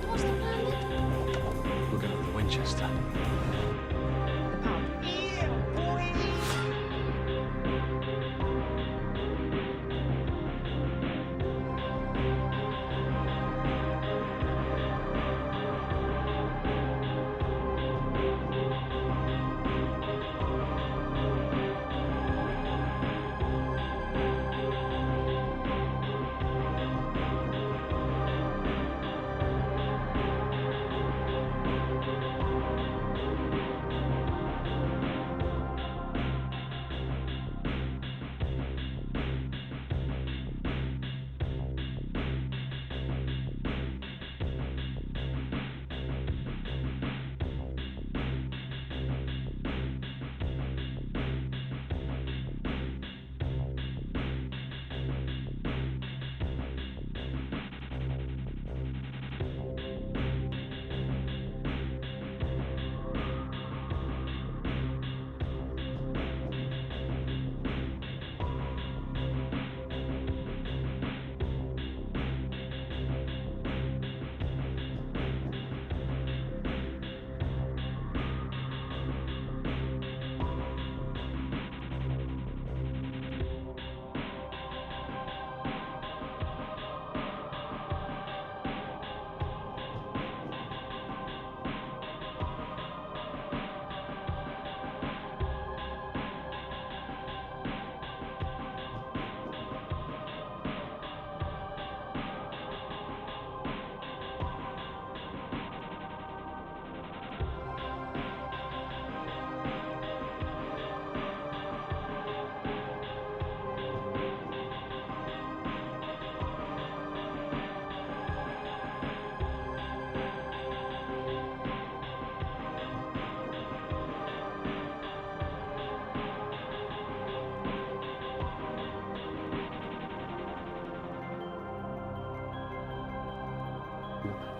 What's the plan then? We're going to the Winchester. The pub.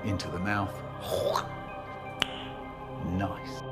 Into the mouth. Nice.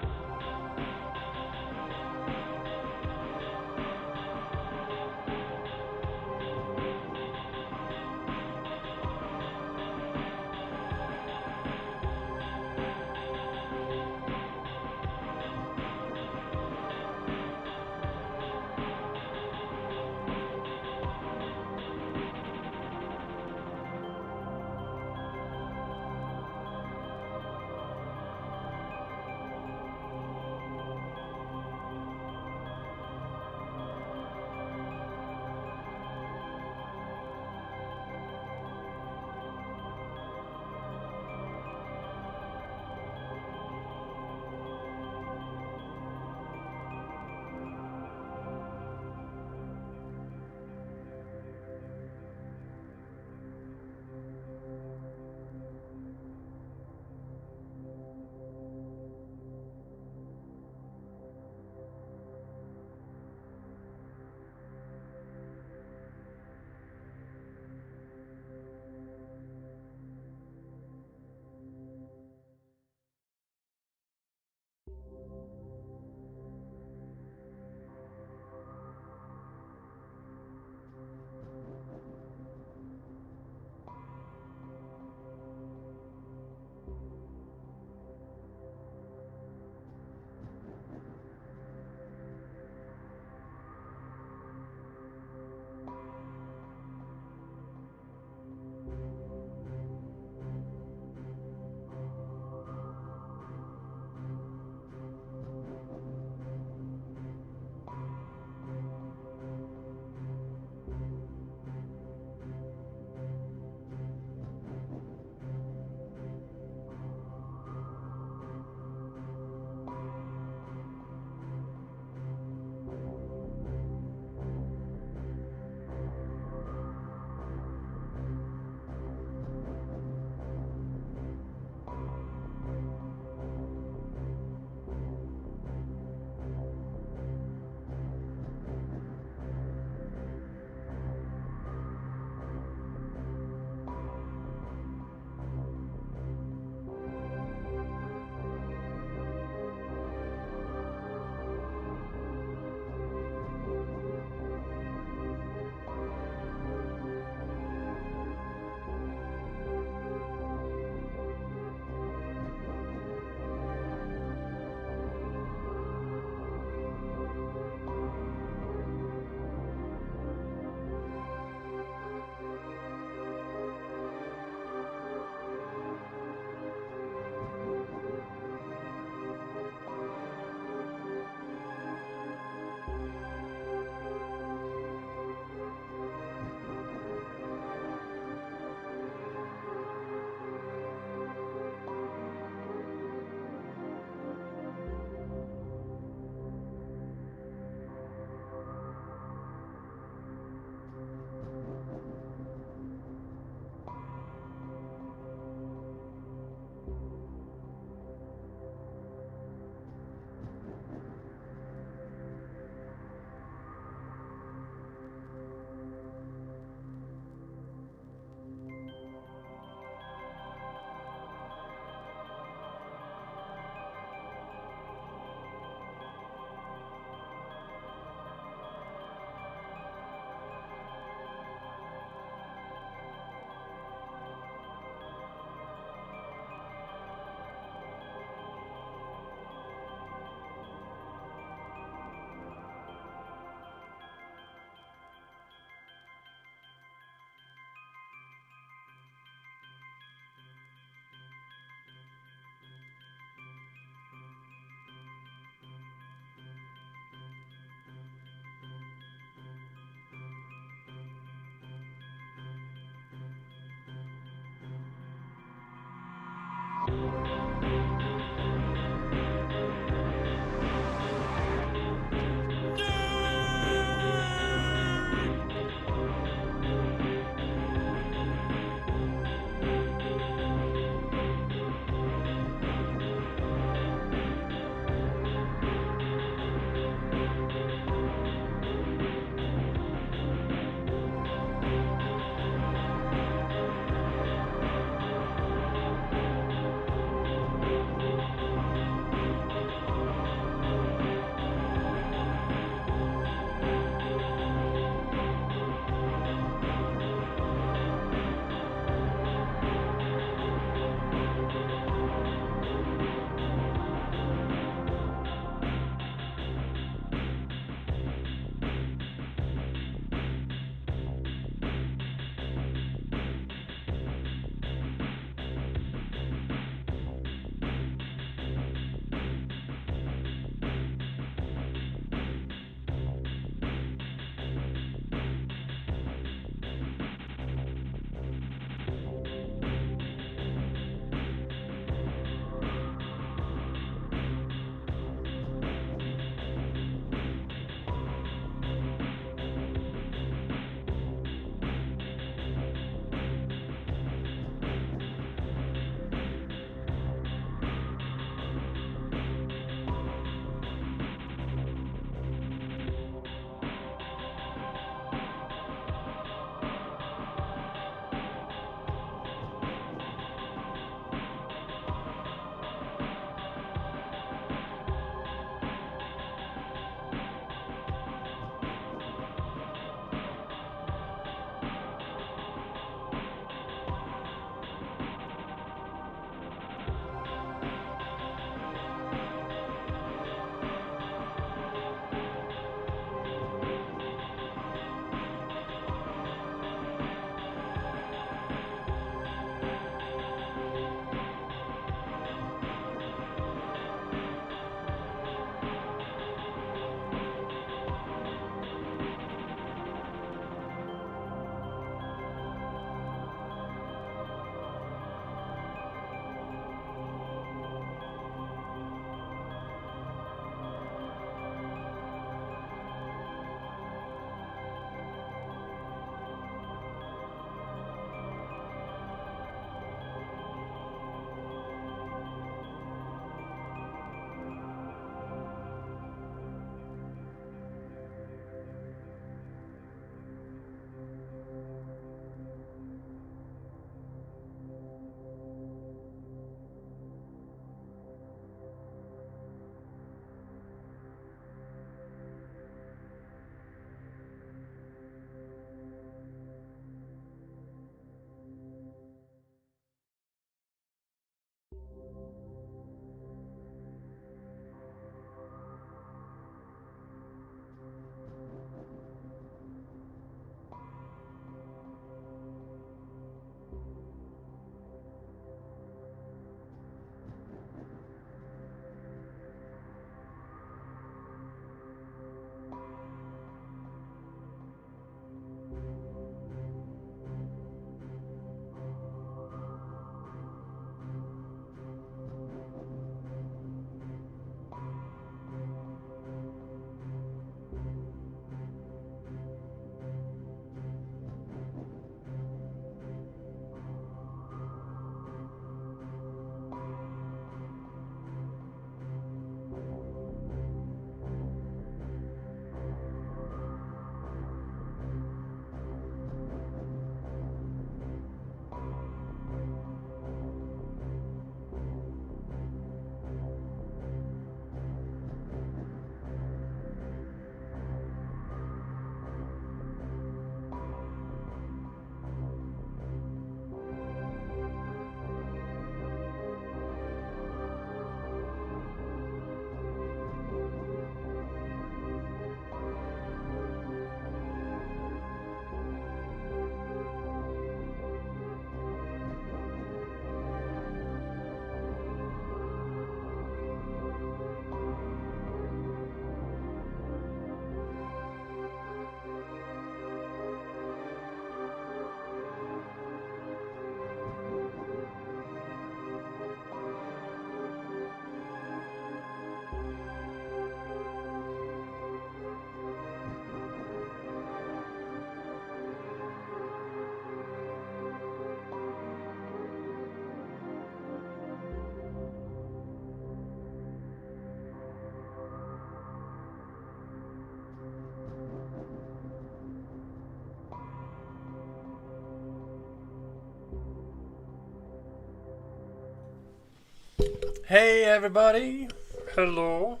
Hey everybody. Hello.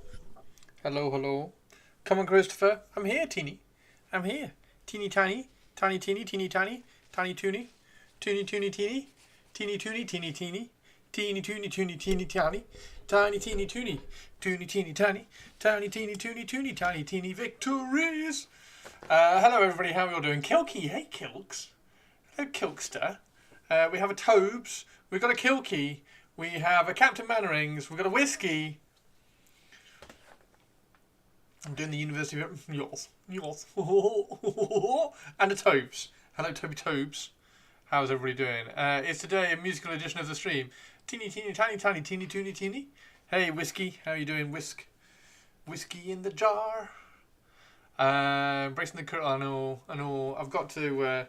Hello, hello. Come on, Christopher. I'm here, teeny. I'm here. Teeny tiny. Tiny teeny, teeny tiny. Tiny toony. Toony toony teeny. Teeny toony, teeny teeny. Teeny toony toony teeny tiny. Tiny teeny toony. Toony teeny tiny. Tiny teeny toony toony tiny teeny victories. Hello everybody, how are you all doing? Kilky, hey Kilks. Hello Kilkster. We have a Tobes. We've got a Kilky. We have a Captain Mannerings. We've got a Whiskey. I'm doing the University of yours. And a Tobes. Hello Toby Tobes. How's everybody doing? It's today a musical edition of the stream. Teeny teeny tiny tiny teeny toony teeny. Hey Whiskey, how are you doing? Whiskey in the jar. Bracing the curtain. I know. I've got to.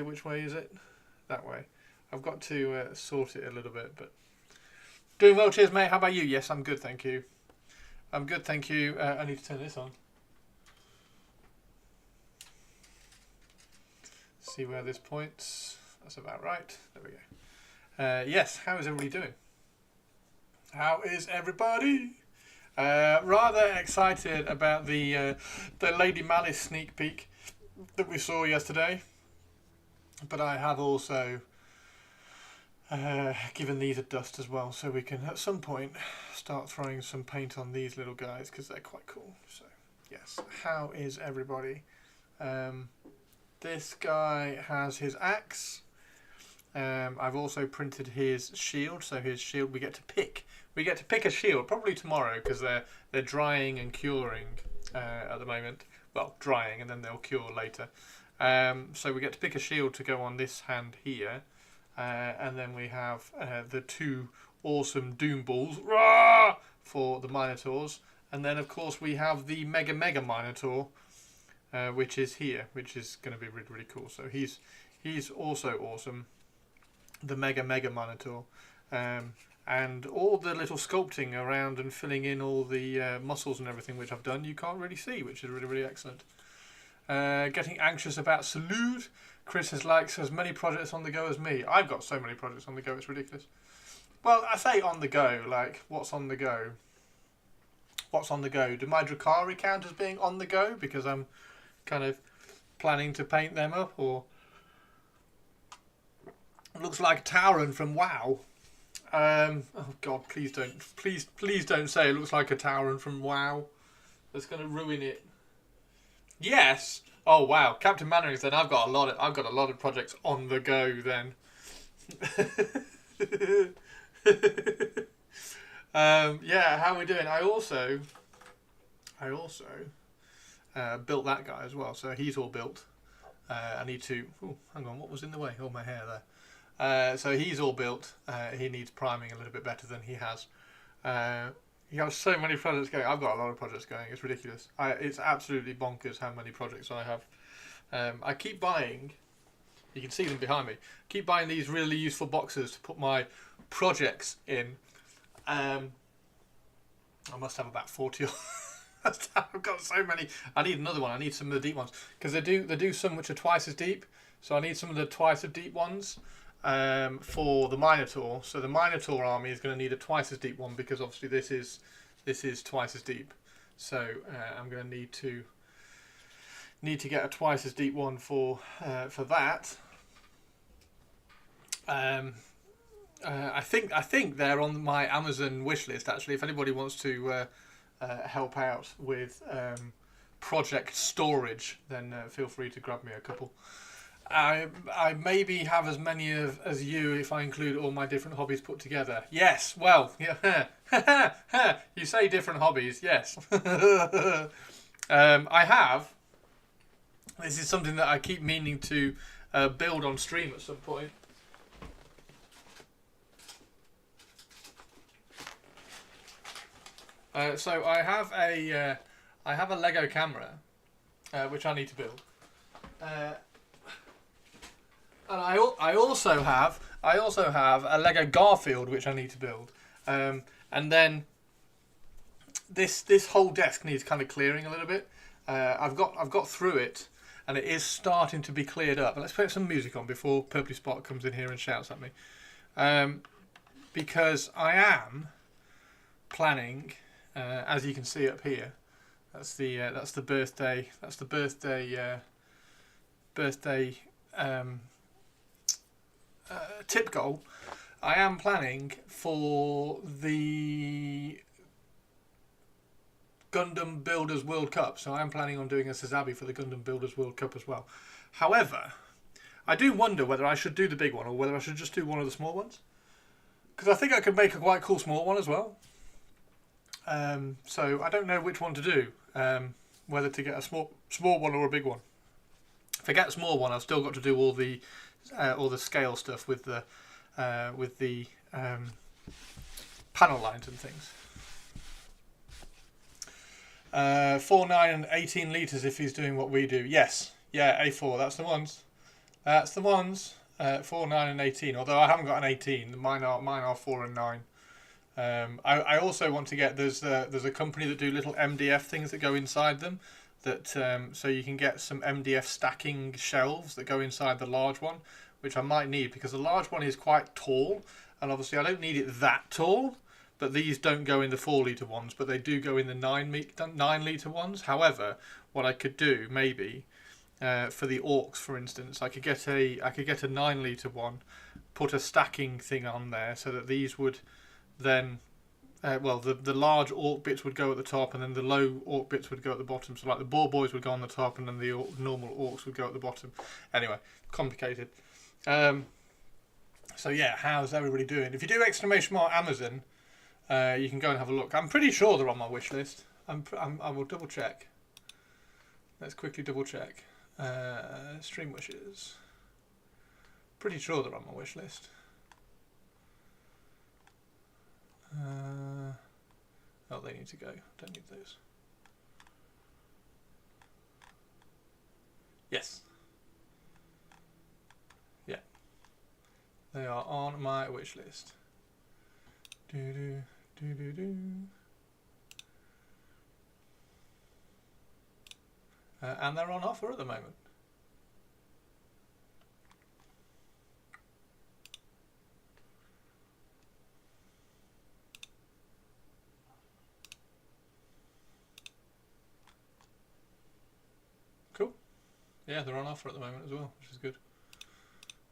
Which way is it? That way. I've got to sort it a little bit, but doing well. Cheers, mate. How about you? Yes, I'm good, thank you. I'm good, thank you. I need to turn this on. See where this points. That's about right. There we go. Yes. How is everybody doing? How is everybody? Rather excited about the Lady Malice sneak peek that we saw yesterday, but I have also given these a dust as well, so we can at some point start throwing some paint on these little guys because they're quite cool. So yes, how is everybody? This guy has his axe. I've also printed his shield, so his shield we get to pick. We get to pick a shield probably tomorrow because they're drying and curing at the moment. Well, drying and then they'll cure later. So we get to pick a shield to go on this hand here. And then we have the two awesome Doom Balls for the Minotaurs. And then, of course, we have the Mega Minotaur, which is here, which is going to be really, really cool. So he's also awesome, the Mega Minotaur. And all the little sculpting around and filling in all the muscles and everything which I've done, you can't really see, which is really, really excellent. Getting anxious about Salute. Chris has as many projects on the go as me. I've got so many projects on the go, it's ridiculous. Well, I say on the go, like, what's on the go? What's on the go? Do my Drukhari count as being on the go? Because I'm kind of planning to paint them up, or... It looks like Tauren from WoW. Oh God, please don't say it looks like a Tauren from WoW. That's going to ruin it. Yes. Oh wow, Captain Mannerings. Then I've got a lot of projects on the go. Then. Yeah, how are we doing? I also built that guy as well. So he's all built. I need to. Oh, hang on. What was in the way? Oh, my hair there. So he's all built. He needs priming a little bit better than he has. You have so many projects going. I've got a lot of projects going. It's ridiculous. It's absolutely bonkers how many projects I have. I keep buying. You can see them behind me. Keep buying these really useful boxes to put my projects in. I must have about 40. I've got so many. I need another one. I need some of the deep ones because they do some which are twice as deep. So I need some of the twice as deep ones. For the Minotaur. So the Minotaur army is going to need a twice as deep one because obviously this is twice as deep. So I'm going to need to get a twice as deep one for that. I think they're on my Amazon wish list actually. If anybody wants to help out with project storage, then feel free to grab me a couple. I maybe have as many as you if I include all my different hobbies put together. Yes, well, yeah. You say different hobbies, yes. I have. This is something that I keep meaning to build on stream at some point. So I have a Lego camera, which I need to build. And I also have a Lego Garfield which I need to build, and then this whole desk needs kind of clearing a little bit. I've got through it, and it is starting to be cleared up. Let's put some music on before Purpley Spot comes in here and shouts at me. because I am planning, as you can see up here, that's the birthday tip goal. I am planning for the Gundam Builders World Cup, so I am planning on doing a Sazabi for the Gundam Builders World Cup as well. However, I do wonder whether I should do the big one or whether I should just do one of the small ones, because I think I could make a quite cool small one as well. So I don't know which one to do, whether to get a small one or a big one. If I get a small one, I've still got to do all the scale stuff with the panel lines and things. 4, 9 and 18 litres if he's doing what we do. Yes, yeah, A4, that's the ones. That's the ones. 4, 9 and 18, although I haven't got an 18. Mine are 4 and 9. I also want to get, there's a company that do little MDF things that go inside them, that so you can get some MDF stacking shelves that go inside the large one, which I might need because the large one is quite tall, and obviously I don't need it that tall, but these don't go in the 4 litre ones, but they do go in the 9 litre ones. However, what I could do maybe for the Orcs, for instance, I could get a 9 litre one, put a stacking thing on there so that these would then the large Orc bits would go at the top, and then the low Orc bits would go at the bottom. So like the Boar Boys would go on the top, and then the normal Orcs would go at the bottom. Anyway, complicated. So yeah, how's everybody doing? If you do !Amazon, you can go and have a look. I'm pretty sure they're on my wish list. I will double check. Let's quickly double check. Stream wishes. Pretty sure they're on my wish list. Oh, they need to go. Don't need those. Yes. Yeah. They are on my wish list. And they're on offer at the moment. Cool. Yeah, they're on offer at the moment as well, which is good.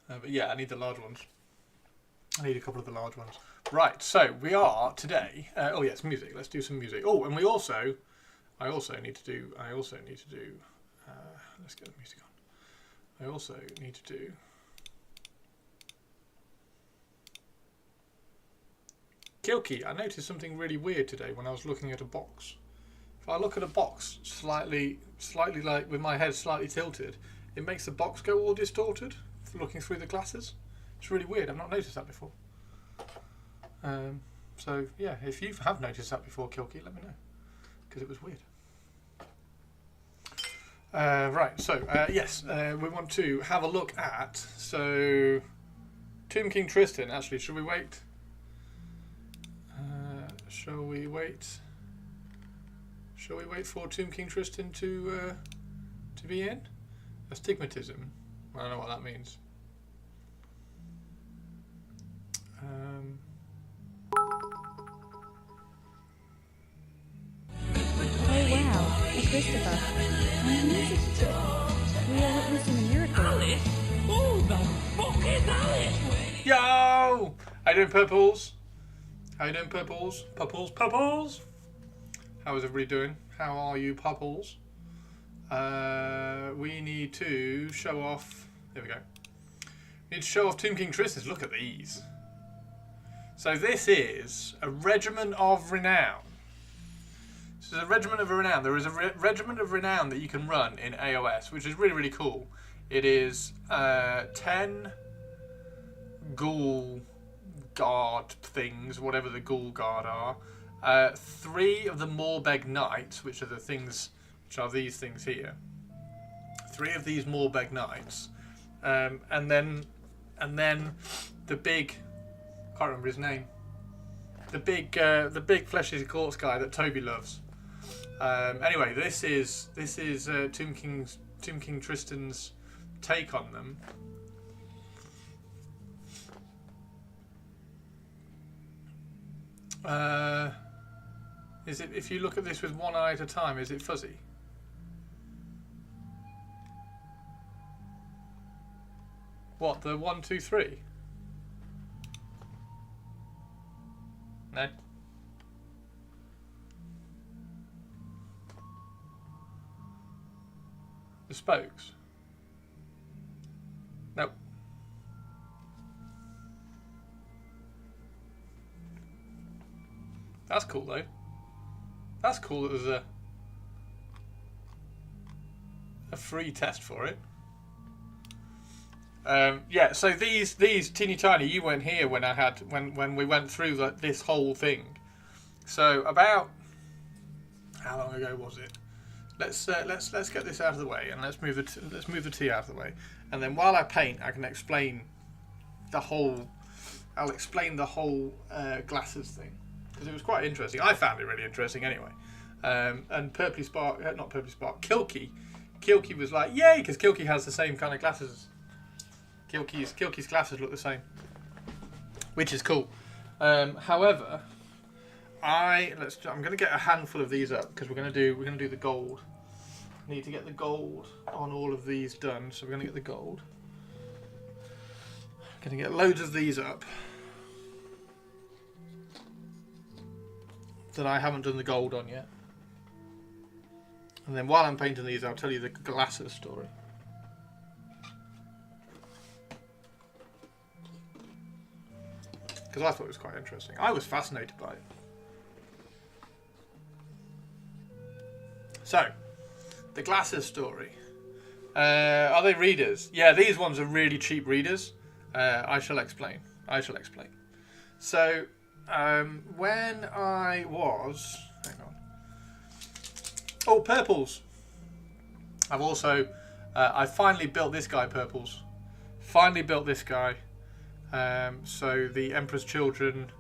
But yeah, I need the large ones. I need a couple of the large ones. Right, so we are today. Oh yes, music. Let's do some music. Oh, and I also need to do. Let's get the music on. I also need to do. Kilky, I noticed something really weird today when I was looking at a box. If I look at a box slightly like with my head slightly tilted, it makes the box go all distorted for looking through the glasses. It's really weird. I've not noticed that before. So yeah, if you have noticed that before, Kilky, let me know, because it was weird. Right, so yes, we want to have a look at Tomb King Tristan. Actually, should we wait? Shall we wait for Tomb King Tristan to be in? Astigmatism. I don't know what that means. Oh wow, a Christopher. I'm music too. We are witnessing a miracle. Alice? Who the fuck is Alice? Yo! How you doing, Purples? How you doing, Purples? Purples? How is everybody doing? How are you, Purples? We need to show off. There we go. We need to show off Tomb King Tristan. Look at these. So this is a Regiment of Renown. This is a Regiment of Renown. There is a Regiment of Renown that you can run in AOS, which is really, really cool. It is 10 Ghoul Guard things, whatever the Ghoul Guard are. 3 of the Morbeg Knights, which are the things, which are these things here. 3 of these Morbeg Knights. And then the big, I can't remember his name. The big fleshy corpse guy that Toby loves. Anyway, this is Tomb King Tristan's take on them. Is it, if you look at this with one eye at a time, is it fuzzy? What, the 1, 2, 3? No. The spokes? Nope. That's cool though. That's cool that there's a free test for it. Yeah, so these teeny tiny, you weren't here when I had when we went through this whole thing. So about how long ago was it? Let's get this out of the way and let's move the tea out of the way. And then while I paint, I can explain the whole. I'll explain the whole glasses thing because it was quite interesting. I found it really interesting anyway. And Purpley Spark, not Purpley Spark, Kilky was like, yay, because Kilky has the same kind of glasses. Kilky's glasses look the same, which is cool. However, I'm going to get a handful of these up because we're going to do the gold. Need to get the gold on all of these done, so we're going to get the gold. Going to get loads of these up that I haven't done the gold on yet. And then while I'm painting these, I'll tell you the glasses story. Because I thought it was quite interesting. I was fascinated by it. So, the glasses story. Are they readers? Yeah, these ones are really cheap readers. I shall explain. So, when I was... Hang on. Oh, purples. I've also... I finally built this guy, purples. Finally built this guy. So the Emperor's Children...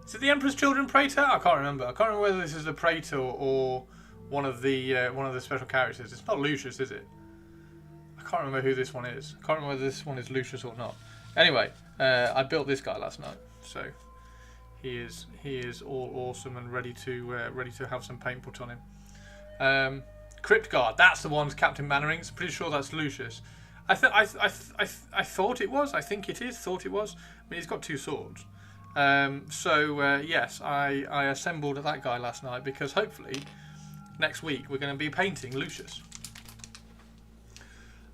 Is it the Emperor's Children Praetor? I can't remember. I can't remember whether this is the Praetor or one of the special characters. It's not Lucius, is it? I can't remember who this one is. I can't remember whether this one is Lucius or not. Anyway, I built this guy last night, so he is all awesome and ready to have some paint put on him. Crypt Guard, that's the one's Captain Mannerings. Pretty sure that's Lucius. I thought it was. I think it is. Thought it was. I mean, he's got two swords. Yes, I assembled that guy last night because hopefully next week we're going to be painting Lucius.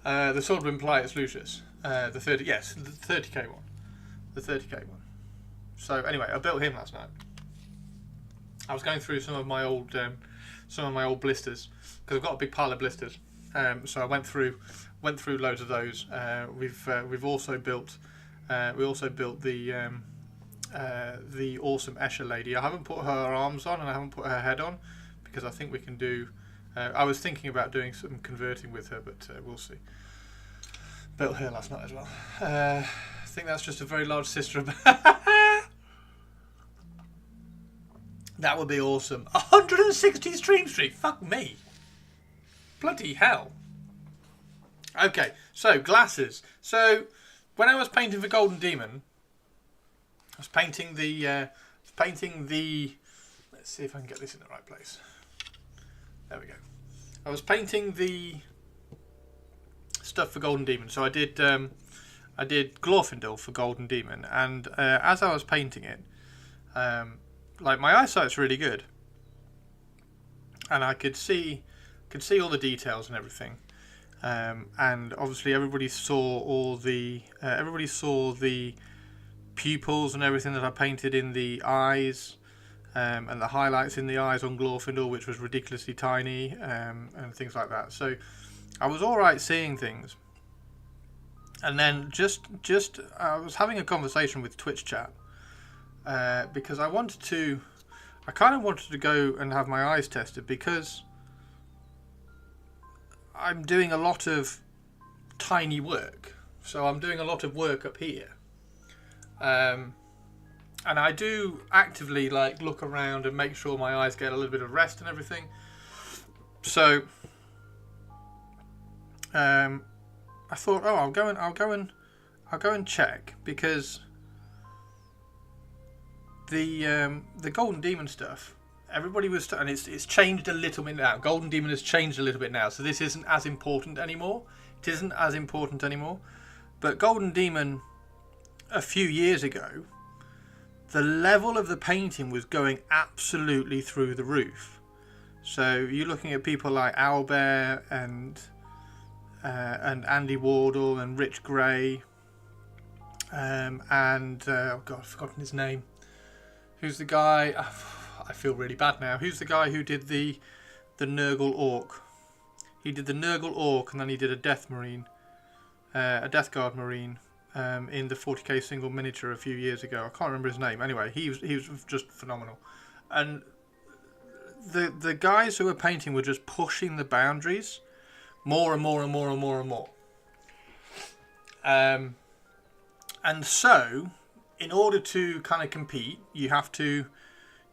The sword would imply it's Lucius. The 30k one. The 30k one. So anyway, I built him last night. I was going through some of my old blisters because I've got a big pile of blisters. So I went through loads of those. We've also built the awesome Escher lady. I haven't put her arms on and I haven't put her head on because I think we can do. I was thinking about doing some converting with her, but we'll see. Built her last night as well. I think that's just a very large sister of. That would be awesome. 160 stream streak. Fuck me. Bloody hell. Okay, so glasses. So when I was painting for Golden Demon, I was painting the. Let's see if I can get this in the right place. There we go. I was painting the stuff for Golden Demon. So I did Glorfindel for Golden Demon, and as I was painting it, like my eyesight's really good, and I could see all the details and everything. And obviously everybody saw the pupils and everything that I painted in the eyes, and the highlights in the eyes on Glorfindel, which was ridiculously tiny, and things like that. So I was alright seeing things. And then just I was having a conversation with Twitch chat, because I kind of wanted to go and have my eyes tested because I'm doing a lot of tiny work. So I'm doing a lot of work up here. And I do actively look around and make sure my eyes get a little bit of rest and everything. So I thought, oh, I'll go and check, because the Golden Demon stuff, everybody was, and it's changed a little bit now. Golden Demon has changed a little bit now, so this isn't as important anymore. It isn't as important anymore. But Golden Demon, a few years ago, the level of the painting was going absolutely through the roof. So you're looking at people like Owlbear and Andy Wardle and Rich Gray, and oh god, I've forgotten his name. Who's the guy? I feel really bad now. Who's the guy who did the Nurgle Orc? He did the Nurgle Orc, and then he did a Death Marine, a Death Guard Marine, in the 40k single miniature a few years ago. I can't remember his name. Anyway, he was just phenomenal, and the guys who were painting were just pushing the boundaries more and more and more and more and more. And so, in order to kind of compete, you have to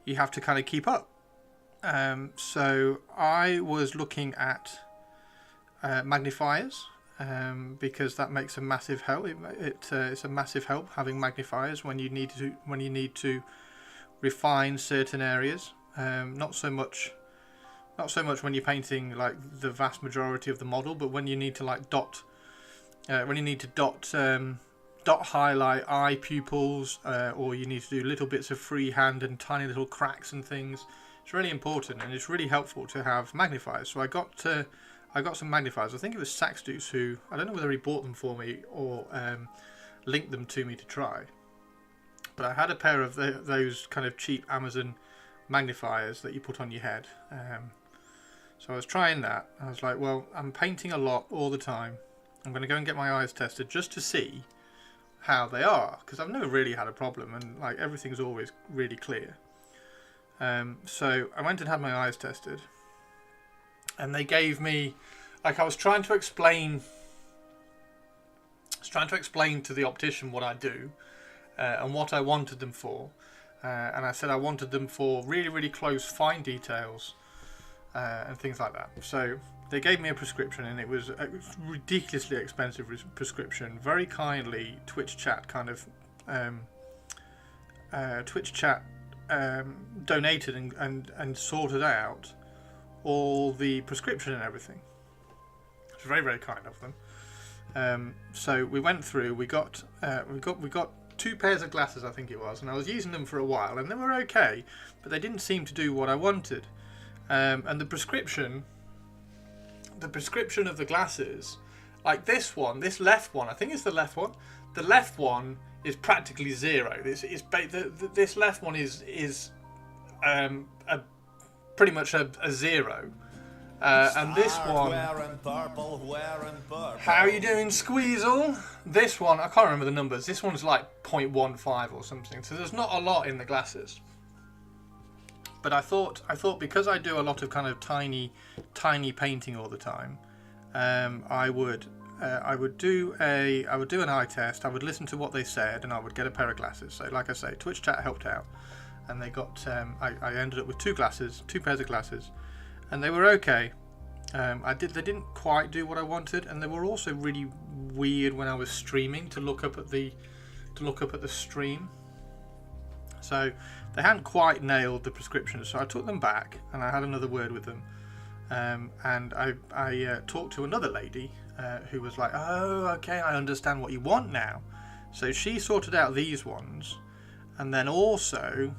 kind of keep up. So I was looking at magnifiers, because that makes a massive help. It's a massive help having magnifiers when you need to refine certain areas. Not so much when you're painting like the vast majority of the model, but when you need to like dot highlight eye pupils, or you need to do little bits of freehand and tiny little cracks and things. It's really important, and it's really helpful to have magnifiers. So I got some magnifiers. I think it was Saxdeuce who, I don't know whether he bought them for me or linked them to me to try, but I had a pair of those kind of cheap Amazon magnifiers that you put on your head. So I was trying that. I was like, well, I'm painting a lot all the time. I'm going to go and get my eyes tested just to see how they are, because I've never really had a problem, and like everything's always really clear. So I went and had my eyes tested, and they gave me, like, I was trying to explain to the optician what I do, and what I wanted them for, and I said I wanted them for really, really close fine details, and things like that. So they gave me a prescription, and it was a ridiculously expensive prescription. Very kindly, Twitch chat donated and sorted out all the prescription and everything. It's very, very kind of them. So we went through. We got 2 pairs of glasses, I think it was, and I was using them for a while, and they were okay, but they didn't seem to do what I wanted. And the prescription of the glasses, like this left one, I think it's the left one. The left one is practically zero. This left one is pretty much a zero. And this one, how are you doing, Squeezle? This one, I can't remember the numbers. This one's like 0.15 or something. So there's not a lot in the glasses. But I thought because I do a lot of kind of tiny painting all the time, I would do an eye test. I would listen to what they said, and I would get a pair of glasses. So like I say, Twitch chat helped out, and they got I ended up with 2 pairs of glasses, and they were okay. They didn't quite do what I wanted, and they were also really weird when I was streaming to look up at the stream. So they hadn't quite nailed the prescription, so I took them back and I had another word with them, and I talked to another lady who was like, oh, okay, I understand what you want now. So she sorted out these ones, and then also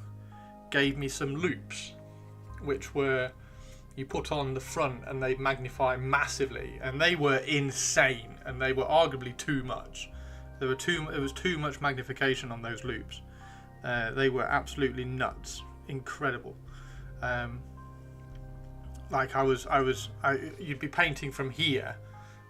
gave me some loupes, which were, you put on the front and they magnify massively, and they were insane, and they were arguably too much. It was too much magnification on those loupes. They were absolutely nuts, incredible. Like you'd be painting from here,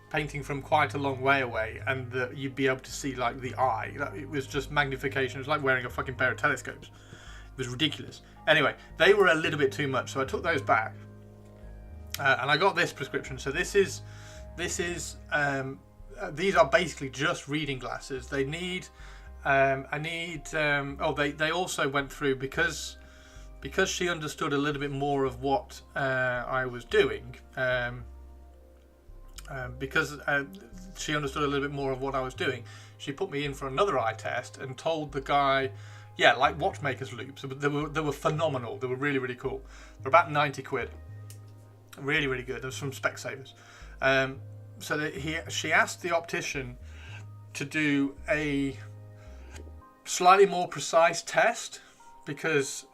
painting from quite a long way away, and you'd be able to see like the eye. It was just magnification. It was like wearing a fucking pair of telescopes. It was ridiculous. Anyway, they were a little bit too much, so I took those back, and I got this prescription. So these are basically just reading glasses. They need. They also went through, because she understood a little bit more of what I was doing. She understood a little bit more of what I was doing. She put me in for another eye test and told the guy Yeah, like watchmakers loops. They were phenomenal. They were really, really cool. They're about 90 quid. Really, really good. They're from Specsavers. So that she asked the optician to do a slightly more precise test, because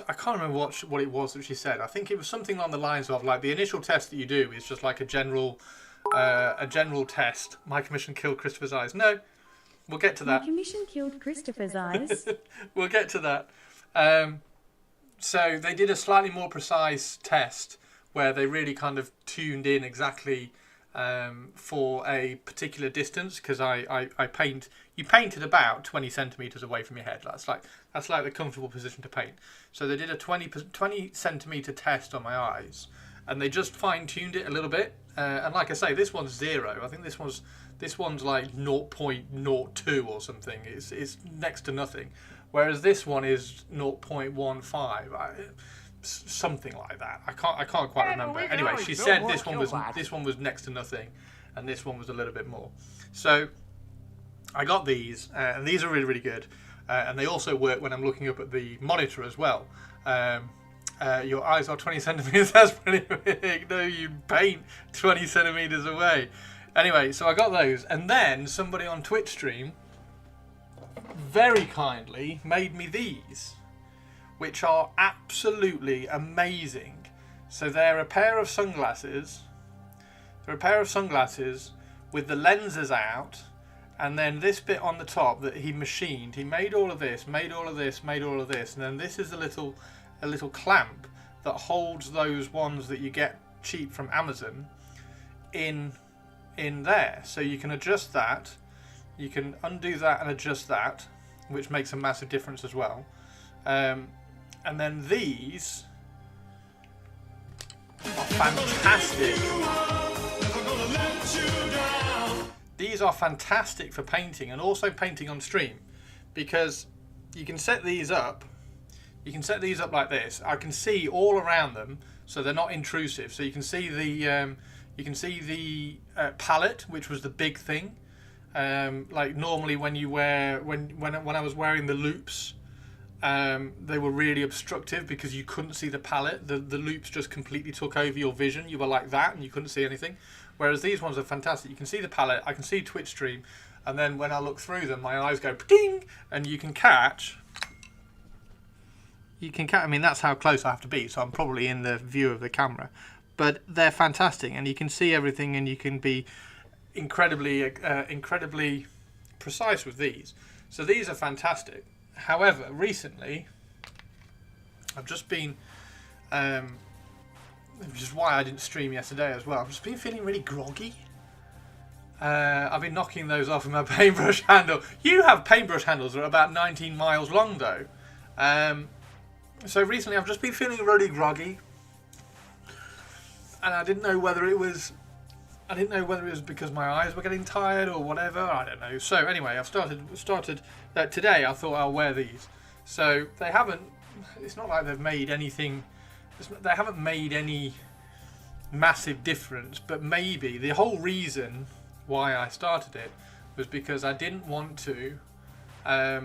I can't remember what it was that she said. I think it was something along the lines of, like, the initial test that you do is just like a general test. My commission killed Christopher's eyes. No, we'll get to that. My commission killed Christopher's eyes. We'll get to that. So they did a slightly more precise test where they really kind of tuned in exactly for a particular distance, because you painted about 20 centimeters away from your head. That's like the comfortable position to paint. So they did a 20 centimeter test on my eyes, and they just fine tuned it a little bit. And like I say, this one's 0. I think this one's like 0.02 or something. It's next to nothing, whereas this one is 0.15. Something like that. I can't quite remember. Anyway, she said this one was next to nothing, and this one was a little bit more. So I got these, and these are really, really good, and they also work when I'm looking up at the monitor as well. Your eyes are 20 centimeters. That's pretty big. No, you paint 20 centimeters away. Anyway, so I got those, and then somebody on Twitch stream very kindly made me these, which are absolutely amazing. So they're a pair of sunglasses. They're a pair of sunglasses with the lenses out, and then this bit on the top that he machined. He made all of this, made all of this, made all of this, and then this is a little clamp that holds those ones that you get cheap from Amazon in there. So you can adjust that. You can undo that and adjust that, which makes a massive difference as well. And then these are fantastic. These are fantastic for painting, and also painting on stream, because you can set these up. You can set these up like this. I can see all around them, so they're not intrusive. So you can see the palette, which was the big thing. Like normally when I was wearing the loops, they were really obstructive because you couldn't see the palette. The loops just completely took over your vision. You were like that and you couldn't see anything. Whereas these ones are fantastic. You can see the palette, I can see Twitch stream, and then when I look through them, my eyes go ding, and you can catch. I mean, that's how close I have to be, so I'm probably in the view of the camera. But they're fantastic, and you can see everything, and you can be incredibly precise with these. So these are fantastic. However, recently, I've just been, which is why I didn't stream yesterday as well, I've just been feeling really groggy. I've been knocking those off with my paintbrush handle. You have paintbrush handles that are about 19 miles long though. So recently I've just been feeling really groggy. And I didn't know whether it was because my eyes were getting tired or whatever. I don't know. So anyway, I've started today. I thought I'll wear these. So they haven't. It's not like they've made anything. They haven't made any massive difference. But maybe the whole reason why I started it was because I didn't want to. I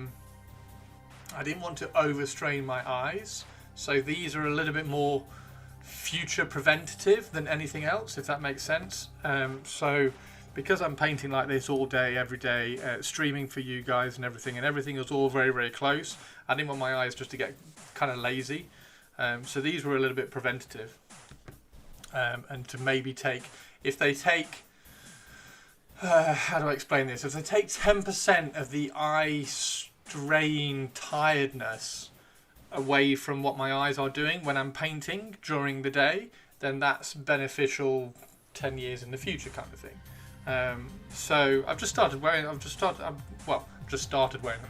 didn't want to overstrain my eyes. So these are a little bit more future preventative than anything else, if that makes sense. So because I'm painting like this all day, every day, streaming for you guys and everything is all very, very close, I didn't want my eyes just to get kind of lazy. So these were a little bit preventative. And to maybe if they take, how do I explain this? If they take 10% of the eye strain tiredness away from what my eyes are doing when I'm painting during the day, then that's beneficial 10 years in the future, kind of thing. So I've just started wearing them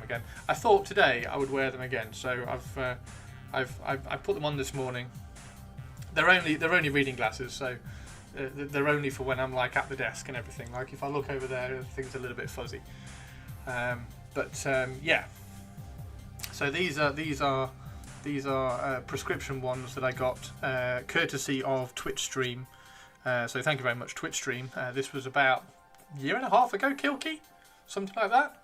again. I thought today I would wear them again, so I've put them on this morning. They're only reading glasses, so they're only for when I'm like at the desk and everything. Like if I look over there, things are a little bit fuzzy. Yeah. So these are prescription ones that I got courtesy of Twitch stream. So thank you very much, Twitch stream. This was about a year and a half ago, Kilkey, something like that.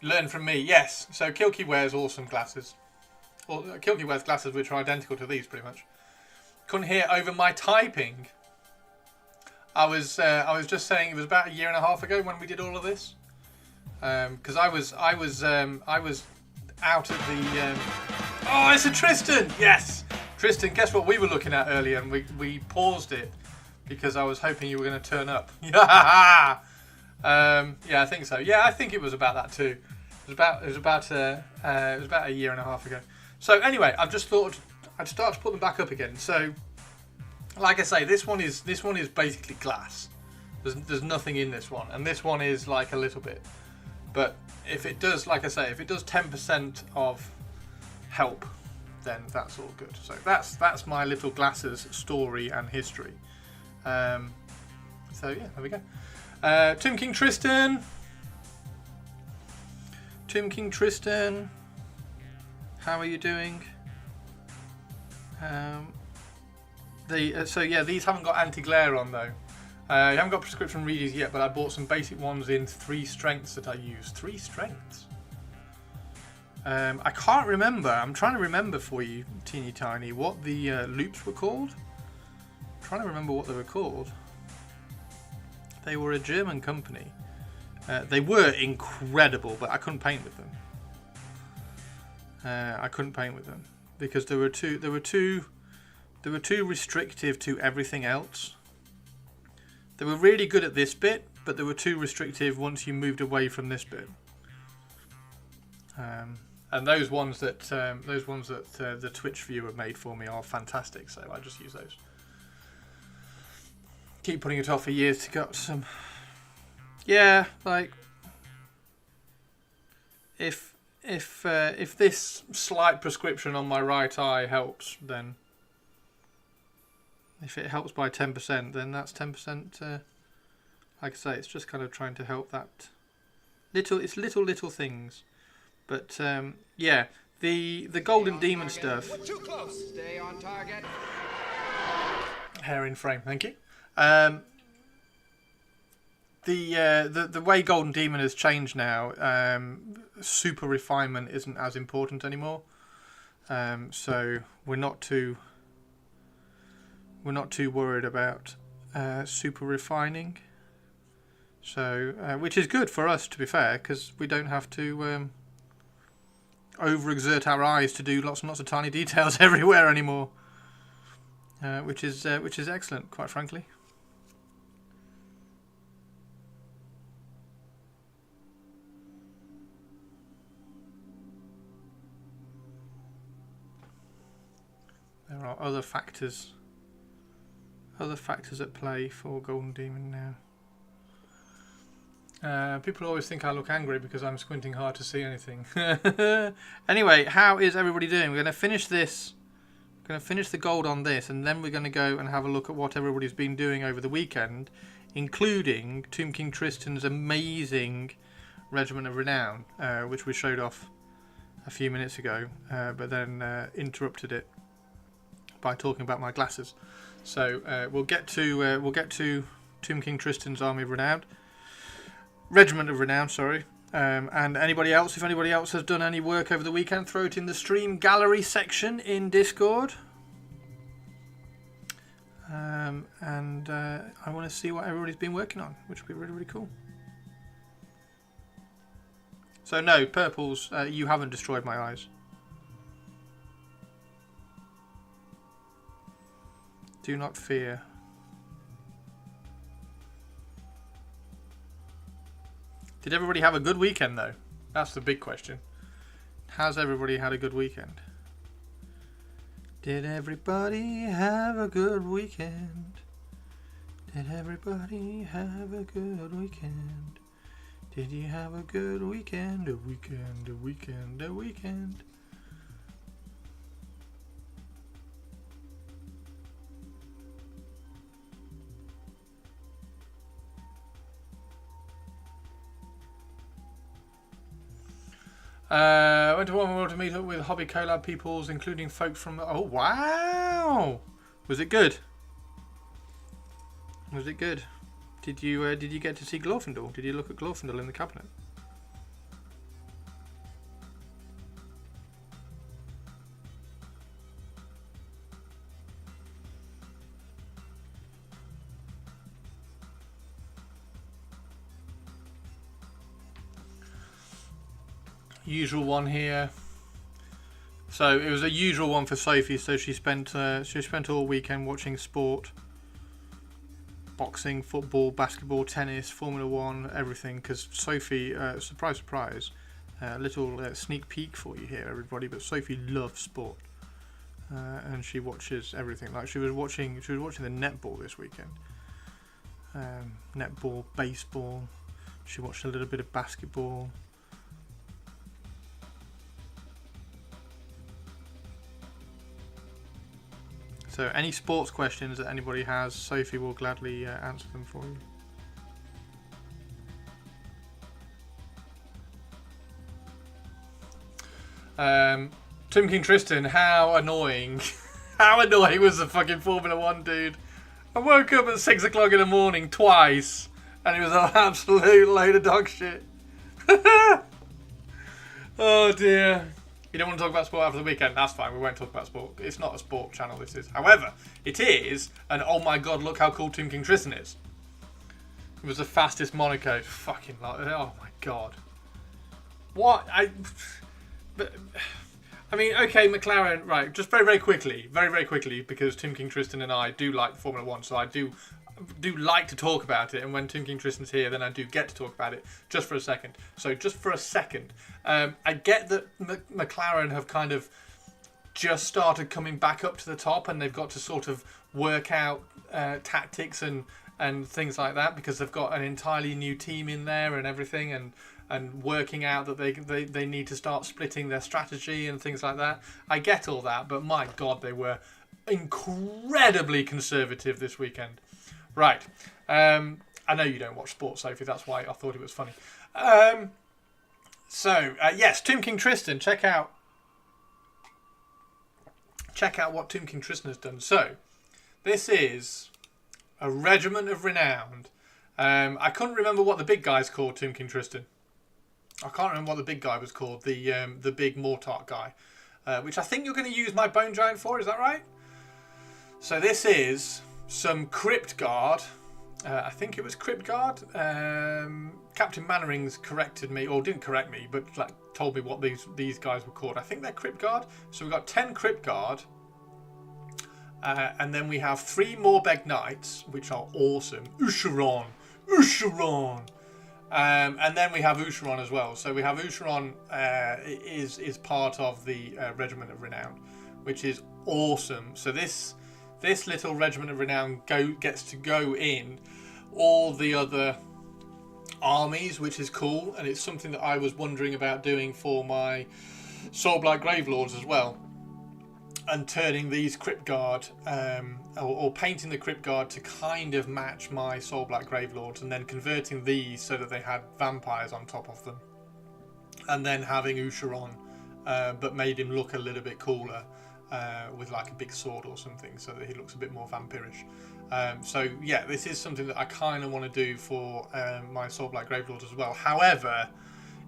Learn from me, yes. So Kilky wears awesome glasses. Or Kilky wears glasses which are identical to these, pretty much. Couldn't hear over my typing. I was just saying it was about a year and a half ago when we did all of this. Because I was out at the. Oh, it's a Tristan! Yes, Tristan. Guess what we were looking at earlier, and we paused it because I was hoping you were going to turn up. Yeah, I think so. Yeah, I think it was about that too. It was about a year and a half ago. So anyway, I've just thought I'd start to put them back up again. So, like I say, this one is basically glass. There's nothing in this one, and this one is like a little bit. But if it does, like I say, if it does 10% of help, then that's all good. So that's my little glasses story and history. So yeah, there we go. Tomb King Tristan. Tomb King Tristan. How are you doing? So yeah, these haven't got anti-glare on though. I haven't got prescription readers yet, but I bought some basic ones in 3 strengths that I use. 3 strengths? I can't remember. I'm trying to remember for you, teeny tiny, what the loops were called. I'm trying to remember what they were called. They were a German company. They were incredible, but I couldn't paint with them. I couldn't paint with them because they were too restrictive to everything else. They were really good at this bit, but they were too restrictive once you moved away from this bit. And those ones that the Twitch viewer made for me are fantastic, so I just use those. Keep putting it off for years to get some. Yeah, like if this slight prescription on my right eye helps, then. If it helps by 10%, then that's 10%. Like I say, it's just kind of trying to help that. It's little things, but yeah, the Golden Demon stuff. Too close. Stay on target. Hair in frame, thank you. The way Golden Demon has changed now, super refinement isn't as important anymore. So we're not too worried about super refining. So, which is good for us, to be fair, because we don't have to overexert our eyes to do lots and lots of tiny details everywhere anymore. Which is excellent, quite frankly. There are other factors at play for Golden Demon now. People always think I look angry because I'm squinting hard to see anything. Anyway, how is everybody doing? We're going to finish this. We're going to finish the gold on this, and then we're going to go and have a look at what everybody's been doing over the weekend, including Tomb King Tristan's amazing Regiment of Renown, which we showed off a few minutes ago, but then interrupted it by talking about my glasses. So we'll get to Tomb King Tristan's Regiment of Renown, sorry. And anybody else, if anybody else has done any work over the weekend, throw it in the stream gallery section in Discord. I want to see what everybody's been working on, which would be really, really cool. So no, purples, you haven't destroyed my eyes. Do not fear. Did everybody have a good weekend though? That's the big question. Has everybody had a good weekend? Did everybody have a good weekend? Did everybody have a good weekend? Did you have a good weekend? A weekend, a weekend, a weekend. Went to one world to meet up with hobby collab peoples, including folk from. Oh wow! Was it good? Was it good? Did you get to see Glorfindel? Did you look at Glorfindel in the cabinet? Usual one here. So it was a usual one for Sophie. So she spent all weekend watching sport, boxing, football, basketball, tennis, Formula One, everything. Because Sophie, surprise, surprise, little sneak peek for you here, everybody. But Sophie loves sport, and she watches everything. Like she was watching the netball this weekend. Netball, baseball. She watched a little bit of basketball. So any sports questions that anybody has, Sophie will gladly answer them for you. Tim King Tristan, how annoying. How annoying was the fucking Formula 1 dude? I woke up at 6 o'clock in the morning twice and it was an absolute load of dog shit. Oh dear. You don't want to talk about sport after the weekend? That's fine, we won't talk about sport. It's not a sport channel, this is. However, it is, and oh my god, look how cool Tim King Tristan is. It was the fastest Monaco. Fucking, oh my god. What? I mean, okay, McLaren, right, just very quickly, because Tim King Tristan and I do like Formula 1, so I do like to talk about it, and when Tim King Tristan's here, then I do get to talk about it just for a second. So just for a second, I get that McLaren have kind of just started coming back up to the top, and they've got to sort of work out tactics and things like that, because they've got an entirely new team in there and everything, and working out that they need to start splitting their strategy and things like that. I get all that, but my god, they were incredibly conservative this weekend. Right. I know you don't watch sports, Sophie. That's why I thought it was funny. Yes, Tim King Tristan. Check out what Tim King Tristan has done. So, this is a regiment of renown. I couldn't remember what the big guy's called, Tim King Tristan. I can't remember what the big guy was called. The big Mortark guy. Which I think you're going to use my Bone Giant for. Is that right? So, this is some Crypt Guard. I think it was Crypt Guard. Captain Mannering's corrected me, or didn't correct me, but like told me what these guys were called. I think they're Crypt Guard. So we've got 10 Crypt Guard. And then we have 3 Morbeg Knights, which are awesome. Usheron! And then we have Usheron as well. So we have Usheron is part of the Regiment of Renown, which is awesome. So this little Regiment of Renown gets to go in all the other armies, which is cool, and it's something that I was wondering about doing for my Soulblight Gravelords as well, and turning these Crypt Guard, or painting the Crypt Guard to kind of match my Soulblight Gravelords, and then converting these so that they had vampires on top of them, and then having Usheron, but made him look a little bit cooler. With like a big sword or something, so that he looks a bit more vampirish. So yeah, this is something that I kind of want to do for my Soulblight Gravelords as well. However,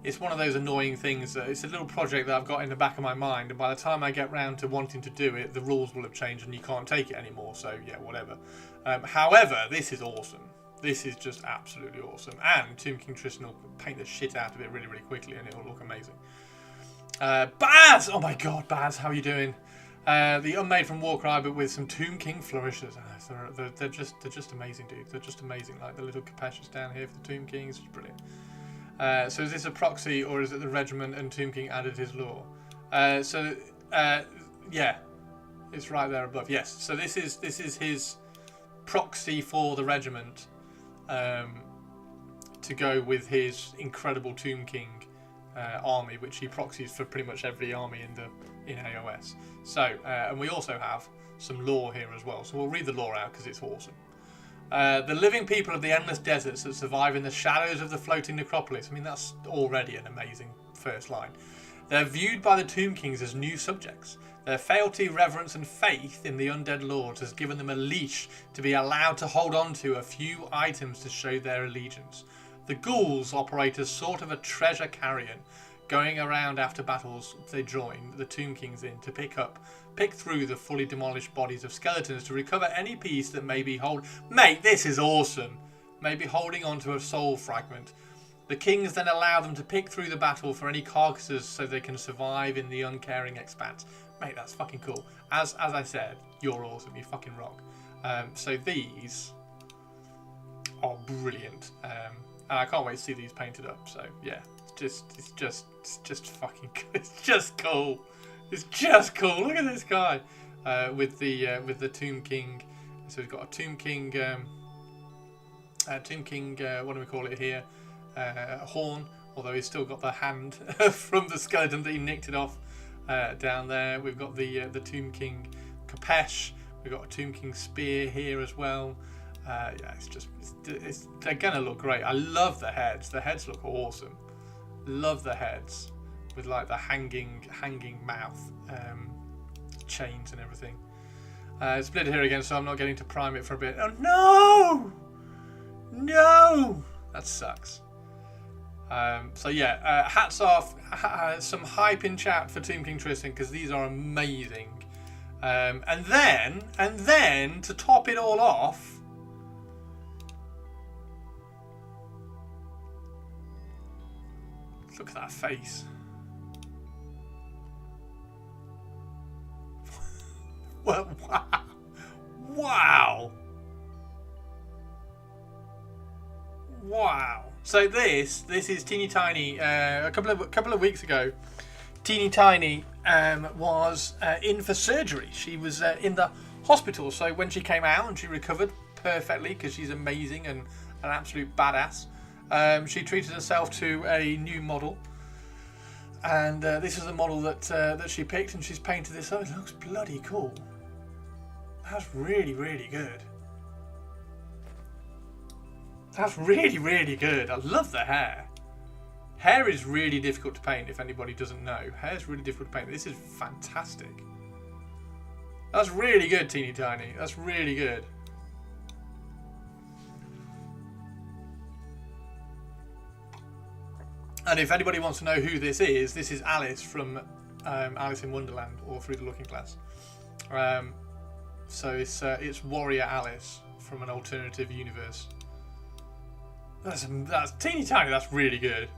it's one of those annoying things that it's a little project that I've got in the back of my mind, and by the time I get round to wanting to do it, the rules will have changed and you can't take it anymore. So yeah, whatever. However, this is awesome. This is just absolutely awesome, and Tim King Tristan will paint the shit out of it really quickly, and it will look amazing. Baz! Oh my god, Baz, how are you doing? The Unmade from Warcry, but with some Tomb King flourishes. They're just amazing, dude. They're just amazing. Like the little capacious down here for the Tomb Kings, it's brilliant. So is this a proxy, or is it the regiment and Tomb King added his lore? Yeah, it's right there above. Yes. So this is his proxy for the regiment, to go with his incredible Tomb King army, which he proxies for pretty much every army in AOS. So, and we also have some lore here as well. So we'll read the lore out because it's awesome. The living people of the endless deserts that survive in the shadows of the floating necropolis. I mean, that's already an amazing first line. They're viewed by the Tomb Kings as new subjects. Their fealty, reverence and faith in the undead lords has given them a leash to be allowed to hold on to a few items to show their allegiance. The ghouls operate as sort of a treasure carrion, going around after battles they join the Tomb Kings in to pick through the fully demolished bodies of skeletons to recover any piece that may be Mate, this is awesome! Maybe holding onto a soul fragment. The kings then allow them to pick through the battle for any carcasses so they can survive in the uncaring expanse. Mate, that's fucking cool. As I said, you're awesome. You fucking rock. So these are brilliant, and I can't wait to see these painted up. So yeah, it's just fucking good. It's just cool. It's just cool. Look at this guy with the Tomb King. So we've got a Tomb King. What do we call it here? Horn. Although he's still got the hand from the skeleton that he nicked it off. Down there, we've got the Tomb King Kapesh. We've got a Tomb King spear here as well. Yeah, they're gonna look great. I love the heads. The heads look awesome. Love the heads with like the hanging mouth, chains and everything. It's split here again, so I'm not getting to prime it for a bit. Oh no! No! That sucks. So yeah, hats off. Some hype in chat for Tomb King Tristan because these are amazing. And then to top it all off, look at that face. Well, wow! Wow! Wow! So this is Teeny Tiny. A couple of weeks ago, Teeny Tiny was in for surgery. She was in the hospital. So when she came out and she recovered perfectly because she's amazing and an absolute badass, she treated herself to a new model. And this is the model that she picked, and she's painted this. Oh, it looks bloody cool. That's really, really good. That's really, really good. I love the hair. Hair is really difficult to paint, if anybody doesn't know. Hair is really difficult to paint. This is fantastic. That's really good, Teeny Tiny. That's really good. And if anybody wants to know who this is Alice from Alice in Wonderland or Through the Looking Glass. So it's Warrior Alice from an alternative universe. That's Teeny Tiny. That's really good.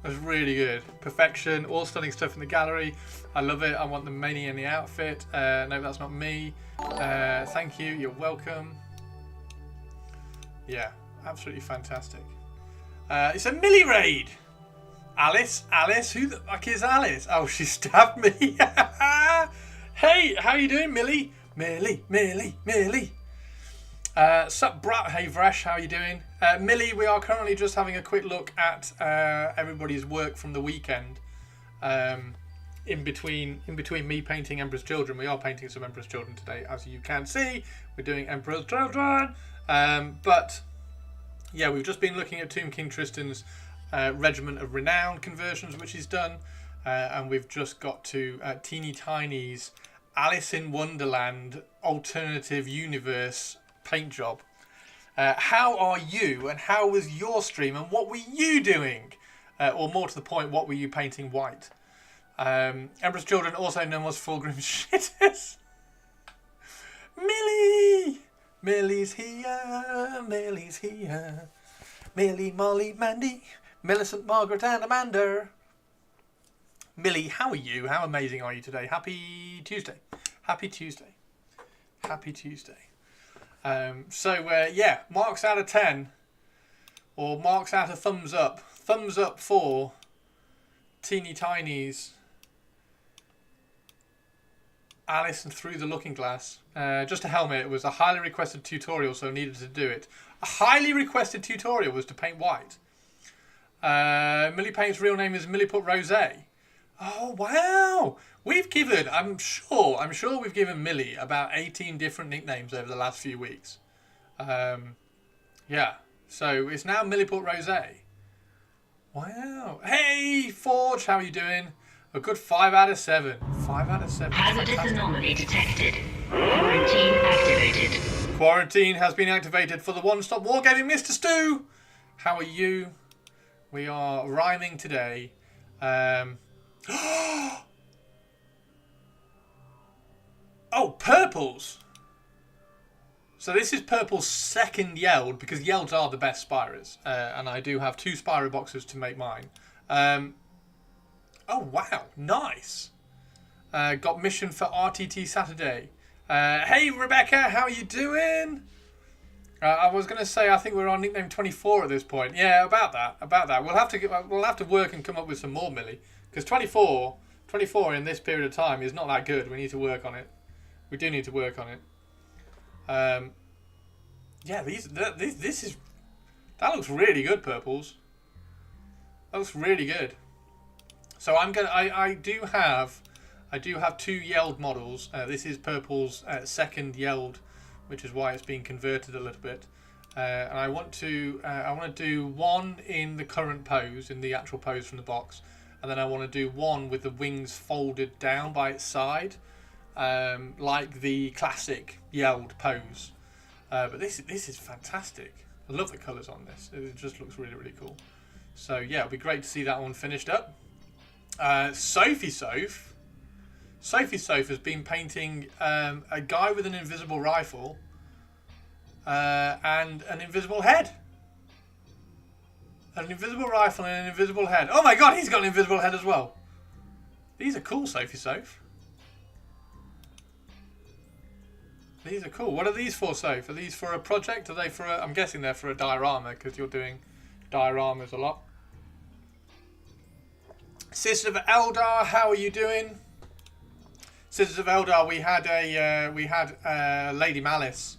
That's really good. Perfection. All stunning stuff in the gallery. I love it. I want the many in the outfit. No, that's not me. Thank you. You're welcome. Yeah, absolutely fantastic. It's a Millie raid. Alice. Who the fuck is Alice? Oh, she stabbed me. Hey, how you doing, Millie? Millie. Sup, brat? Hey, Vresh, how you doing? Millie, we are currently just having a quick look at everybody's work from the weekend. In between me painting Emperor's Children, we are painting some Emperor's Children today, as you can see. We're doing Emperor's Children. But yeah, we've just been looking at Tomb King Tristan's Regiment of Renown conversions, which he's done. And we've just got to Teeny Tiny's Alice in Wonderland alternative universe paint job. How are you, and how was your stream, and what were you doing? Or more to the point, what were you painting white? Emperor's Children, also known as Fulgrim Shitters. Millie's here. Millie, Molly, Mandy, Millicent, Margaret, and Amanda. Millie, how are you? How amazing are you today? Happy Tuesday. Yeah, marks out of 10, or marks out of thumbs up. Thumbs up for Teeny Tiny's Alice and Through the Looking Glass. Just a helmet. It was a highly requested tutorial, so I needed to do it. A highly requested tutorial was to paint white. Millie Paint's real name is Milliput Rose. Oh wow! We've given, I'm sure we've given Millie about 18 different nicknames over the last few weeks. Yeah, so it's now Milliput Rose. Wow! Hey Forge, how are you doing? A good 5 out of 7. 5 out of 7. Hazardous Fantastic. anomaly detected. Quarantine activated. Quarantine has been activated for the one-stop wargaming. Mr. Stu, how are you? We are rhyming today. Oh, purples. So this is Purple's second Yeld, because Yelds are the best Spirers. And I do have 2 Spyro boxes to make mine. Oh, wow. Nice. Got mission for RTT Saturday. Hey, Rebecca. How are you doing? I was going to say, I think we're on nickname 24 at this point. Yeah, about that. About that. We'll have to work and come up with some more, Millie. Because 24 in this period of time is not that good. We need to work on it. We do need to work on it. Yeah, that looks really good, purples. That looks really good. So I do have 2 Yeld models. This is Purple's second Yeld, which is why it's being converted a little bit. And I want to do one in the current pose, in the actual pose from the box, and then I want to do one with the wings folded down by its side, like the classic Yeld pose. But this is fantastic. I love the colours on this. It just looks really, really cool. So yeah, it'll be great to see that one finished up. Sophie Soph has been painting a guy with an invisible rifle and an invisible head. An invisible rifle and an invisible head. Oh my god, he's got an invisible head as well. These are cool, Sophie Soph. These are cool. What are these for, Soph? Are these for a project? Are they for a... I'm guessing they're for a diorama, because you're doing dioramas a lot. Sisters of Eldar, how are you doing? Sisters of Eldar, we had Lady Malice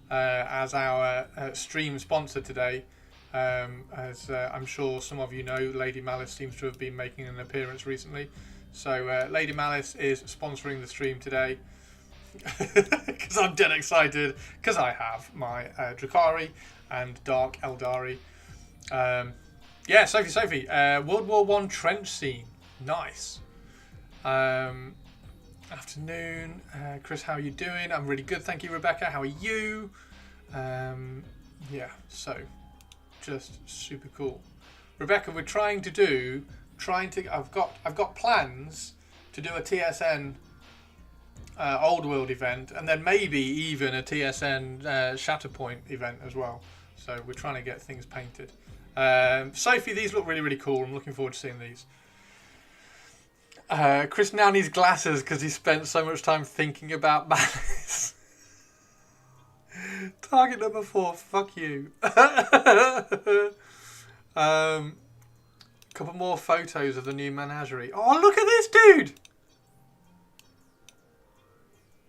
as our stream sponsor today. As I'm sure some of you know, Lady Malice seems to have been making an appearance recently. So Lady Malice is sponsoring the stream today. Because I'm dead excited, because I have my Drukhari and Dark Eldari. Yeah, Sophie, World War I trench scene. Nice. Afternoon. Chris, how are you doing? I'm really good, thank you, Rebecca. How are you? Yeah, so just super cool. Rebecca, we're I've got plans to do a TSN Old World event, and then maybe even a TSN Shatterpoint event as well. So we're trying to get things painted. Sophie, these look really, really cool. I'm looking forward to seeing these. Chris now needs glasses because he spent so much time thinking about Malice. Target number 4, fuck you. Couple more photos of the new menagerie. Oh, look at this dude!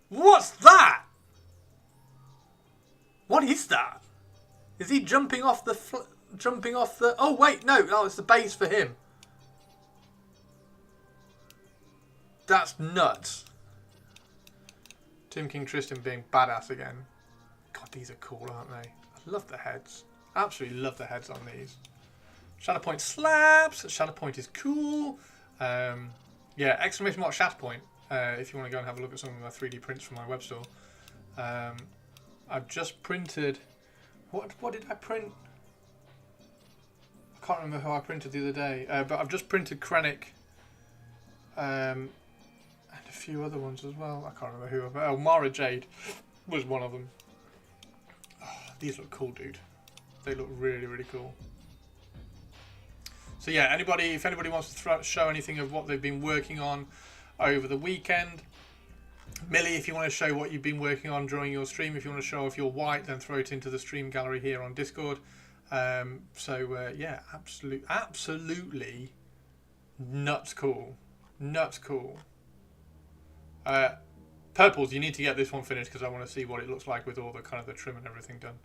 What's that? What is that? Is he jumping off the... Oh, wait, no. Oh, it's the base for him. That's nuts. Tim King Tristan being badass again. God, these are cool, aren't they? I love the heads. Absolutely love the heads on these. Shatterpoint slaps. Shatterpoint is cool. Yeah, exclamation mark Shatterpoint. If you want to go and have a look at some of my 3D prints from my web store. I've just printed... What did I print? I can't remember who I printed the other day. But I've just printed Krennic. And a few other ones as well. I can't remember who. Oh, Mara Jade was one of them. Oh, these look cool, dude. They look really, really cool. So yeah, if anybody wants to show anything of what they've been working on over the weekend. Millie, if you want to show what you've been working on during your stream, if you want to show off your white, then throw it into the stream gallery here on Discord. Yeah, absolutely nuts cool. Nuts cool. Purples, you need to get this one finished because I want to see what it looks like with all the kind of the trim and everything done.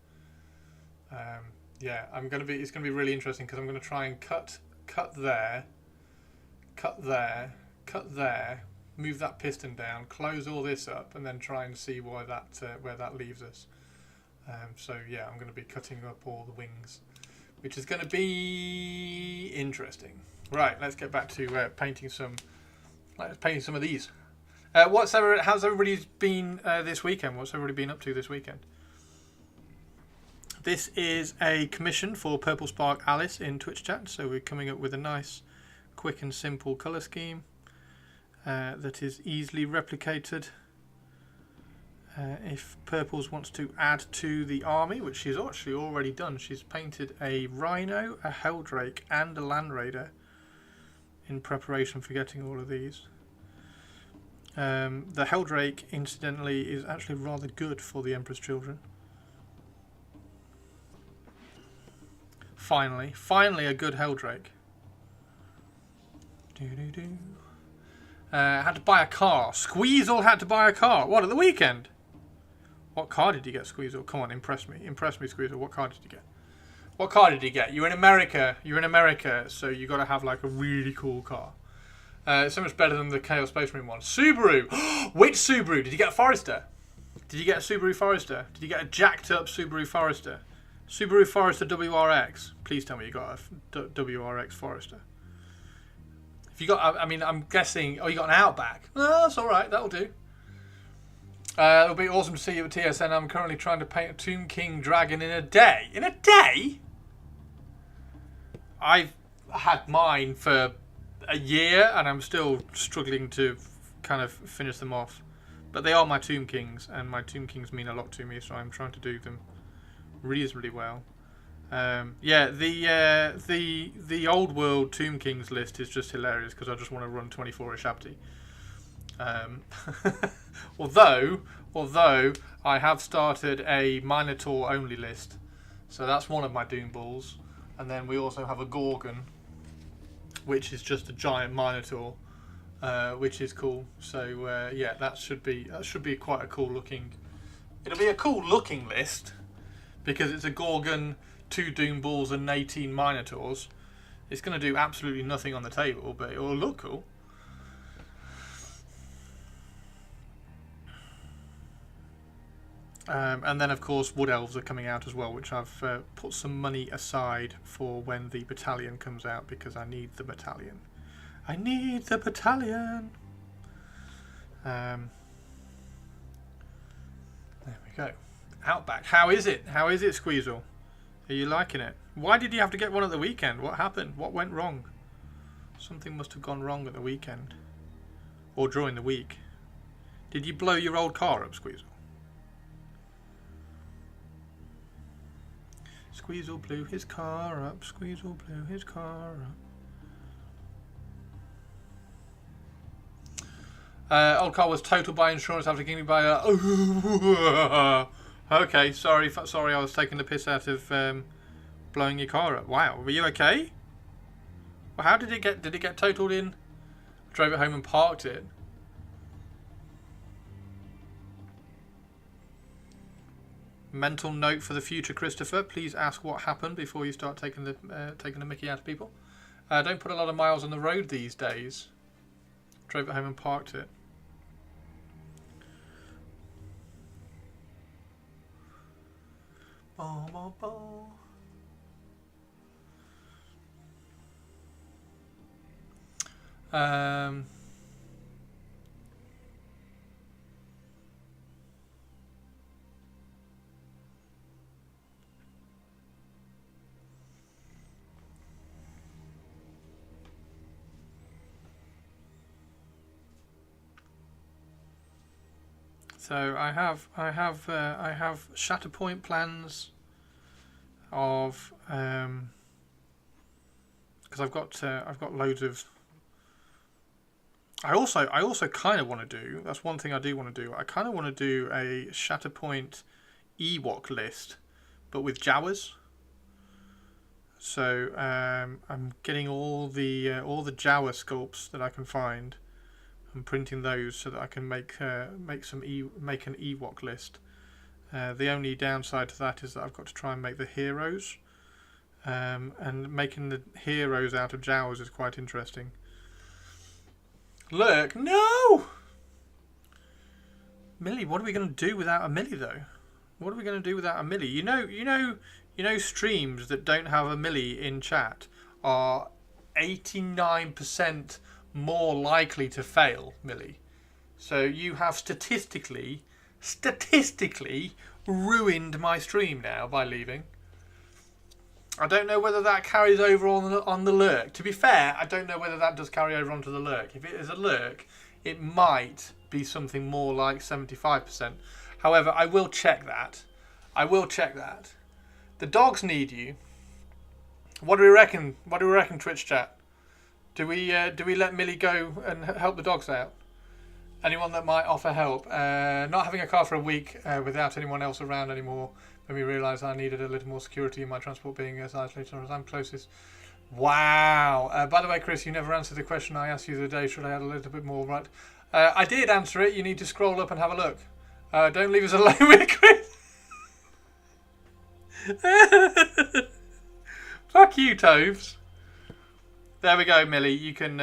Yeah, it's gonna be really interesting because I'm gonna try and cut there, move that piston down, close all this up, and then try and see where that leaves us. So yeah, I'm going to be cutting up all the wings, which is going to be interesting. Right, let's get back to painting some Let's paint some of these. How's everybody been this weekend? What's everybody been up to this weekend? This is a commission for Purple Spark Alice in Twitch chat, so we're coming up with a nice, quick and simple colour scheme that is easily replicated. If Purples wants to add to the army, which she's actually already done, she's painted a Rhino, a Helldrake and a Land Raider in preparation for getting all of these. The Helldrake, incidentally, is actually rather good for the Emperor's Children. Finally a good Helldrake. Had to buy a car. Squeezle had to buy a car. What, at the weekend? What car did you get, Squeezle? Come on, impress me. Impress me, Squeezle. What car did you get? What car did you get? You're in America. You're in America, so you got to have like a really cool car. It's so much better than the Chaos Space Marine one. Subaru. Which Subaru? Did you get a Forester? Did you get a Subaru Forester? Did you get a jacked up Subaru Forester? Subaru Forester WRX. Please tell me you got a WRX Forester. If you got, I mean, I'm guessing. Oh, you got an Outback. Oh, that's all right. That'll do. It'll be awesome to see you at TSN. I'm currently trying to paint a Tomb King dragon in a day. In a day? I've had mine for a year and I'm still struggling to kind of finish them off. But they are my Tomb Kings, and my Tomb Kings mean a lot to me, so I'm trying to do them reasonably well. Yeah, the old world Tomb Kings list is just hilarious because I just want to run 24 Ashabti. Although I have started a Minotaur only list, so that's one of my Doom Balls, and then we also have a Gorgon, which is just a giant Minotaur, which is cool. So yeah, that should be quite a cool looking. It'll be a cool looking list because it's a Gorgon, 2 Doom Balls, and 18 Minotaurs. It's going to do absolutely nothing on the table, but it will look cool. And then, of course, Wood Elves are coming out as well, which I've put some money aside for when the battalion comes out, because I need the battalion. I need the battalion! There we go. Outback. How is it? How is it, Squeezle? Are you liking it? Why did you have to get one at the weekend? What happened? What went wrong? Something must have gone wrong at the weekend. Or during the week. Did you blow your old car up, Squeezle? Squeezle blew his car up. Squeezle blew his car up. Old car was totaled by insurance after getting by a... Okay, sorry, I was taking the piss out of blowing your car up. Wow, were you okay? Well, how did it get totaled in? Drove it home and parked it. Mental note for the future, Christopher. Please ask what happened before you start taking the mickey out of people. Don't put a lot of miles on the road these days. Drove it home and parked it. Bo, bo, bo. So I have Shatterpoint plans of because I've got loads of. I also kind of want to do. That's one thing I do want to do. I kind of want to do a Shatterpoint Ewok list, but with Jawas. So I'm getting all the Jawa sculpts that I can find. I'm printing those so that I can make an Ewok list. The only downside to that is that I've got to try and make the heroes, and making the heroes out of Jawas is quite interesting. Look, no, Millie. What are we going to do without a Millie though? What are we going to do without a Millie? You know, streams that don't have a Millie in chat are 89% more likely to fail, Millie. So you have statistically ruined my stream now by leaving. I don't know whether that carries over on the lurk. To be fair, I don't know whether that does carry over onto the lurk. If it is a lurk, it might be something more like 75%. However, I will check that. The dogs need you. What do we reckon? Twitch chat? Do we let Millie go and help the dogs out? Anyone that might offer help? Not having a car for a week without anyone else around anymore. When we realised I needed a little more security in my transport, being as isolated as I'm closest. Wow. By the way, Chris, you never answered the question I asked you the other day. Should I add a little bit more? Right. I did answer it. You need to scroll up and have a look. Don't leave us alone with Chris. Fuck you, Toves. There we go, Millie. You can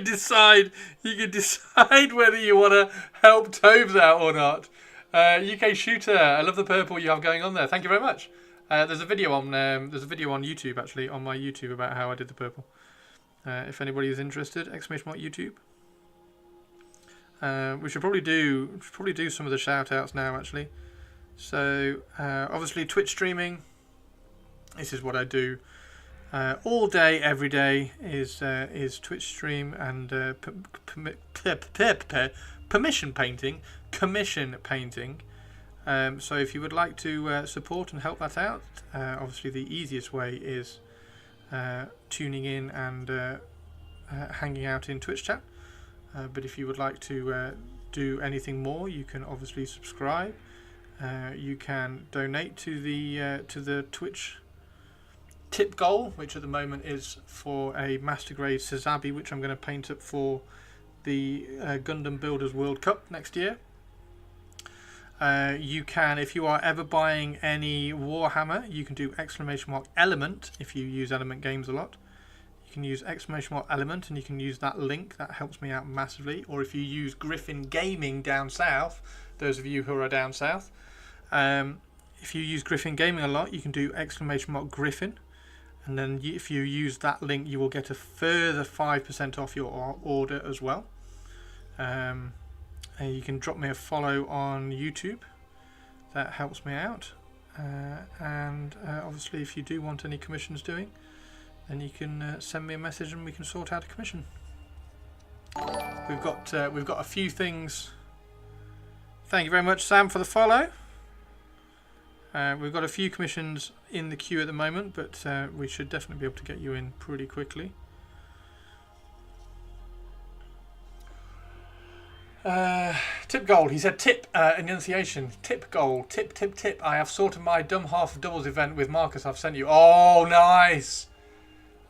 decide whether you want to help Toves out or not. UK Shooter, I love the purple you have going on there. Thank you very much. There's a video on YouTube, actually, on my YouTube about how I did the purple. If anybody is interested, !YouTube. We should probably do some of the shout outs now, actually. So obviously Twitch streaming. This is what I do all day, every day. Is Twitch stream and commission painting. So if you would like to support and help that out, obviously the easiest way is tuning in and hanging out in Twitch chat. But if you would like to do anything more, you can obviously subscribe. You can donate to the Twitch tip goal, which at the moment is for a Master Grade Sazabi, which I'm going to paint up for the Gundam Builders World Cup next year. You can, if you are ever buying any Warhammer, you can do !element if you use Element Games a lot. You can use !element and you can use that link. That helps me out massively. Or if you use Griffin Gaming down south, those of you who are down south, if you use Griffin Gaming a lot, you can do !Griffin. And then if you use that link, you will get a further 5% off your order as well. And you can drop me a follow on YouTube. That helps me out. And obviously, if you do want any commissions doing, then you can send me a message and we can sort out a commission. We've got a few things. Thank you very much, Sam, for the follow. We've got a few commissions in the queue at the moment, but we should definitely be able to get you in pretty quickly. Tip gold. He said tip enunciation. Tip gold. Tip. I have sorted my dumb half of doubles event with Marcus. I've sent you. Oh, nice.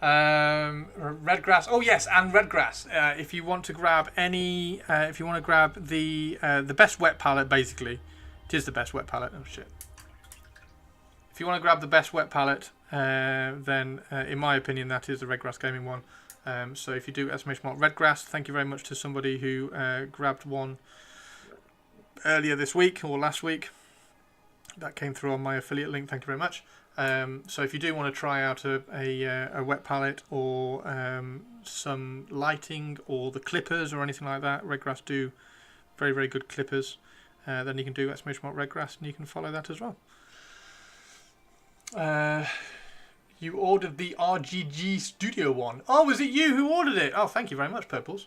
Redgrass. Oh yes, and Redgrass. If you want to grab any, if you want to grab the best wet palette, basically, it is the best wet palette. Oh shit. If you want to grab the best wet palette, then in my opinion, that is the Redgrass Gaming one. So if you do ! Redgrass, thank you very much to somebody who grabbed one earlier this week or last week. That came through on my affiliate link. Thank you very much. So if you do want to try out a wet palette or some lighting or the clippers or anything like that, Redgrass do very, very good clippers. Then you can do ! Redgrass and you can follow that as well. You ordered the RGG Studio one. Oh, was it you who ordered it? Oh, thank you very much, Purples.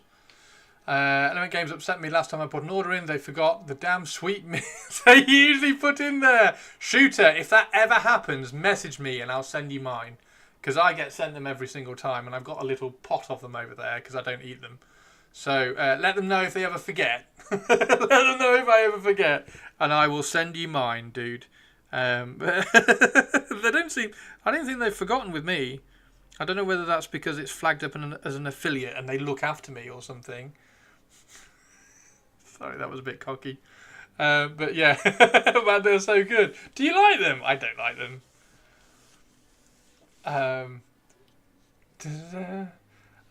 Element Games upset me last time I put an order in. They forgot the damn sweet mix they usually put in there. Shooter, if that ever happens, message me and I'll send you mine. Because I get sent them every single time and I've got a little pot of them over there because I don't eat them. So let them know if they ever forget. Let them know if I ever forget. And I will send you mine, dude. They don't seem. I don't think they've forgotten with me. I don't know whether that's because it's flagged up as an affiliate and they look after me or something. Sorry, that was a bit cocky. But yeah, man, they're so good. Do you like them? I don't like them.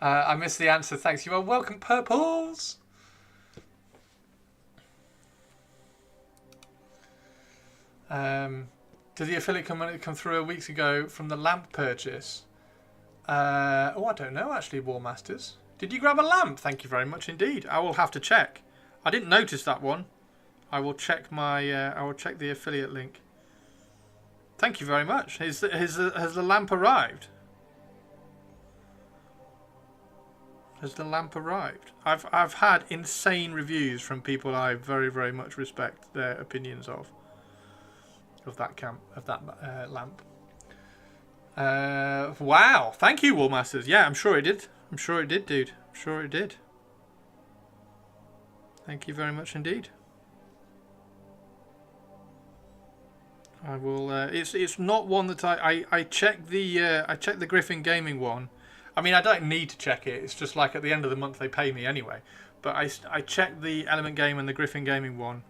I missed the answer. Thanks. You are welcome, Purples. Did the affiliate come through weeks ago from the lamp purchase? Oh, I don't know actually, War Masters. Did you grab a lamp? Thank you very much indeed. I will have to check. I didn't notice that one. I will check my. I will check the affiliate link. Thank you very much. Has the lamp arrived? Has the lamp arrived? I've had insane reviews from people I very, very much respect their opinions of that lamp. Wow, thank you, Warmasters. Yeah, I'm sure it did. I'm sure it did, dude. I'm sure it did. Thank you very much indeed. I will. It's not one that I checked the Griffin Gaming one. I mean, I don't need to check it. It's just like at the end of the month they pay me anyway. But I checked the Element Game and the Griffin Gaming one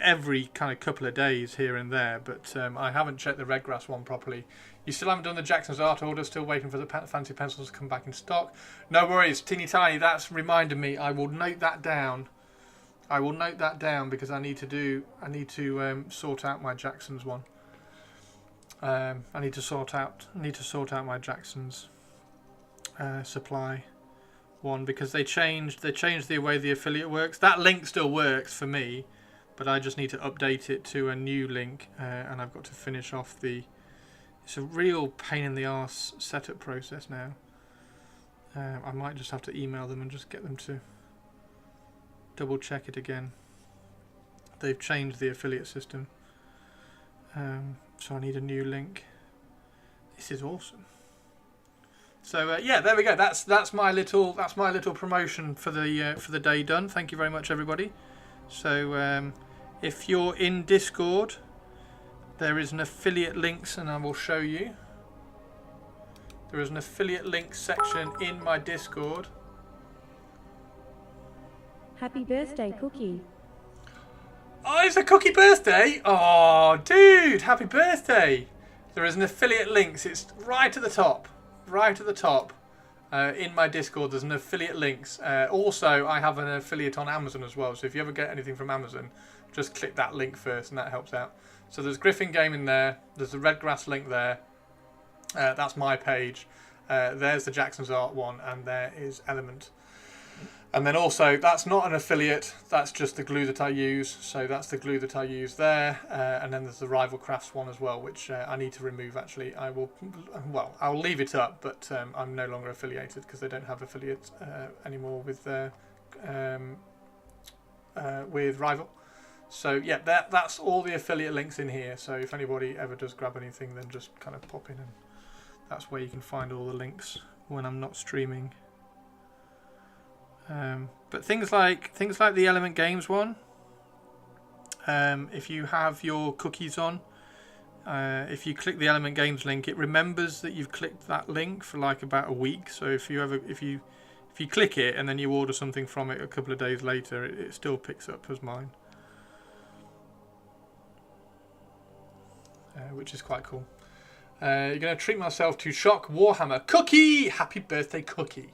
every kind of couple of days here and there. But I haven't checked the Redgrass one properly. You still haven't done the Jackson's Art order. Still waiting for the fancy pencils to come back in stock. No worries, Teeny Tiny. That's reminded me. I will note that down. I will note that down because I need to sort out my Jackson's one. I need to sort out my Jackson's supply one because they changed the way the affiliate works. That link still works for me, but I just need to update it to a new link, and I've got to finish off the. It's a real pain in the arse setup process now. I might just have to email them and just get them to double check it again. They've changed the affiliate system. So I need a new link. This is awesome. So yeah, there we go. That's my little promotion for the day done. Thank you very much, everybody. So if you're in Discord, there is an affiliate links, and I will show you. There is an affiliate links section in my Discord. Happy birthday, Cookie. Oh, it's a Cookie birthday! Oh, dude, happy birthday! There is an affiliate links. It's right at the top. Right at the top. In my Discord, there's an affiliate links. Also, I have an affiliate on Amazon as well. So if you ever get anything from Amazon, just click that link first, and that helps out. So there's Griffin Gaming there. There's the Redgrass link there. That's my page. There's the Jackson's Art one, and there is Element. And then also, that's not an affiliate, that's just the glue that I use. So that's the glue that I use there. And then there's the Rival Crafts one as well, which I need to remove actually. I'll leave it up, but I'm no longer affiliated because they don't have affiliates anymore with Rival. So yeah, that's all the affiliate links in here. So if anybody ever does grab anything, then just kind of pop in, and that's where you can find all the links when I'm not streaming. But things like the Element Games one, if you have your cookies on, if you click the Element Games link, it remembers that you've clicked that link for like about a week. So if you click it and then you order something from it a couple of days later, it still picks up as mine, which is quite cool. You're going to treat myself to Shock Warhammer Cookie. Happy birthday, Cookie.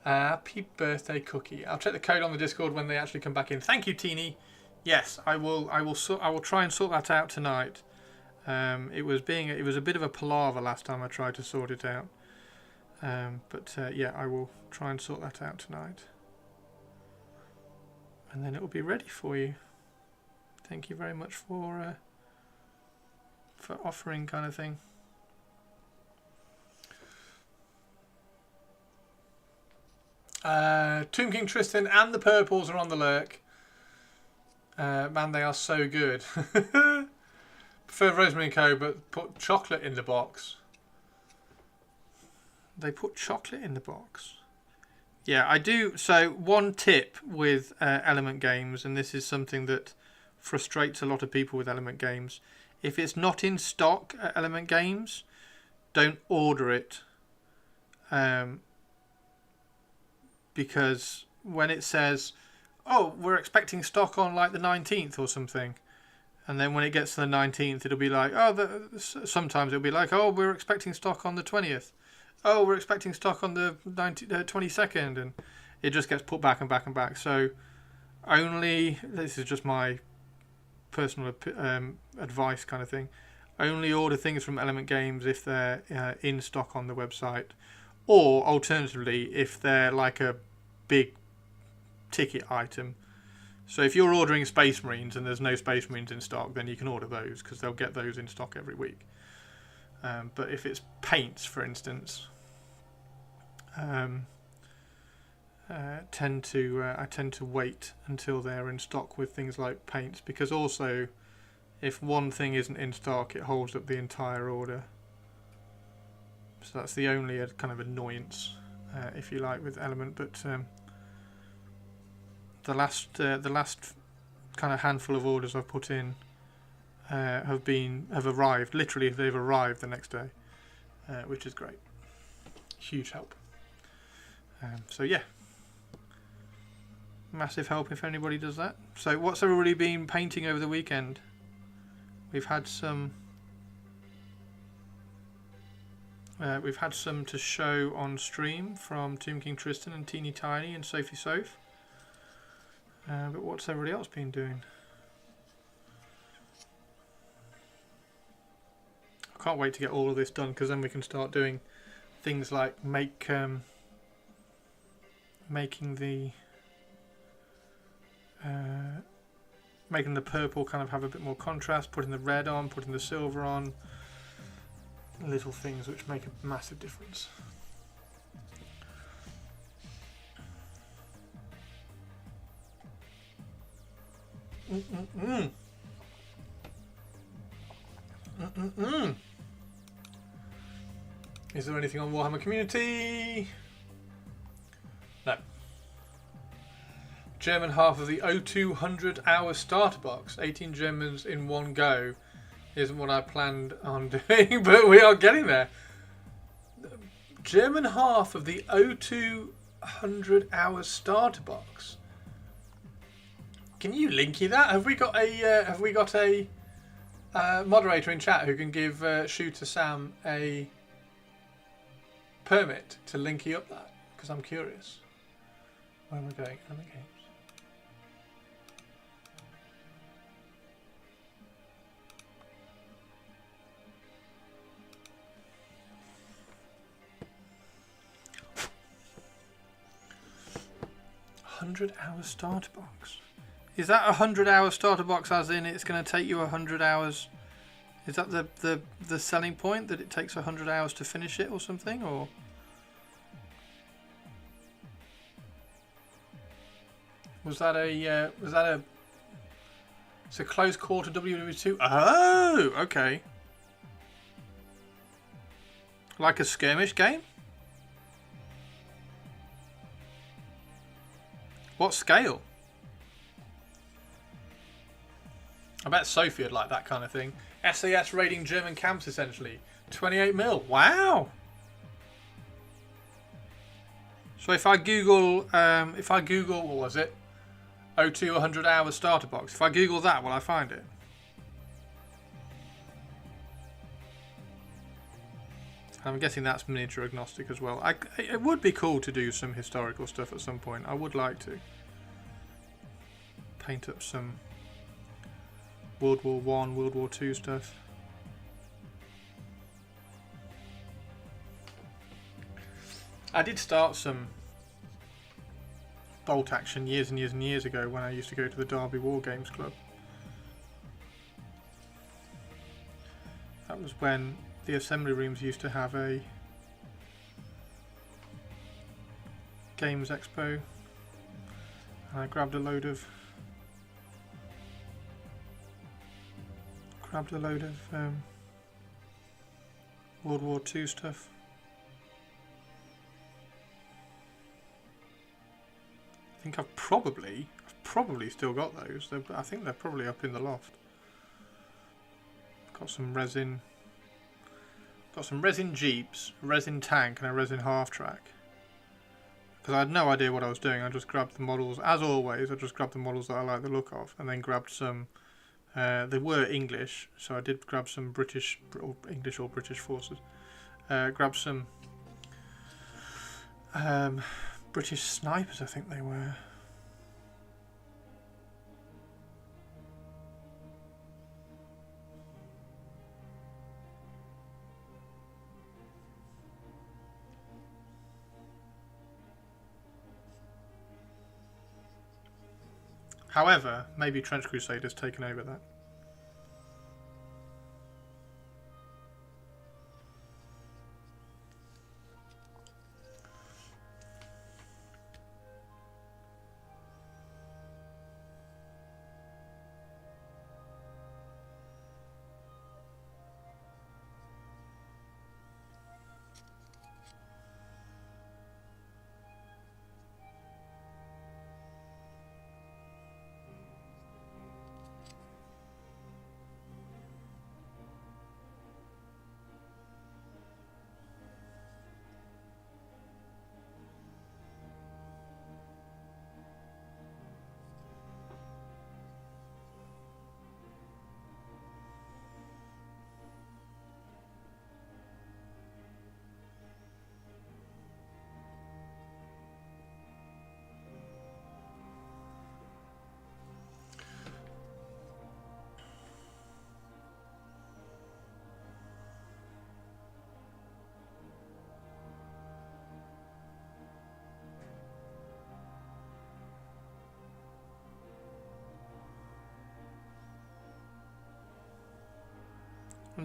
Happy birthday, Cookie. I'll check the code on the Discord when they actually come back in. Thank you, Teeny. Yes, I will try and sort that out tonight. It was a bit of a palaver last time I tried to sort it out. But yeah, I will try and sort that out tonight. And then it will be ready for you. Thank you very much for offering, kind of thing. Tomb King Tristan and the Purples are on the lurk. Man, they are so good. Prefer Rosemary & Co, but put chocolate in the box. They put chocolate in the box. Yeah, I do. So one tip with Element Games, and this is something that frustrates a lot of people with Element Games. If it's not in stock at Element Games, don't order it. Because when it says, oh, we're expecting stock on like the 19th or something, and then when it gets to the 19th, it'll be like, sometimes it'll be like, oh, we're expecting stock on the 20th. Oh, we're expecting stock on the 22nd, and it just gets put back and back and back. So this is just my personal advice kind of thing, Only order things from Element Games if they're in stock on the website, or alternatively if they're like a big ticket item. So if you're ordering Space Marines and there's no Space Marines in stock, then you can order those because they'll get those in stock every week. But if it's paints, for instance, I tend to wait until they're in stock with things like paints, because also if one thing isn't in stock, it holds up the entire order. So that's the only kind of annoyance, if you like, with Element. But the last kind of handful of orders I've put in have arrived. Literally, they've arrived the next day, which is great. Huge help. So yeah, massive help if anybody does that. So what's everybody been painting over the weekend? We've had some to show on stream from Tomb King Tristan and Teeny Tiny and Sophie Soph. But what's everybody else been doing? I can't wait to get all of this done, because then we can start doing things like making the purple kind of have a bit more contrast, putting the red on, putting the silver on. Little things which make a massive difference. Is there anything on Warhammer Community? No. German half of the O200 hour starter box, 18 Germans in one go, isn't what I planned on doing, but we are getting there. German half of the O200 hour starter box. Can you linky that? Have we got a moderator in chat who can give Shooter Sam a permit to linky up that? Because I'm curious. Where am I going? Element Games. $100-hour starter box. Is that a 100-hour starter box, as in it's going to take you 100 hours? Is that the selling point, that it takes 100 hours to finish it or something? Or was that a it's a close quarter WW2? Oh, okay. Like a skirmish game? What scale? I bet Sophie would like that kind of thing. SAS raiding German camps, essentially. 28 mil. Wow. So if I Google, what was it? O2 100 hour starter box. If I Google that, will I find it? I'm guessing that's miniature agnostic as well. It would be cool to do some historical stuff at some point. I would like to paint up some World War I, World War II stuff. I did start some bolt action years and years and years ago when I used to go to the Derby War Games Club. That was when the assembly rooms used to have a games expo, and I grabbed a load of World War II stuff. I think I've probably still got those. I think they're probably up in the loft. Got some resin. Got some resin jeeps, resin tank, and a resin half track. Because I had no idea what I was doing. I just grabbed the models, as always. I just grabbed the models that I like the look of, and then grabbed some. They were English, so I did grab some British, or English or British forces. Grabbed some British snipers, I think they were. However, maybe Trench Crusader's taken over that.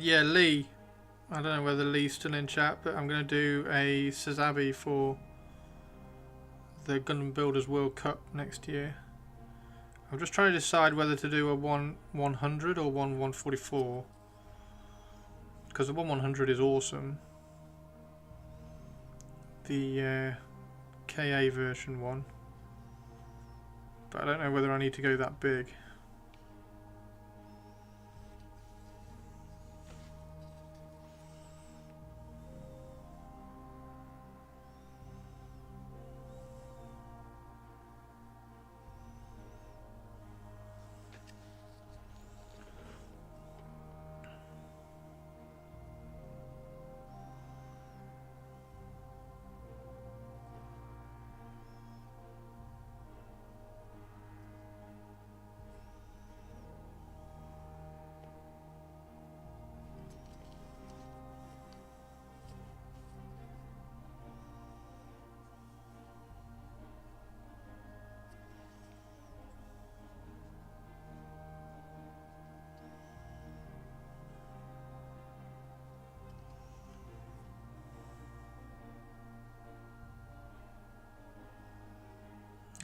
Yeah, Lee. I don't know whether Lee's still in chat, but I'm going to do a Sazabi for the Gundam Builders World Cup next year. I'm just trying to decide whether to do a 100 or 144. Because the 100 is awesome. The KA version one. But I don't know whether I need to go that big.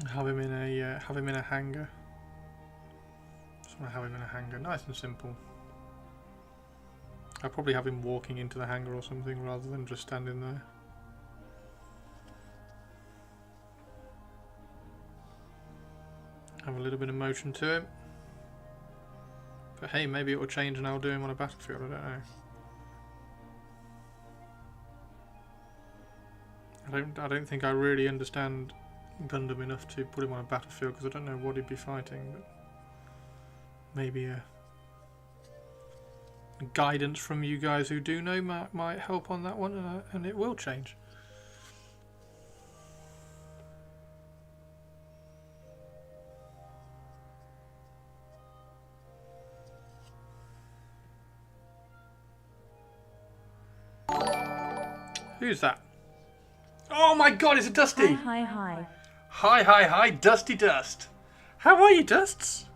Have him in a hangar. Just want to have him in a hangar, nice and simple. I'll probably have him walking into the hangar or something rather than just standing there. Have a little bit of motion to him. But hey, maybe it will change and I'll do him on a battlefield, I don't know. I don't think I really understand Gundam enough to put him on a battlefield because I don't know what he'd be fighting, but maybe a guidance from you guys who do know might help on that one, and it will change. Who's that? Oh my god, it's a Dusty! Hi. Hi, Dusty Dust. How are you, Dusts?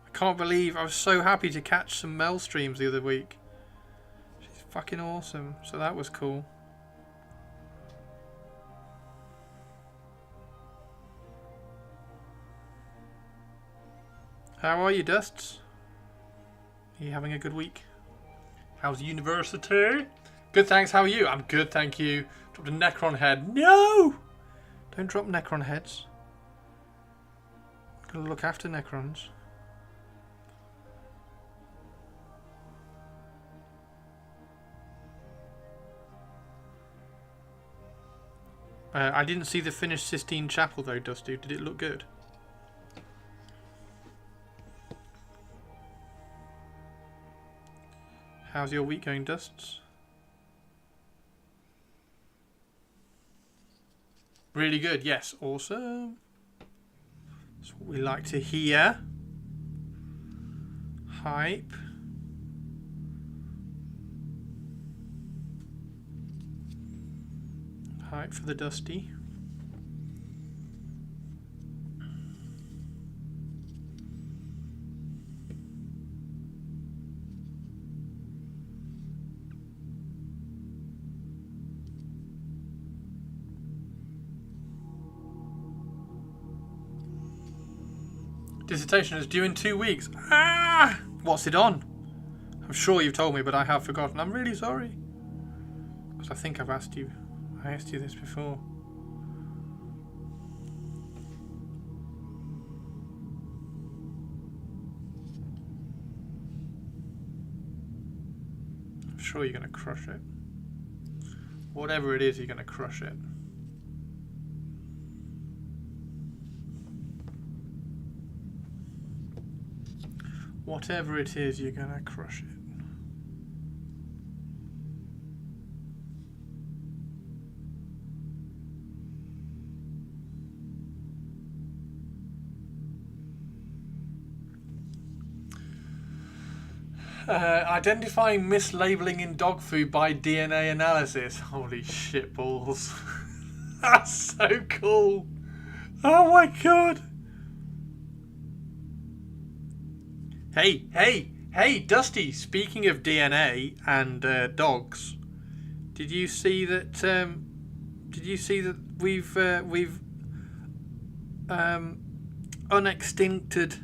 I can't believe I was so happy to catch some Mel streams the other week. She's fucking awesome, so that was cool. How are you, Dusts? Are you having a good week? How's university? Good, thanks. How are you? I'm good, thank you. Dropped a Necron head. No! Don't drop Necron heads. Gotta look after Necrons. I didn't see the finished Sistine Chapel though, Dusty. Did it look good? How's your week going, Dusts? Really good, yes, awesome. That's what we like to hear. Hype. Hype for the Dusty. Dissertation is due in 2 weeks. Ah! What's it on? I'm sure you've told me, but I have forgotten. I'm really sorry. Because I think I asked you this before. I'm sure you're going to crush it. Whatever it is, you're going to crush it. Whatever it is, you're going to crush it. Identifying mislabeling in dog food by DNA analysis. Holy shit balls. That's so cool. Oh my god. Hey, Dusty, speaking of DNA and dogs, did you see that we've unextincted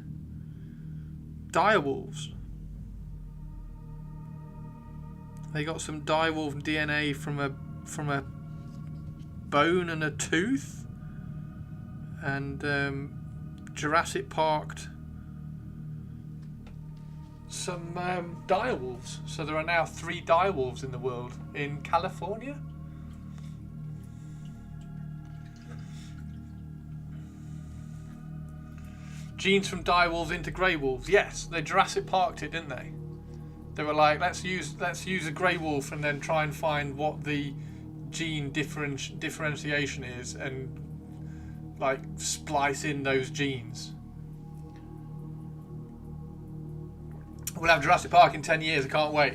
direwolves? They got some direwolf DNA from a bone and a tooth, and Jurassic Parked some direwolves. So there are now 3 direwolves in the world in California. Genes from direwolves into grey wolves. Yes, they Jurassic Parked it, didn't they? They were like, let's use a grey wolf and then try and find what the gene differentiation is, and like splice in those genes. We'll have Jurassic Park in 10 years. I can't wait.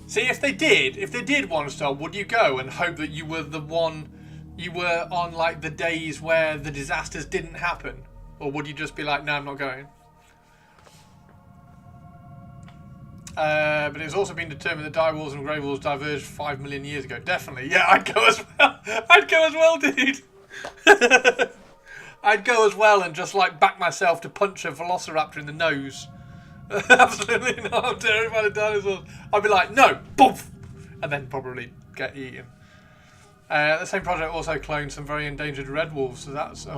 See, if they did one star, would you go and hope that you were on like the days where the disasters didn't happen, or would you just be like, no, I'm not going? But it's also been determined that direwolves and grey wolves diverged 5 million years ago. Definitely, yeah, I'd go as well. I'd go as well, dude. I'd go as well and just like back myself to punch a velociraptor in the nose. Absolutely not. I'm terrified of dinosaurs. I'd be like, no, boof, and then probably get eaten. The same project also cloned some very endangered red wolves, so that's it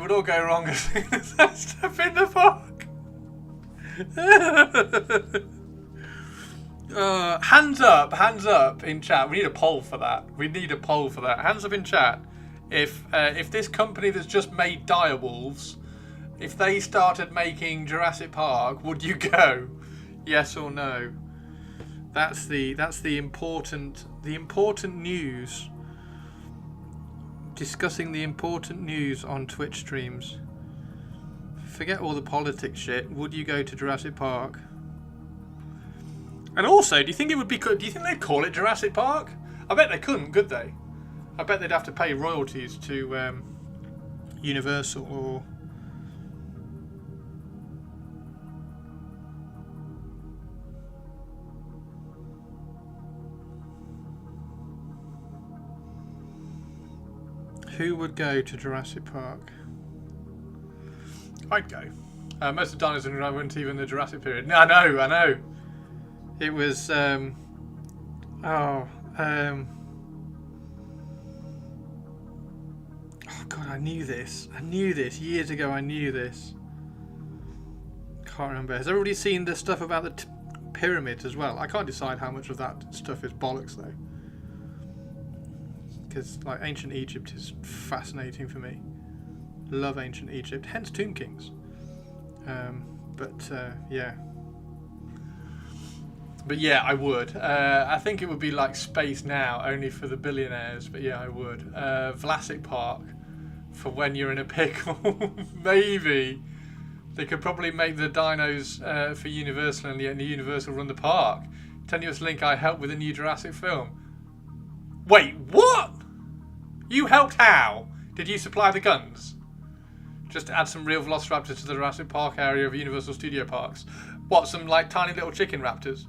would all go wrong as soon as I step in the park. Hands up in chat. We need a poll for that. Hands up in chat. If this company that's just made direwolves, if they started making Jurassic Park, would you go? Yes or no? That's the important news. Discussing the important news on Twitch streams. Forget all the politics shit. Would you go to Jurassic Park? And also, do you think it would be? Do you think they'd call it Jurassic Park? I bet they couldn't, could they? I bet they'd have to pay royalties to Universal or. Who would go to Jurassic Park? I'd go. Most of the dinosaurs weren't even the Jurassic period. No, I know. It was. Oh God, I knew this. Years ago. I knew this. Can't remember. Has everybody seen the stuff about the pyramids as well? I can't decide how much of that stuff is bollocks though. Because like ancient Egypt is fascinating for me. Love ancient Egypt, hence Tomb Kings. Yeah. But yeah, I would. I think it would be like Space Now, only for the billionaires. But yeah, I would. Jurassic Park, for when you're in a pickle. Maybe. They could probably make the dinos for Universal and the Universal run the park. Tenuous link, I helped with a new Jurassic film. Wait, what? You helped how? Did you supply the guns? Just to add some real velociraptors to the Jurassic Park area of Universal Studio Parks. What, some like tiny little chicken raptors?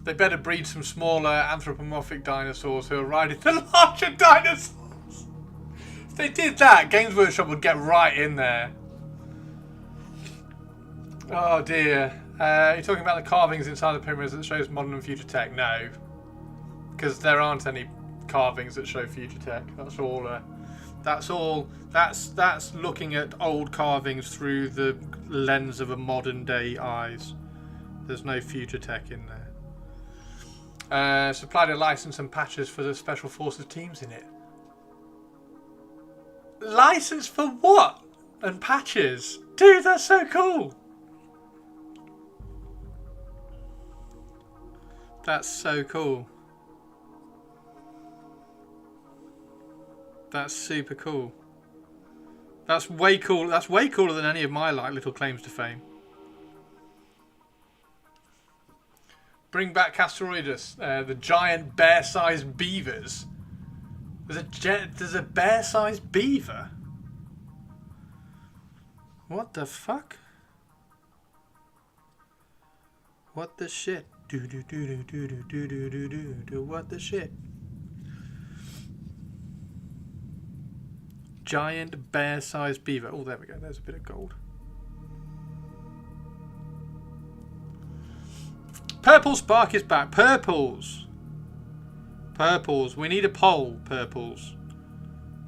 They better breed some smaller anthropomorphic dinosaurs who are riding the larger dinosaurs. If they did that, Games Workshop would get right in there. Oh dear. You're talking about the carvings inside the pyramids that shows modern and future tech? No. Because there aren't any carvings that show future tech. That's looking at old carvings through the lens of a modern day eyes. There's no future tech in there. Supplied a license and patches for the Special Forces teams in it. License for what? And patches? Dude, that's so cool. That's so cool. That's super cool. That's way cool. That's way cooler than any of my little claims to fame. Bring back Casteroidus, the giant bear-sized beavers. There's a bear-sized beaver. What the fuck? What the shit? Do do do do do do do do do do do. What the shit? Giant bear-sized beaver. Oh, there we go. There's a bit of gold. Purple Spark is back. Purples. Purples. We need a poll, Purples.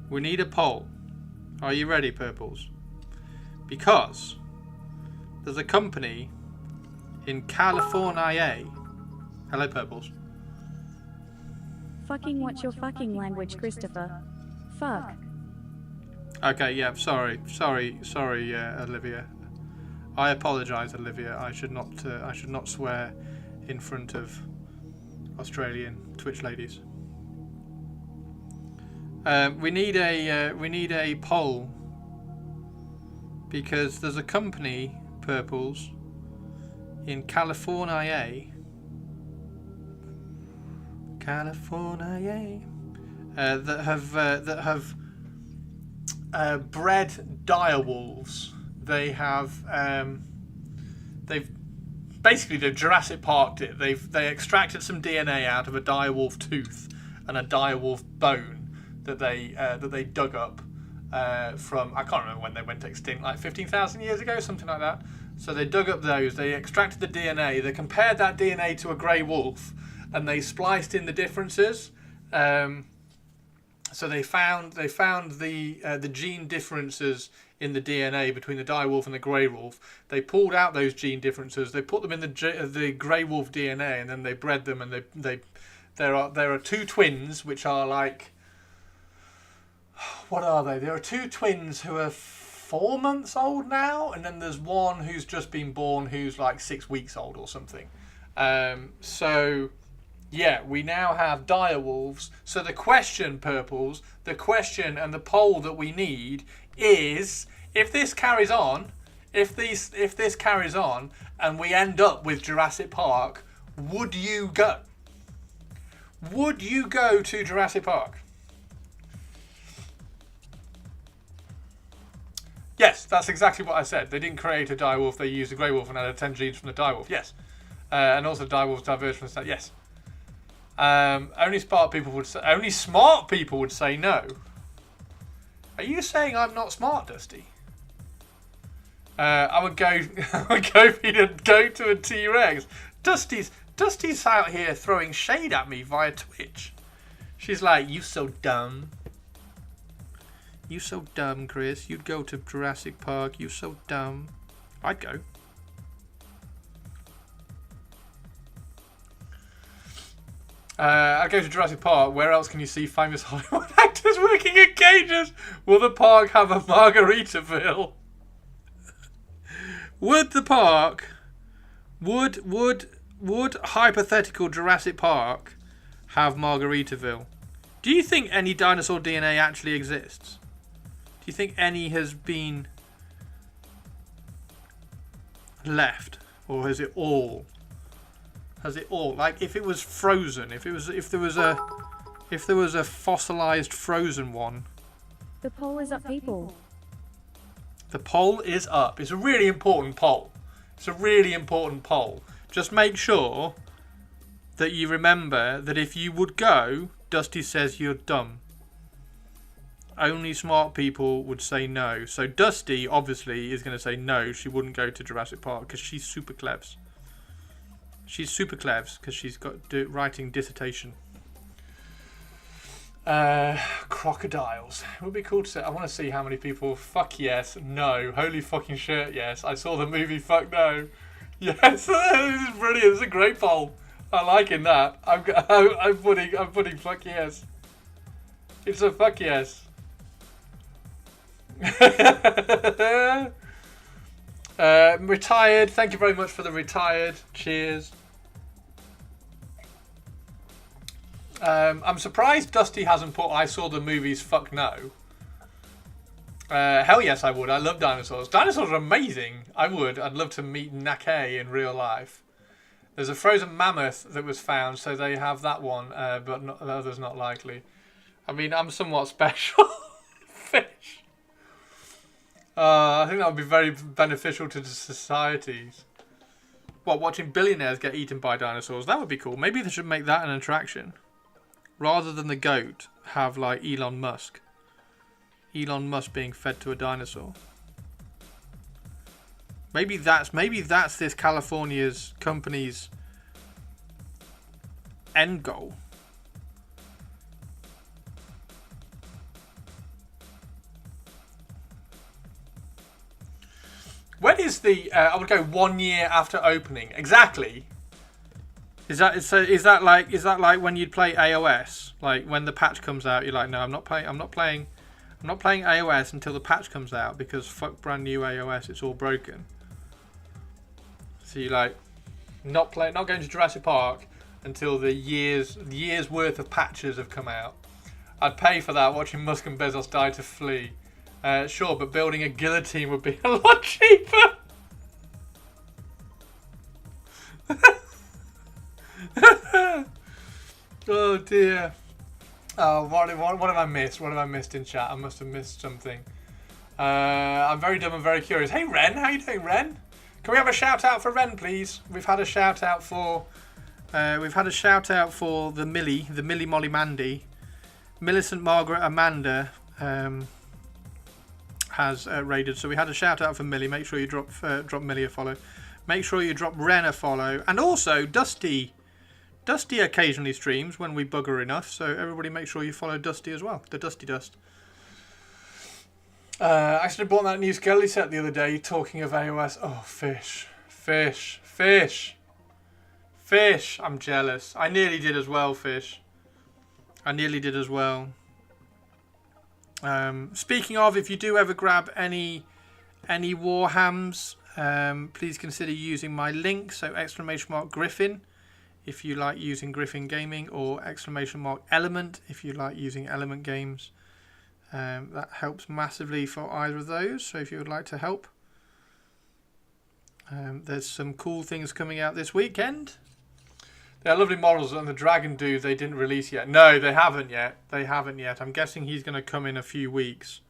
We need a poll. Are you ready, Purples? Because there's a company in California. Hello, Purples. Fucking what's your fucking language, Christopher? Fuck. Okay, yeah, sorry, Olivia. I apologise, Olivia. I should not swear in front of Australian Twitch ladies. We need a poll because there's a company, Purples, in California, that have bred direwolves. They've Jurassic Parked it. They extracted some DNA out of a direwolf tooth and a direwolf bone that they dug up from, I can't remember when they went extinct, like 15,000 years ago, something like that. So they dug up those, they extracted the DNA, they compared that DNA to a grey wolf, and they spliced in the differences. So they found the gene differences in the DNA between the direwolf and the grey wolf. They pulled out those gene differences. They put them in the grey wolf DNA, and then they bred them. And there are two twins which are like, what are they? There are two twins who are 4 months old now, and then there's one who's just been born who's like 6 weeks old or something. So. Yeah, we now have direwolves. So the question, Purples, the question and the poll that we need is, if this carries on, if this carries on, and we end up with Jurassic Park, would you go? Would you go to Jurassic Park? Yes, that's exactly what I said. They didn't create a direwolf. They used a grey wolf and added 10 genes from the direwolf. Yes, and also direwolves diverged from the stat. Yes. Only smart people would say no. Are you saying I'm not smart, Dusty? I would go to a T-Rex. Dusty's out here throwing shade at me via Twitch. She's like, you so dumb. You so dumb, Chris. You'd go to Jurassic Park. You so dumb. I'd go. I go to Jurassic Park. Where else can you see famous Hollywood actors working in cages? Will the park have a Margaritaville? Would the park, would hypothetical Jurassic Park have Margaritaville? Do you think any dinosaur DNA actually exists? Do you think any has been left, or has it all? Has it all? Like, if it was frozen, if there was a fossilized frozen one. The poll is up, people. The poll is up. It's a really important poll. It's a really important poll. Just make sure that you remember that if you would go, Dusty says you're dumb. Only smart people would say no. So Dusty obviously is going to say no. She wouldn't go to Jurassic Park because she's super clevs. She's super clevs because she's got writing dissertation. Crocodiles. It would be cool to say. I want to see how many people. Fuck yes, no, holy fucking shit, yes. I saw the movie. Fuck no. Yes, this is brilliant. It's a great poll. I'm liking that. I'm putting fuck yes. It's a fuck yes. Retired. Thank you very much for the retired. Cheers. I'm surprised Dusty hasn't put I saw the movies fuck no. Hell yes I would. I love dinosaurs. Dinosaurs are amazing. I would. I'd love to meet Nake in real life. There's a frozen mammoth that was found, so they have that one, but the other's not likely. I mean, I'm somewhat special. Fish. I think that would be very beneficial to the societies. What, watching billionaires get eaten by dinosaurs? That would be cool. Maybe they should make that an attraction. Rather than the goat, have like Elon Musk. Elon Musk being fed to a dinosaur. Maybe that's this California's company's end goal. When is the? I would go 1 year after opening. Exactly. Is that like when you'd play AOS? Like when the patch comes out, you're like, no, I'm not playing AOS until the patch comes out because fuck brand new AOS, it's all broken. So you like not going to Jurassic Park until the years worth of patches have come out. I'd pay for that watching Musk and Bezos die to flee. Sure, but building a guillotine would be a lot cheaper. Oh dear. Oh, what have I missed? What have I missed in chat? I must have missed something. I'm very dumb and very curious. Hey Ren, how you doing, Ren? Can we have a shout out for Ren, please? We've had a shout out for the Millie Molly Mandy, Millicent Margaret Amanda has raided. So we had a shout out for Millie. Make sure you drop Millie a follow. Make sure you drop Ren a follow, and also Dusty. Dusty occasionally streams when we bugger enough, so everybody make sure you follow Dusty as well. The Dusty Dust. I actually bought that new Skelly set the other day, talking of AOS. Oh, fish. I'm jealous. I nearly did as well, fish. Speaking of, if you do ever grab any Warhams, please consider using my link, so !Griffin if you like using Griffin Gaming, or !Element if you like using Element Games. That helps massively for either of those, so if you would like to help. There's some cool things coming out this weekend. They're lovely models, and the Dragon Dude they didn't release yet. No, they haven't yet. I'm guessing he's going to come in a few weeks.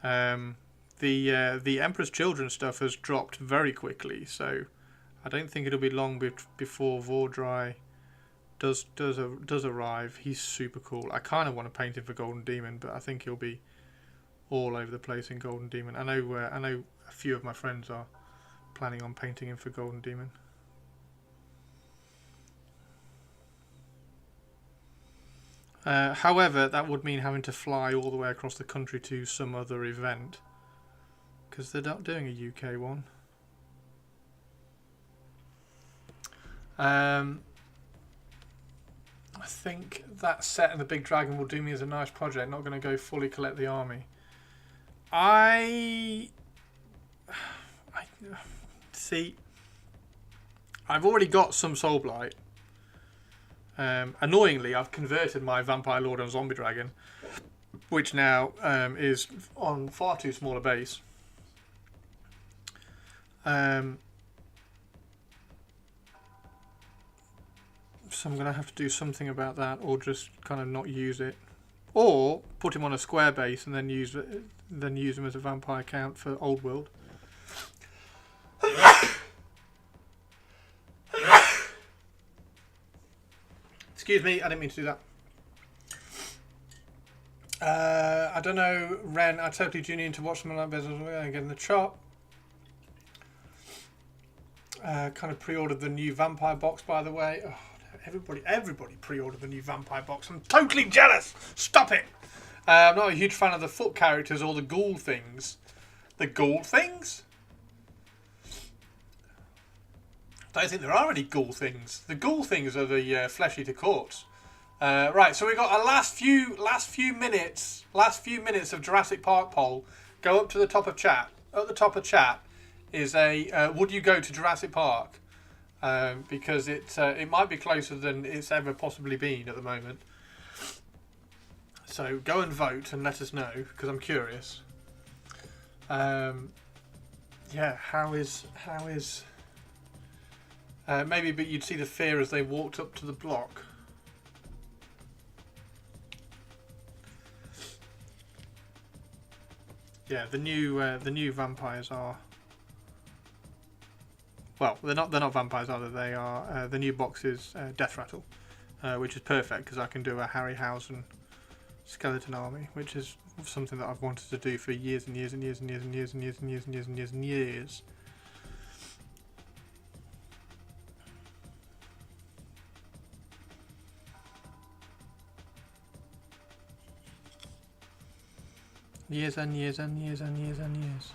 The Emperor's Children stuff has dropped very quickly, so I don't think it'll be long before Vordry does arrive. He's super cool. I kind of want to paint him for Golden Demon, but I think he'll be all over the place in Golden Demon. I know a few of my friends are planning on painting him for Golden Demon. However, that would mean having to fly all the way across the country to some other event, because they're not doing a UK one. I think that set and the Big Dragon will do me as a nice project. Not going to go fully collect the army. I see. I've already got some Soul Blight. Annoyingly, I've converted my Vampire Lord and Zombie Dragon, which now is on far too small a base. So I'm going to have to do something about that, or just kind of not use it, or put him on a square base and then use him as a vampire count for Old World. Excuse me, I didn't mean to do that. I don't know, Ren. I totally tune in to watch something like business again in the chop. Kind of pre-ordered the new vampire box, by the way. Oh, everybody pre-ordered the new vampire box. I'm totally jealous. Stop it. I'm not a huge fan of the foot characters or the ghoul things. The ghoul things? I don't think there are any ghoul things. The ghoul things are the flesh-eater corpse. Right, so we've got our last few minutes of Jurassic Park poll. Go up to the top of chat. At the top of chat is a would you go to Jurassic Park? Because it might be closer than it's ever possibly been at the moment. So go and vote and let us know, because I'm curious. Yeah, how is maybe, but you'd see the fear as they walked up to the block. Yeah, the new vampires are. Well, they're not vampires, are they? They are the new box is Death Rattle, which is perfect because I can do a Harryhausen skeleton army, which is something that I've wanted to do for years and years and years and years and years and years and years and years and years and years. Years and years and years and years and years.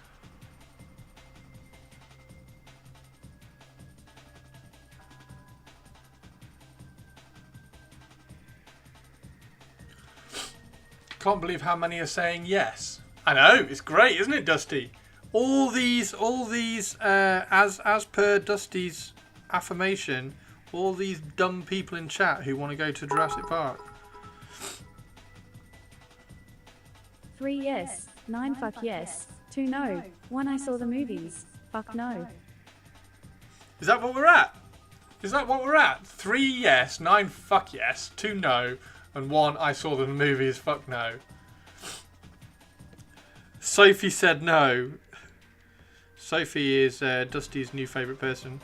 Can't believe how many are saying yes. I know, it's great, isn't it, Dusty? All these, as per Dusty's affirmation, all these dumb people in chat who want to go to Jurassic Park. 3 yes, 9 fuck yes, 2 no, 1 I saw the movies, fuck no. Is that what we're at? Is that what we're at? 3 yes, 9 fuck yes, 2 no, and 1 I saw the movies, fuck no. Sophie said no. Sophie is Dusty's new favourite person.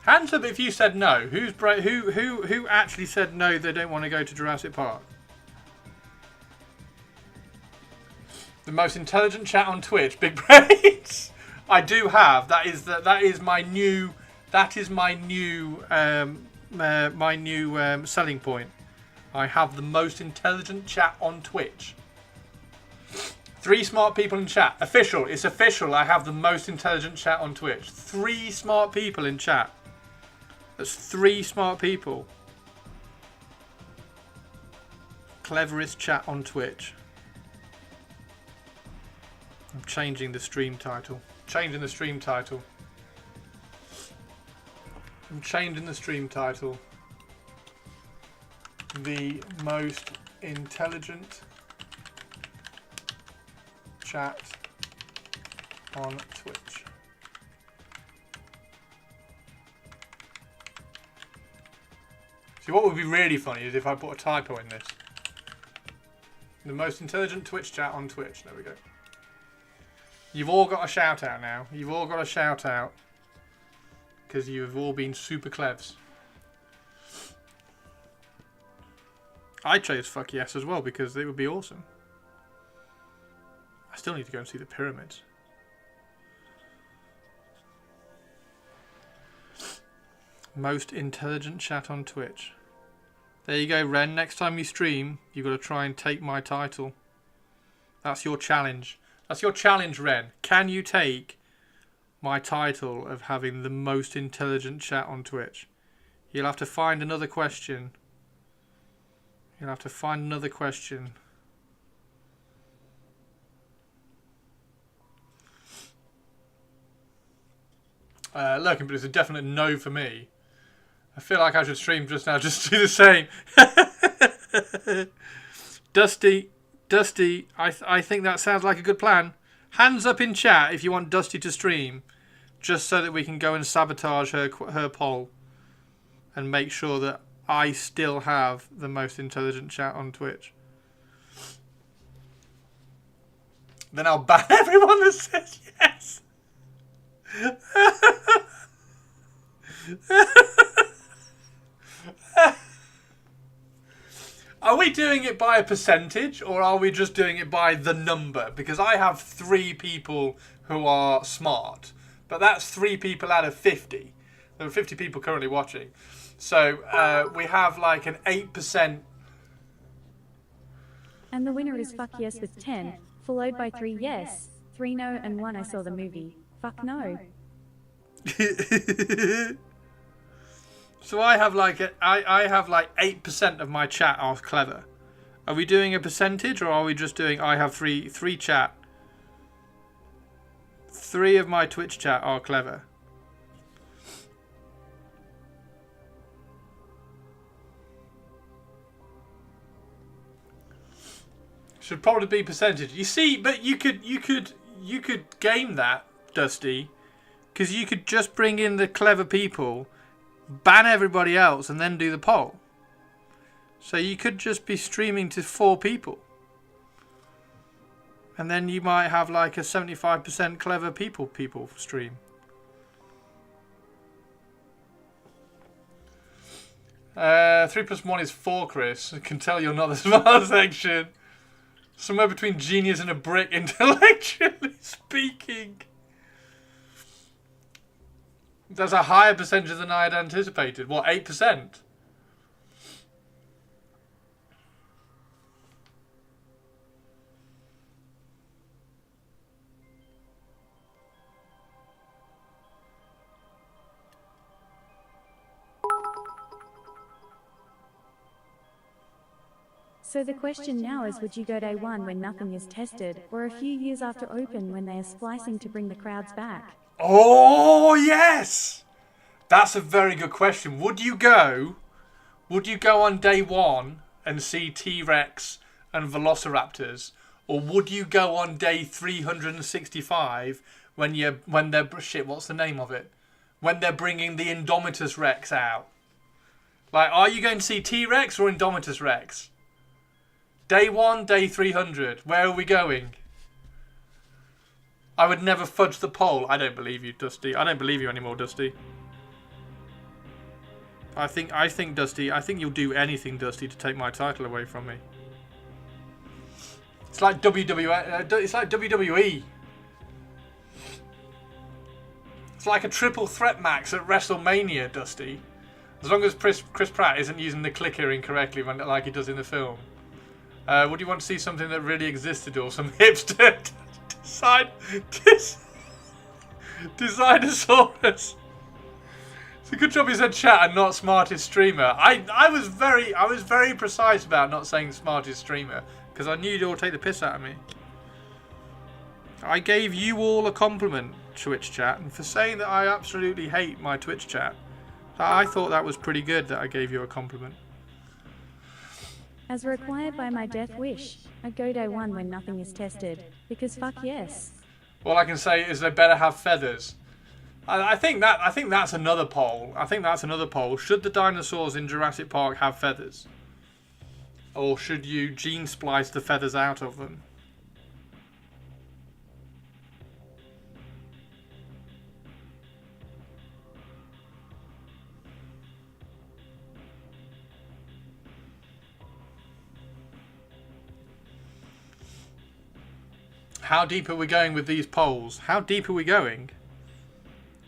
Hands up if you said no. Who actually said no? They don't want to go to Jurassic Park. The most intelligent chat on Twitch, Big Brains. I do have. That is my new selling point. I have the most intelligent chat on Twitch. 3 smart people in chat. Official. It's official. I have the most intelligent chat on Twitch. 3 smart people in chat. That's 3 smart people. Cleverest chat on Twitch. I'm changing the stream title. I'm changing the stream title. The most intelligent chat on Twitch. See, what would be really funny is if I put a typo in this. The most intelligent Twitch chat on Twitch. There we go. You've all got a shout out now. You've all got a shout out. Because you've all been super clevs. I chose fuck yes as well because it would be awesome. I still need to go and see the pyramids. Most intelligent chat on Twitch. There you go, Ren. Next time you stream, you've got to try and take my title. That's your challenge. That's your challenge, Ren. Can you take my title of having the most intelligent chat on Twitch? You'll have to find another question. You'll have to find another question. Lurking, but it's a definite no for me. I feel like I should stream just now just to do the same. Dusty, I think that sounds like a good plan. Hands up in chat if you want Dusty to stream, just so that we can go and sabotage her poll and make sure that I still have the most intelligent chat on Twitch. Then I'll ban everyone that says yes. are we doing it by a percentage or are we just doing it by the number? Because I have 3 people who are smart, but that's 3 people out of 50. There are 50 people currently watching. So we have like an 8%. And the winner is fuck yes with 10, followed by 3 yes, 3 no, and 1 I saw the movie. Fuck no. So I have like I have like 8% of my chat are clever. Are we doing a percentage or are we just doing I have three chat? 3 of my Twitch chat are clever. Should probably be percentage. You see, but you could game that, Dusty, because you could just bring in the clever people, ban everybody else, and then do the poll. So you could just be streaming to 4 people. And then you might have like a 75% clever people stream. 3 + 1 is 4, Chris. I can tell you're not the smart section. Somewhere between genius and a brick, intellectually speaking. That's a higher percentage than I had anticipated. What, 8%? So the question now is, would you go day 1 when nothing is tested, or a few years after open when they are splicing to bring the crowds back? Oh, yes! That's a very good question. Would you go on day 1 and see T-Rex and Velociraptors, or would you go on day 365 when they're shit? What's the name of it? When they're bringing the Indominus Rex out? Like, are you going to see T-Rex or Indominus Rex? Day 1, day 300. Where are we going? I would never fudge the poll. I don't believe you, Dusty. I don't believe you anymore, Dusty. I think Dusty, I think you'll do anything, Dusty, to take my title away from me. It's like WWE. It's like WWE. It's like a triple threat match at WrestleMania, Dusty. As long as Chris Pratt isn't using the clicker incorrectly like he does in the film. Would you want to see something that really existed or some hipster Designosaurus? It's a good job he said chat and not smartest streamer. I was very precise about not saying smartest streamer because I knew you'd all take the piss out of me. I gave you all a compliment, Twitch chat, and for saying that I absolutely hate my Twitch chat, I thought that was pretty good that I gave you a compliment. As required by my death wish, I go day 1 when nothing is tested, because fuck yes. All I can say is they better have feathers. I think that's another poll. Should the dinosaurs in Jurassic Park have feathers? Or should you gene splice the feathers out of them? How deep are we going with these polls? How deep are we going?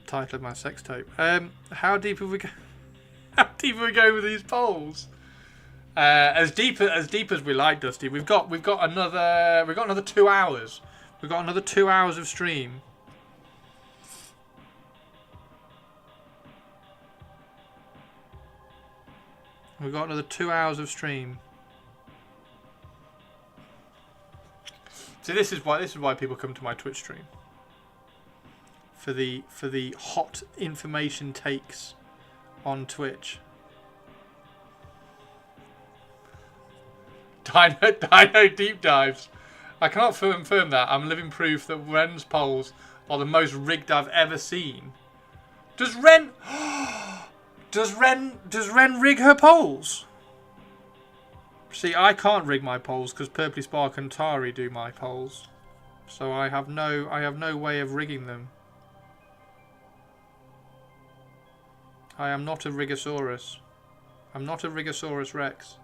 Title of my sex tape. How deep are we going with these polls? As deep as we like, Dusty. We've got another 2 hours. We've got another 2 hours of stream. We've got another 2 hours of stream. See, this is why people come to my Twitch stream. For the hot information takes on Twitch. Dino deep dives. I cannot confirm that. I'm living proof that Ren's polls are the most rigged I've ever seen. Does Ren rig her polls? See, I can't rig my polls because Purpley Spark and Tari do my polls, so I have no way of rigging them. I am not a Rigosaurus. I'm not a Rigosaurus Rex.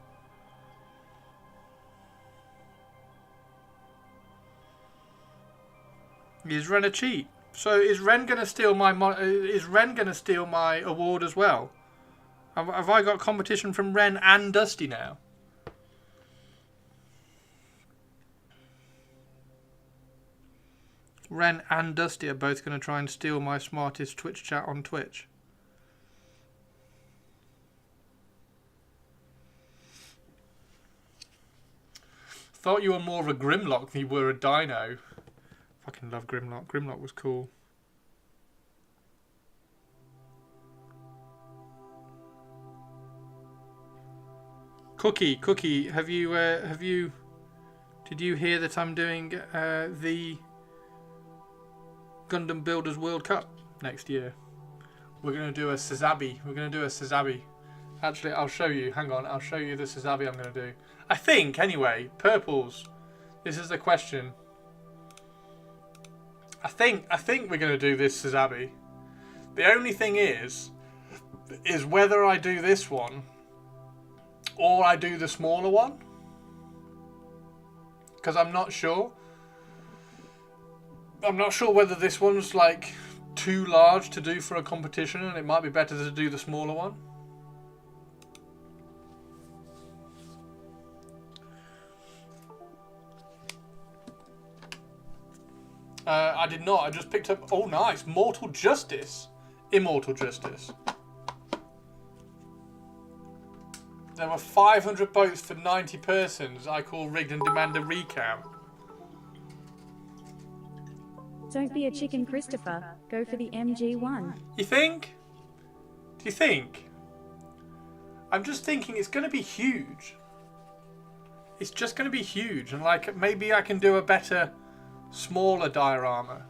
Is Ren a cheat? So is Ren gonna steal my award as well? Have I got competition from Ren and Dusty now? Ren and Dusty are both going to try and steal my smartest Twitch chat on Twitch. Thought you were more of a Grimlock than you were a Dino. Fucking love Grimlock. Grimlock was cool. Cookie, have you did you hear that I'm doing the Gundam Builders World Cup next year? We're going to do a Sazabi. Actually, I'll show you. Hang on, I'll show you the Sazabi I'm going to do. I think, anyway, purples. This is the question. I think we're going to do this Sazabi. The only thing is whether I do this one or I do the smaller one. Because I'm not sure. I'm not sure whether this one's like too large to do for a competition and it might be better to do the smaller one. I did not. I just picked up... Oh, nice. Mortal Justice. Immortal Justice. There were 500 votes for 90 persons. I call rigged and demand a recount. Don't be a chicken, Christopher. Go for the MG1. You think? Do you think? I'm just thinking it's going to be huge. It's just going to be huge. And like, maybe I can do a better, smaller diorama.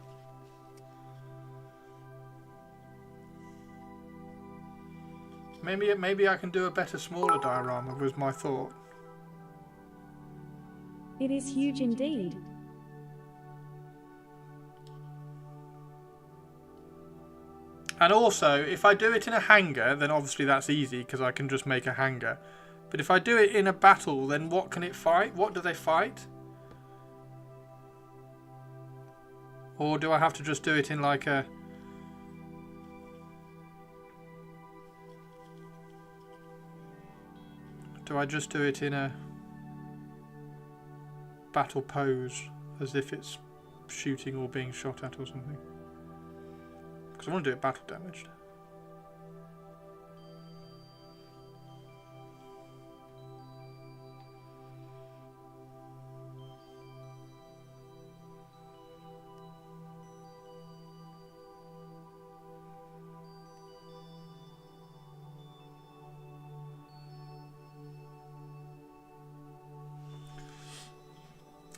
Maybe I can do a better, smaller diorama was my thought. It is huge indeed. And also, if I do it in a hangar, then obviously that's easy because I can just make a hangar. But if I do it in a battle, then what can it fight? What do they fight? Or do I have to just do it in like a... Do I just do it in a battle pose as if it's shooting or being shot at or something? Because I want to do it battle damaged.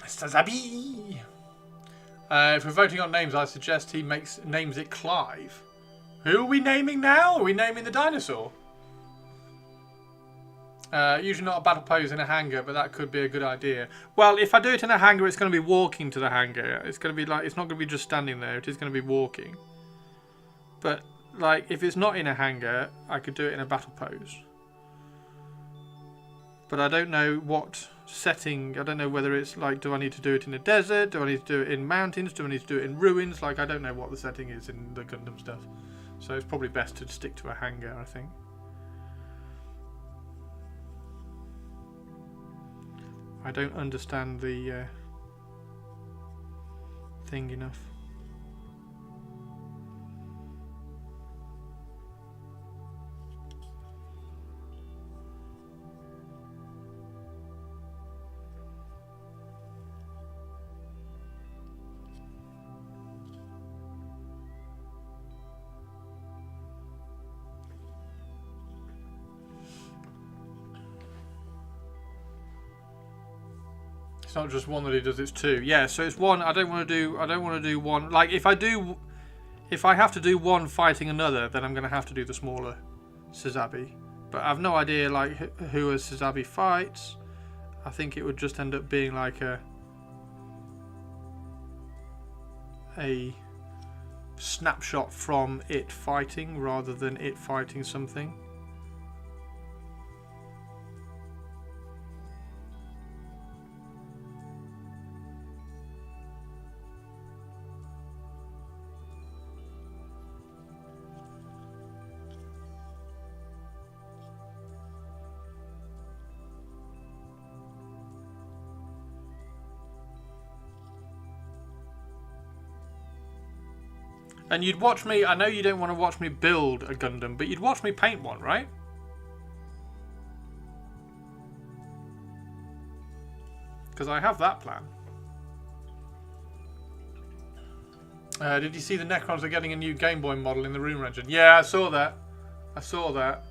Sazabi! If we're voting on names, I suggest he names it Clive. Who are we naming now? Are we naming the dinosaur? Usually not a battle pose in a hangar, but that could be a good idea. Well, if I do it in a hangar, it's going to be walking to the hangar. It's going to be like, it's not going to be just standing there. It is going to be walking. But like, if it's not in a hangar, I could do it in a battle pose. But I don't know what setting. I don't know whether it's like, do I need to do it in a desert? Do I need to do it in mountains? Do I need to do it in ruins? Like, I don't know what the setting is in the Gundam stuff. So it's probably best to stick to a hangar, I think. I don't understand the thing enough. It's not just one that he does, it's two. Yeah, so it's one. I don't want to do one. Like, if I have to do one fighting another, then I'm going to have to do the smaller Sazabi. But I have no idea like who a Sazabi fights. I think it would just end up being like a snapshot from it fighting rather than it fighting something. And you'd watch me, I know you don't want to watch me build a Gundam, but you'd watch me paint one, right? Because I have that plan. Did you see the Necrons are getting a new Game Boy model in the Room Engine? Yeah, I saw that. I saw that.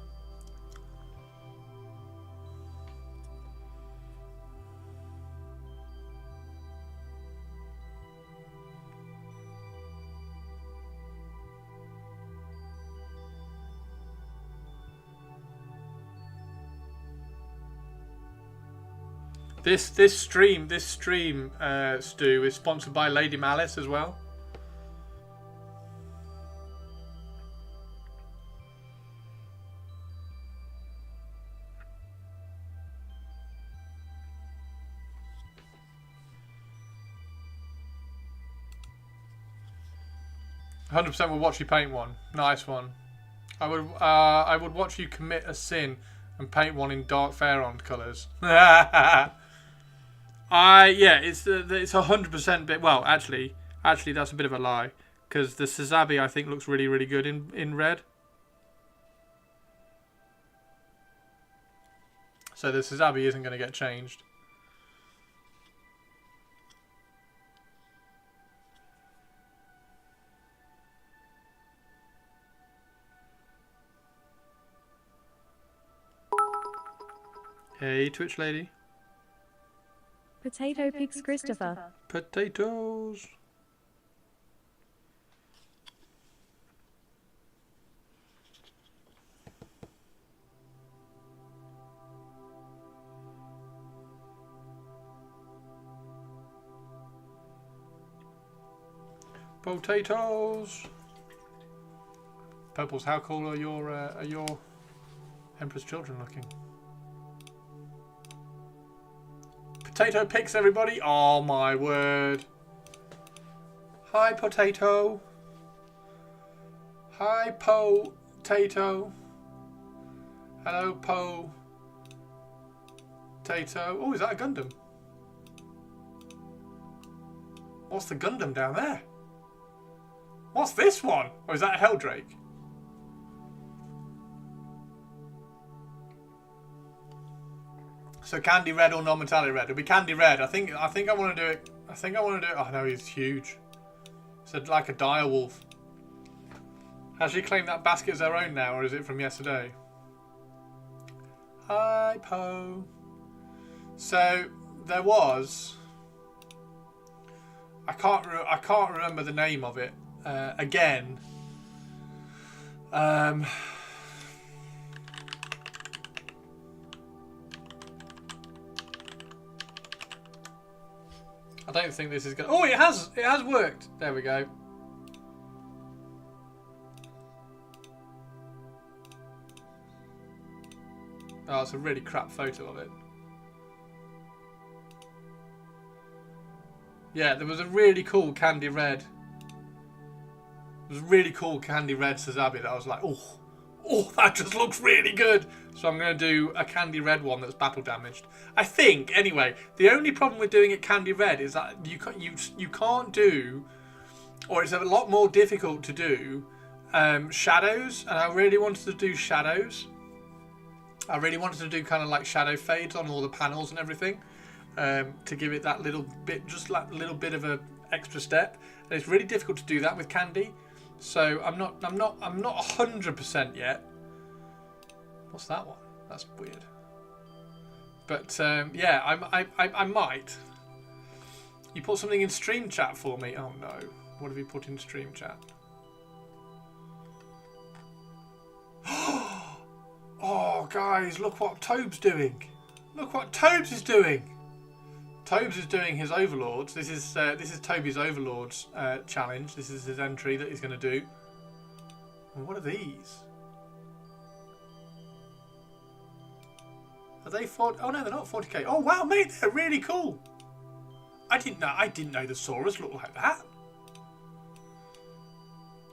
This stream, Stu, is sponsored by Lady Malice as well. "100% will watch you paint one." Nice one. I would watch you commit a sin and paint one in dark Pharaon colours. Yeah, it's 100% bit. Well, actually, that's a bit of a lie, because the Sazabi I think looks really, really good in red. So the Sazabi isn't going to get changed. Hey, Twitch lady. Potato Pigs Christopher. Potatoes. Potatoes. Purples, how cool are your Emperor's Children looking? Potato Pigs, everybody. Oh my word. Hi, Potato. Hi, Potato. Hello, Potato. Oh, is that a Gundam? What's the Gundam down there? What's this one? Or is that a Helldrake? So Candy Red or non-metallic red? It'll be Candy Red. I think I want to do it. Oh no, he's huge. It's like a dire wolf. Has she claimed that basket as her own now, or is it from yesterday? Hi, Po. So there was. I can't remember the name of it. Again. I don't think this is going to... Oh, it has worked. There we go. Oh, it's a really crap photo of it. Yeah, there was a really cool Candy Red. There was a really cool Candy Red Sazabi that I was like, oh, that just looks really good. So I'm going to do a Candy Red one that's battle damaged. I think, anyway, the only problem with doing it Candy Red is that you can't do, or it's a lot more difficult to do, shadows. And I really wanted to do shadows. I really wanted to do kind of like shadow fades on all the panels and everything, to give it that little bit, just like little bit of a extra step. And it's really difficult to do that with Candy. So I'm not 100% yet. What's that one? That's weird. But yeah, I might. You put something in stream chat for me. Oh no, what have you put in stream chat? Oh guys, look what Tobes doing. Look what Tobes is doing. Tobes is doing his Overlords. This is Toby's Overlords challenge. This is his entry that he's going to do. And what are these? Are they 40? Oh no, they're not 40k. Oh wow, mate, they're really cool. I didn't know the Saurus looked like that.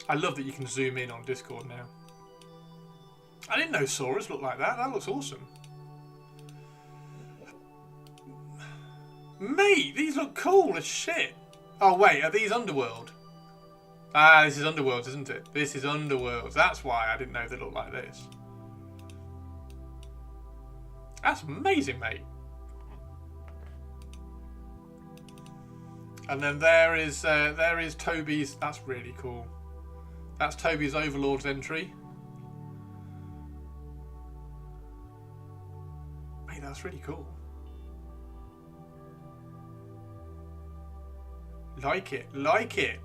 I love that you can zoom in on Discord now. I didn't know Saurus looked like that. That looks awesome. Mate, these look cool as shit. Oh wait, are these Underworld? Ah, this is Underworlds, isn't it? This is Underworlds. That's why I didn't know they looked like this. That's amazing, mate. And then there is Toby's. That's really cool. That's Toby's Overlord's entry. Mate, that's really cool. Like it. Like it.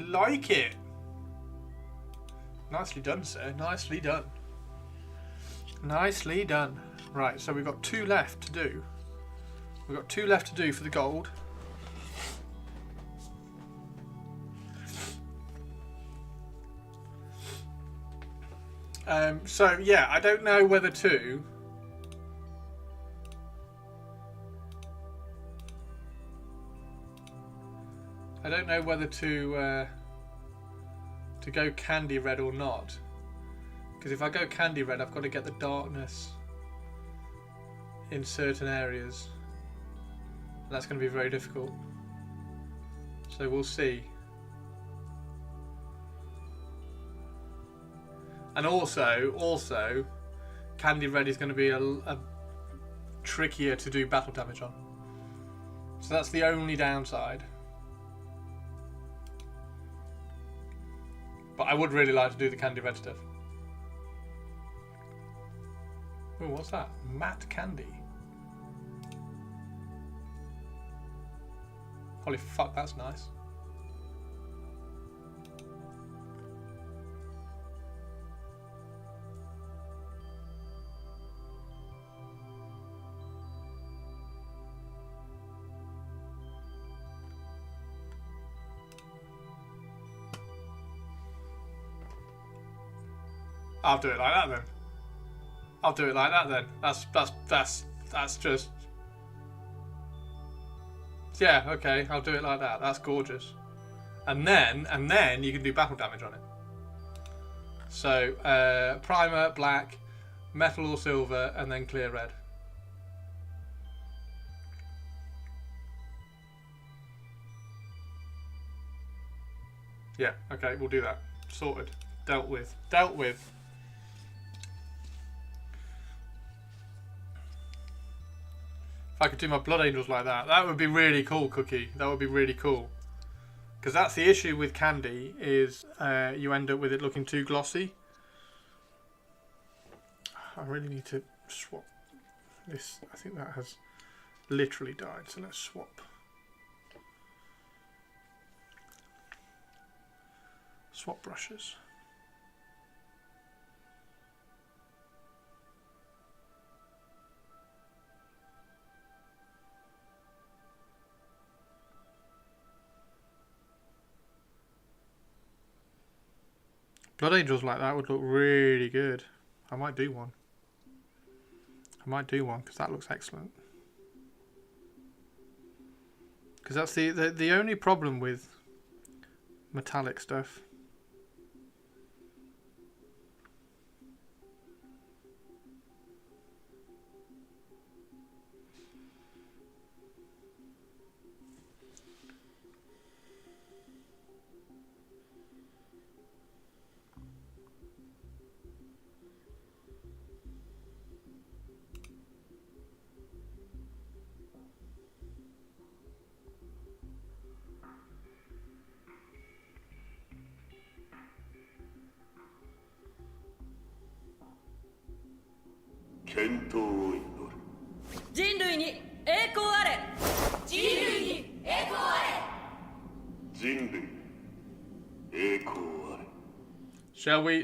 Like it. Nicely done, sir. Nicely done. Nicely done. Right, so we've got 2 left to do. We've got 2 left to do for the gold. So yeah, I don't know whether to. I don't know whether to go candy red or not. Because if I go candy red, I've got to get the darkness in certain areas. And that's going to be very difficult. So we'll see. And also, candy red is going to be a trickier to do battle damage on. So that's the only downside. But I would really like to do the candy red stuff. Oh, what's that? Matte candy. Holy fuck, that's nice. I'll do it like that then. I'll do it like that then. That's just. Yeah, okay, I'll do it like that. That's gorgeous. And then you can do battle damage on it. So primer, black, metal or silver, and then clear red. Yeah, okay, we'll do that. Sorted. Dealt with. Dealt with. If I could do my Blood Angels like that, that would be really cool, Cookie. That would be really cool. Because that's the issue with candy, is you end up with it looking too glossy. I really need to swap this. I think that has literally died, so let's swap. Swap brushes. Blood Angels like that would look really good. I might do one. I might do one because that looks excellent. Because that's the only problem with metallic stuff.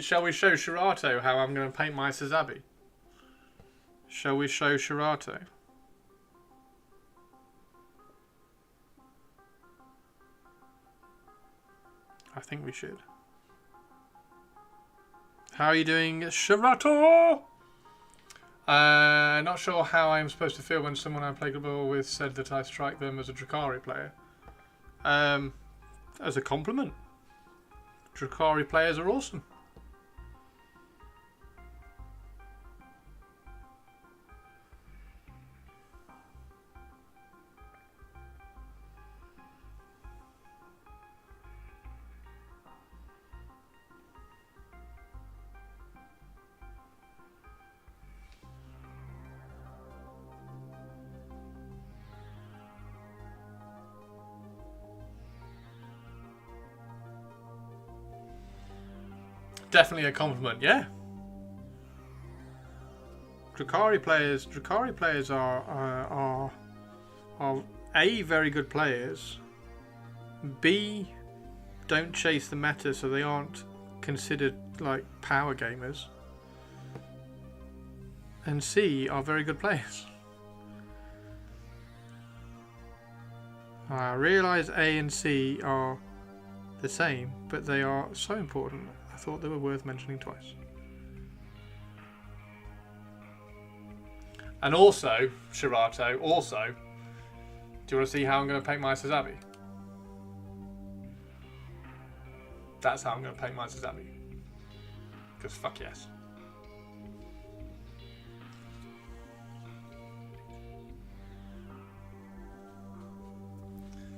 Shall we show Shirato how I'm going to paint my Sazabi? Shall we show Shirato? I think we should. How are you doing, Shirato? Not sure how I'm supposed to feel when someone I play ball with said that I strike them as a Drukhari player. As a compliment. Drukhari players are awesome. definitely a compliment. Yeah. Drukhari players are A, very good players. B, don't chase the meta, so they aren't considered like power gamers. And C, are very good players. I realise A and C are the same, but they are so important. I thought they were worth mentioning twice. And also, Shirato, also, do you want to see how I'm going to paint my Sazabi? That's how I'm going to paint my Sazabi. Because fuck yes.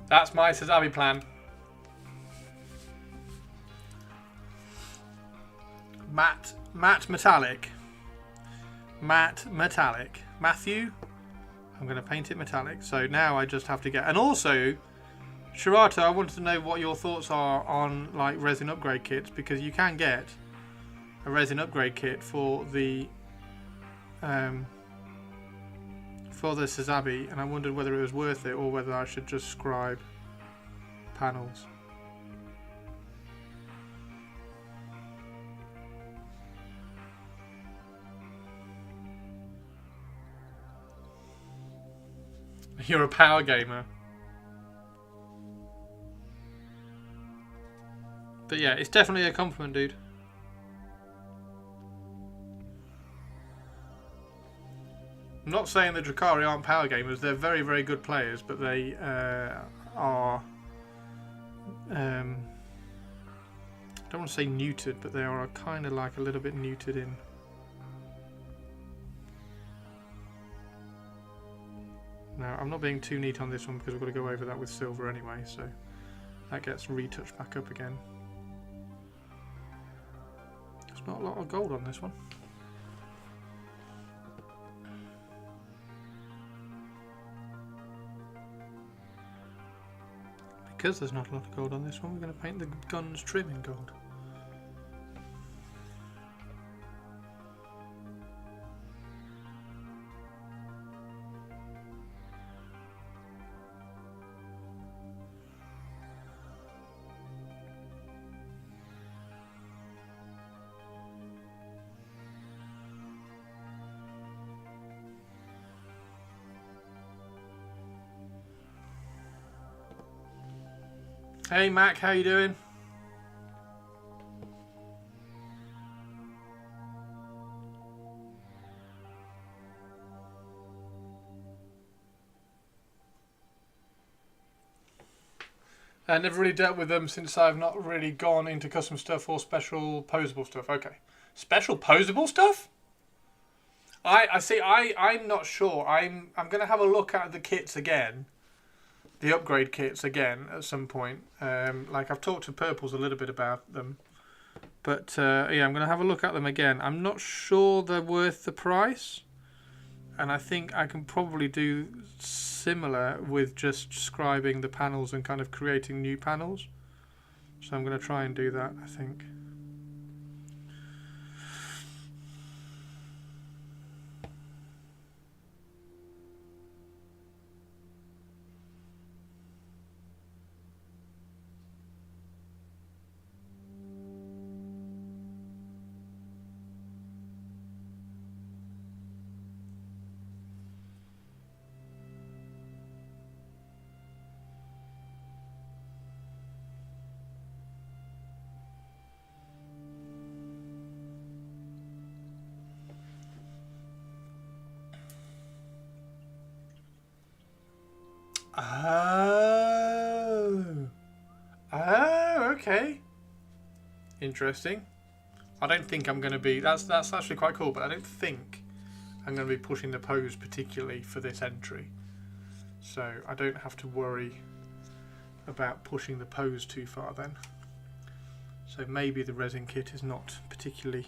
That's my Sazabi plan. Matte metallic. Matte metallic. Matthew, I'm going to paint it metallic. So now I just have to get... And also, Shirato, I wanted to know what your thoughts are on like resin upgrade kits, because you can get a resin upgrade kit for the Sazabi, and I wondered whether it was worth it or whether I should just scribe panels. You're a power gamer. But yeah, it's definitely a compliment, dude. I'm not saying the Drukhari aren't power gamers. They're very, very good players, but they are... I don't want to say neutered, but they are kind of like a little bit neutered in... Now, I'm not being too neat on this one because we've got to go over that with silver anyway, so that gets retouched back up again. There's not a lot of gold on this one. Because there's not a lot of gold on this one, we're going to paint the gun's trim in gold. Hey Mac, how you doing? I never really dealt with them since I've not really gone into custom stuff or special posable stuff. Okay. Special posable stuff? I see, I'm not sure. I'm gonna have a look at the kits again. The upgrade kits again at some point. Like I've talked to Purples a little bit about them, but yeah, I'm going to have a look at them again. I'm not sure they're worth the price, and I think I can probably do similar with just scribing the panels and kind of creating new panels. So I'm going to try and do that, I think. Oh, okay. Interesting. I don't think I'm going to be... That's actually quite cool, but I don't think I'm going to be pushing the pose particularly for this entry. So I don't have to worry about pushing the pose too far then. So maybe the resin kit is not particularly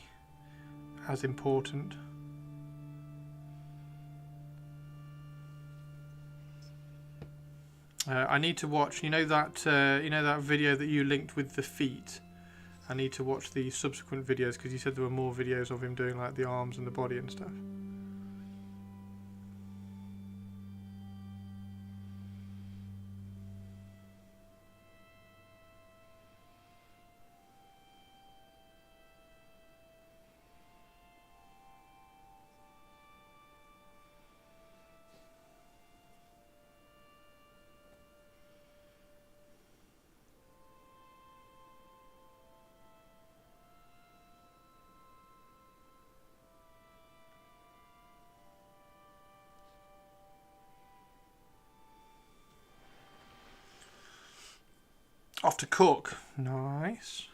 as important. I need to watch, you know that video that you linked with the feet. I need to watch the subsequent videos because you said there were more videos of him doing like the arms and the body and stuff. Off to cook. Nice.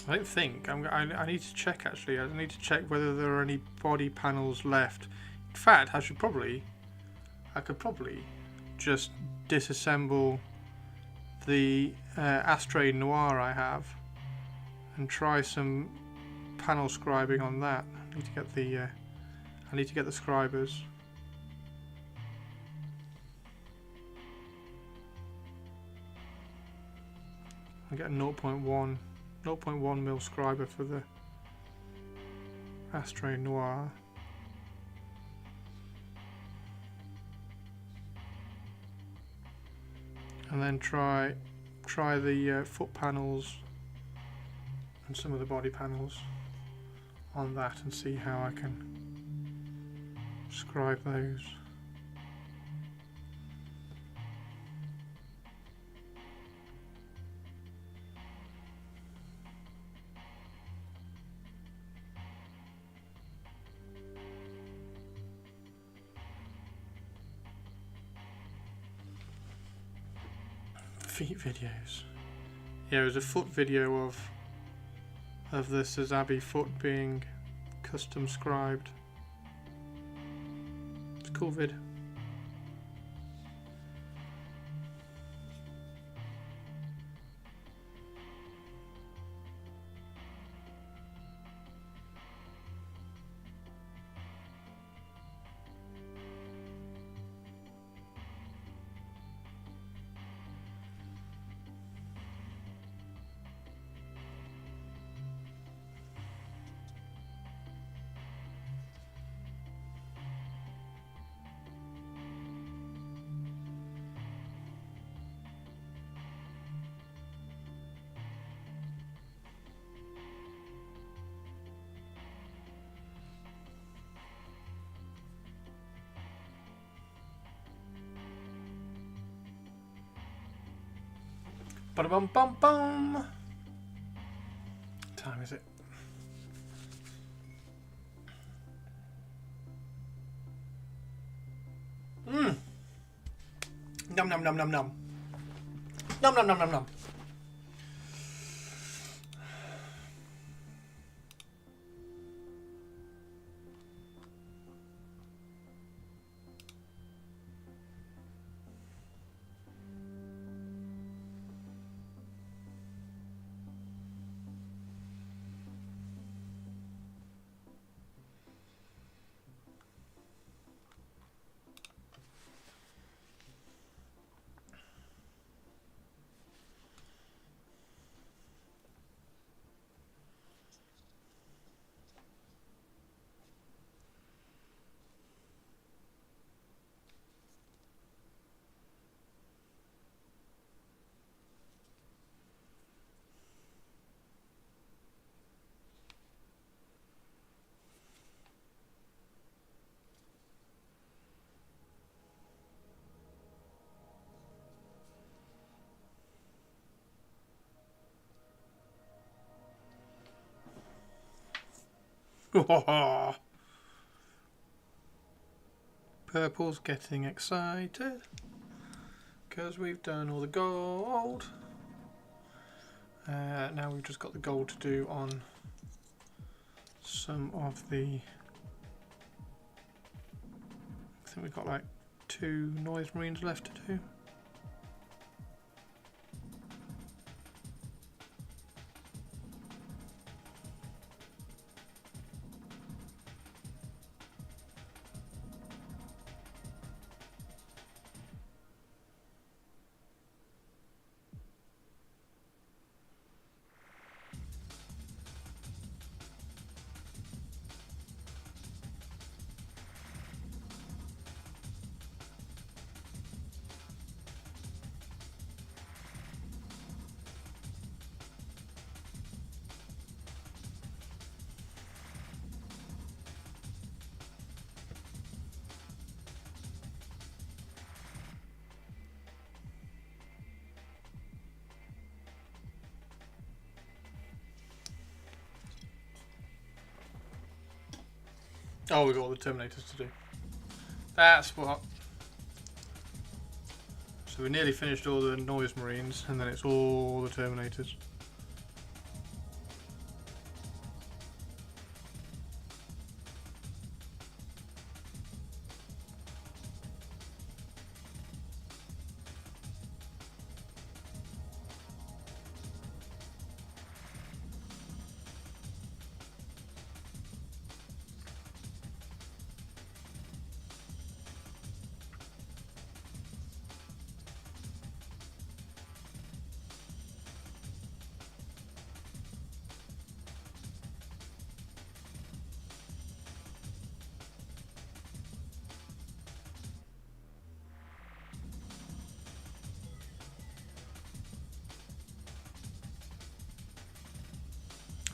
I don't think. I need to check actually. I need to check whether there are any body panels left. In fact, I could probably just disassemble the Astre Noir I have and try some panel scribing on that. I need to get the scribers. I get a 0.1 mil scriber for the Astre Noir. And then try the foot panels and some of the body panels on that and see how I can scribe those. Feet videos. Yeah, it was a foot video of the Sazabi foot being custom scribed. It's a cool vid. Ba-da-bum bum bum. What time is it? Num num num num num. Num num num num num. Purple's getting excited because we've done all the gold. Now we've just got the gold to do on some of the... I think we've got like 2 noise marines left to do. Oh, we've got all the Terminators to do. That's what... So we nearly finished all the Noise Marines, and then it's all the Terminators.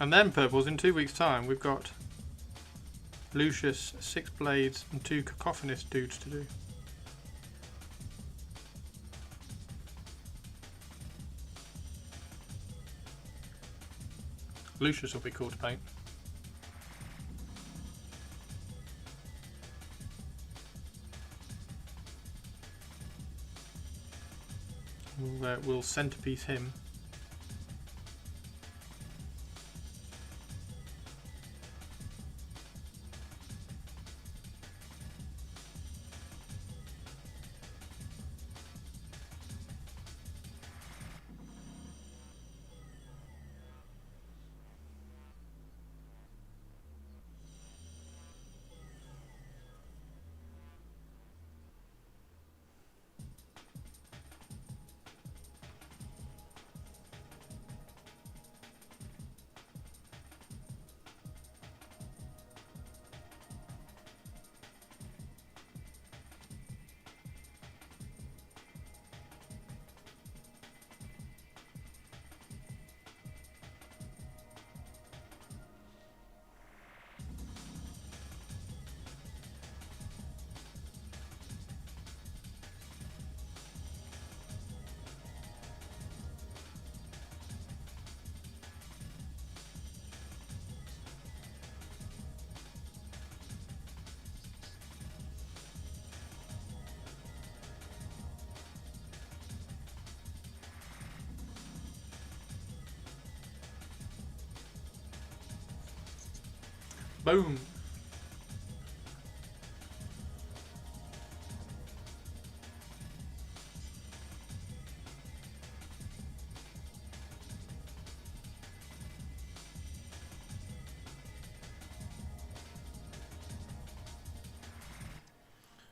And then purples, in 2 weeks' time, we've got Lucius, 6 blades, and 2 cacophonous dudes to do. Lucius will be cool to paint. We'll centerpiece him. Boom!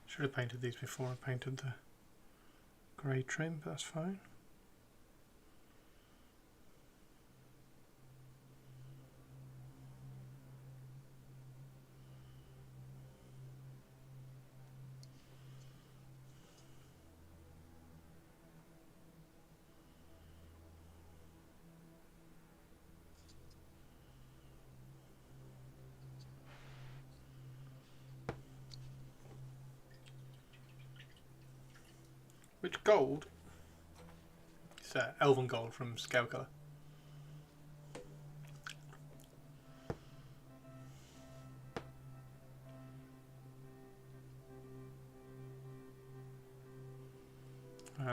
Should have painted these before I painted the grey trim, but that's fine. Which gold? It's elven gold from Scale Colour.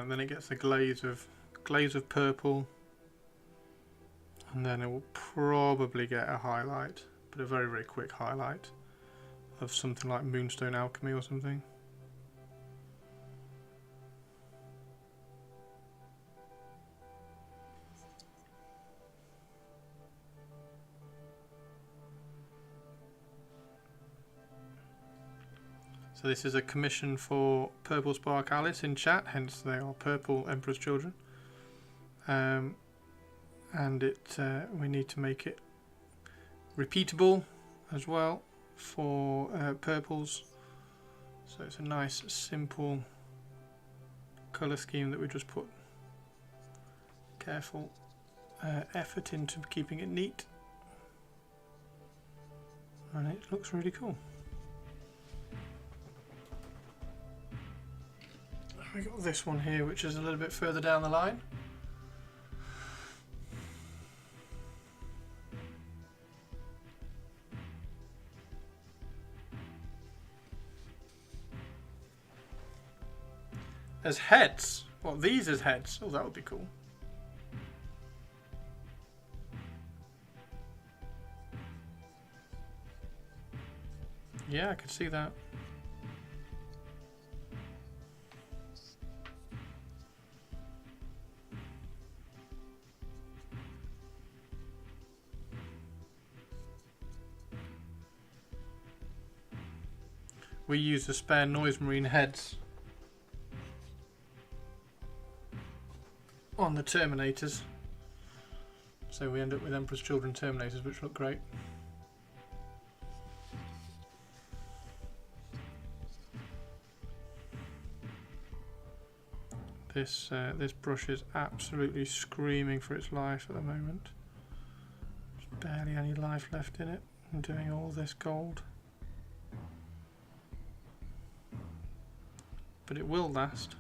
and then it gets a glaze of purple, and then it will probably get a highlight, but a very, very quick highlight of something like Moonstone Alchemy or something. So this is a commission for Purple Spark Alice in chat, hence they are Purple Emperor's Children. And we need to make it repeatable as well for purples. So it's a nice simple colour scheme that we just put careful effort into keeping it neat. And it looks really cool. We got this one here, which is a little bit further down the line. As heads? What, these as heads? Oh, that would be cool. Yeah, I could see that. We use the spare Noise Marine heads on the Terminators, so we end up with Emperor's Children Terminators, which look great. This brush is absolutely screaming for its life at the moment. There's barely any life left in it. I'm doing all this gold. But it will last.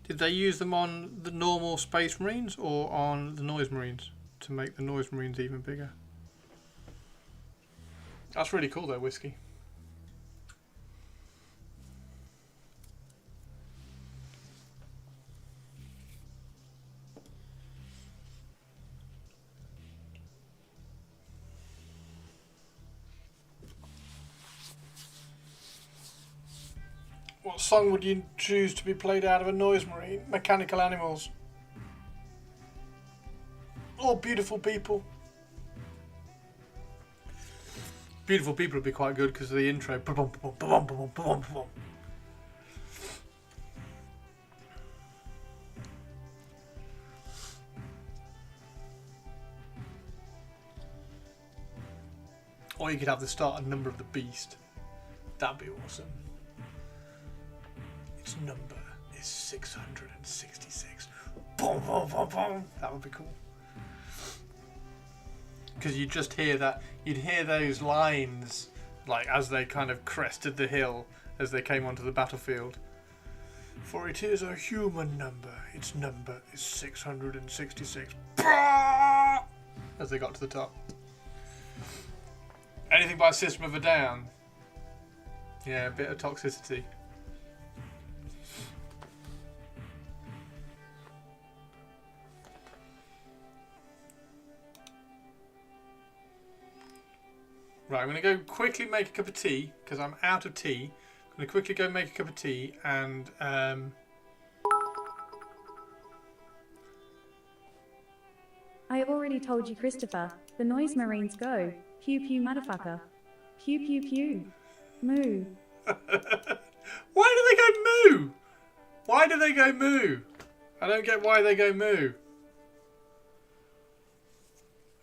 Did they use them on the normal Space Marines or on the Noise Marines to make the Noise Marines even bigger? That's really cool though, Whiskey. What song would you choose to be played out of a Noise Marine? Mechanical Animals. Or Beautiful People. Beautiful People would be quite good because of the intro. Or you could have the start and Number of the Beast. That'd be awesome. Its number is 666. Boom, boom, boom, boom. That would be cool. Because you just hear that, you'd hear those lines like as they kind of crested the hill as they came onto the battlefield. For it is a human number. Its number is 666. as they got to the top. Anything by System of a Down? Yeah, a bit of toxicity. Right, I'm going to go quickly make a cup of tea because I'm out of tea. I'm going to quickly go make a cup of tea and I have already told you, Christopher. The noise marines go. Pew pew motherfucker. Pew pew pew. Moo. Why do they go moo? Why do they go moo? I don't get why they go moo.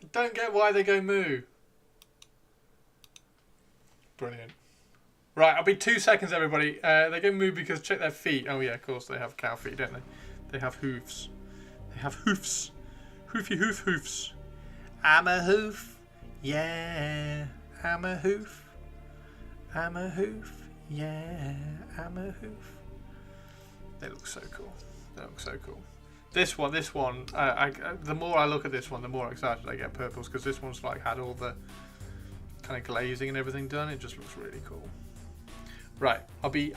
I don't get why they go moo. Brilliant. Right, I'll be 2 seconds, everybody. They go moo because check their feet. Oh yeah, of course they have cow feet, don't they? They have hoofs. They have hoofs. Hoofy hoof hoofs. I'm a hoof. Yeah. I'm a hoof. I'm a hoof. Yeah. I'm a hoof. They look so cool. They look so cool. This one. The more I look at this one, the more excited I get purples because this one's like had all the kind of glazing and everything done. It just looks really cool. Right, I'll be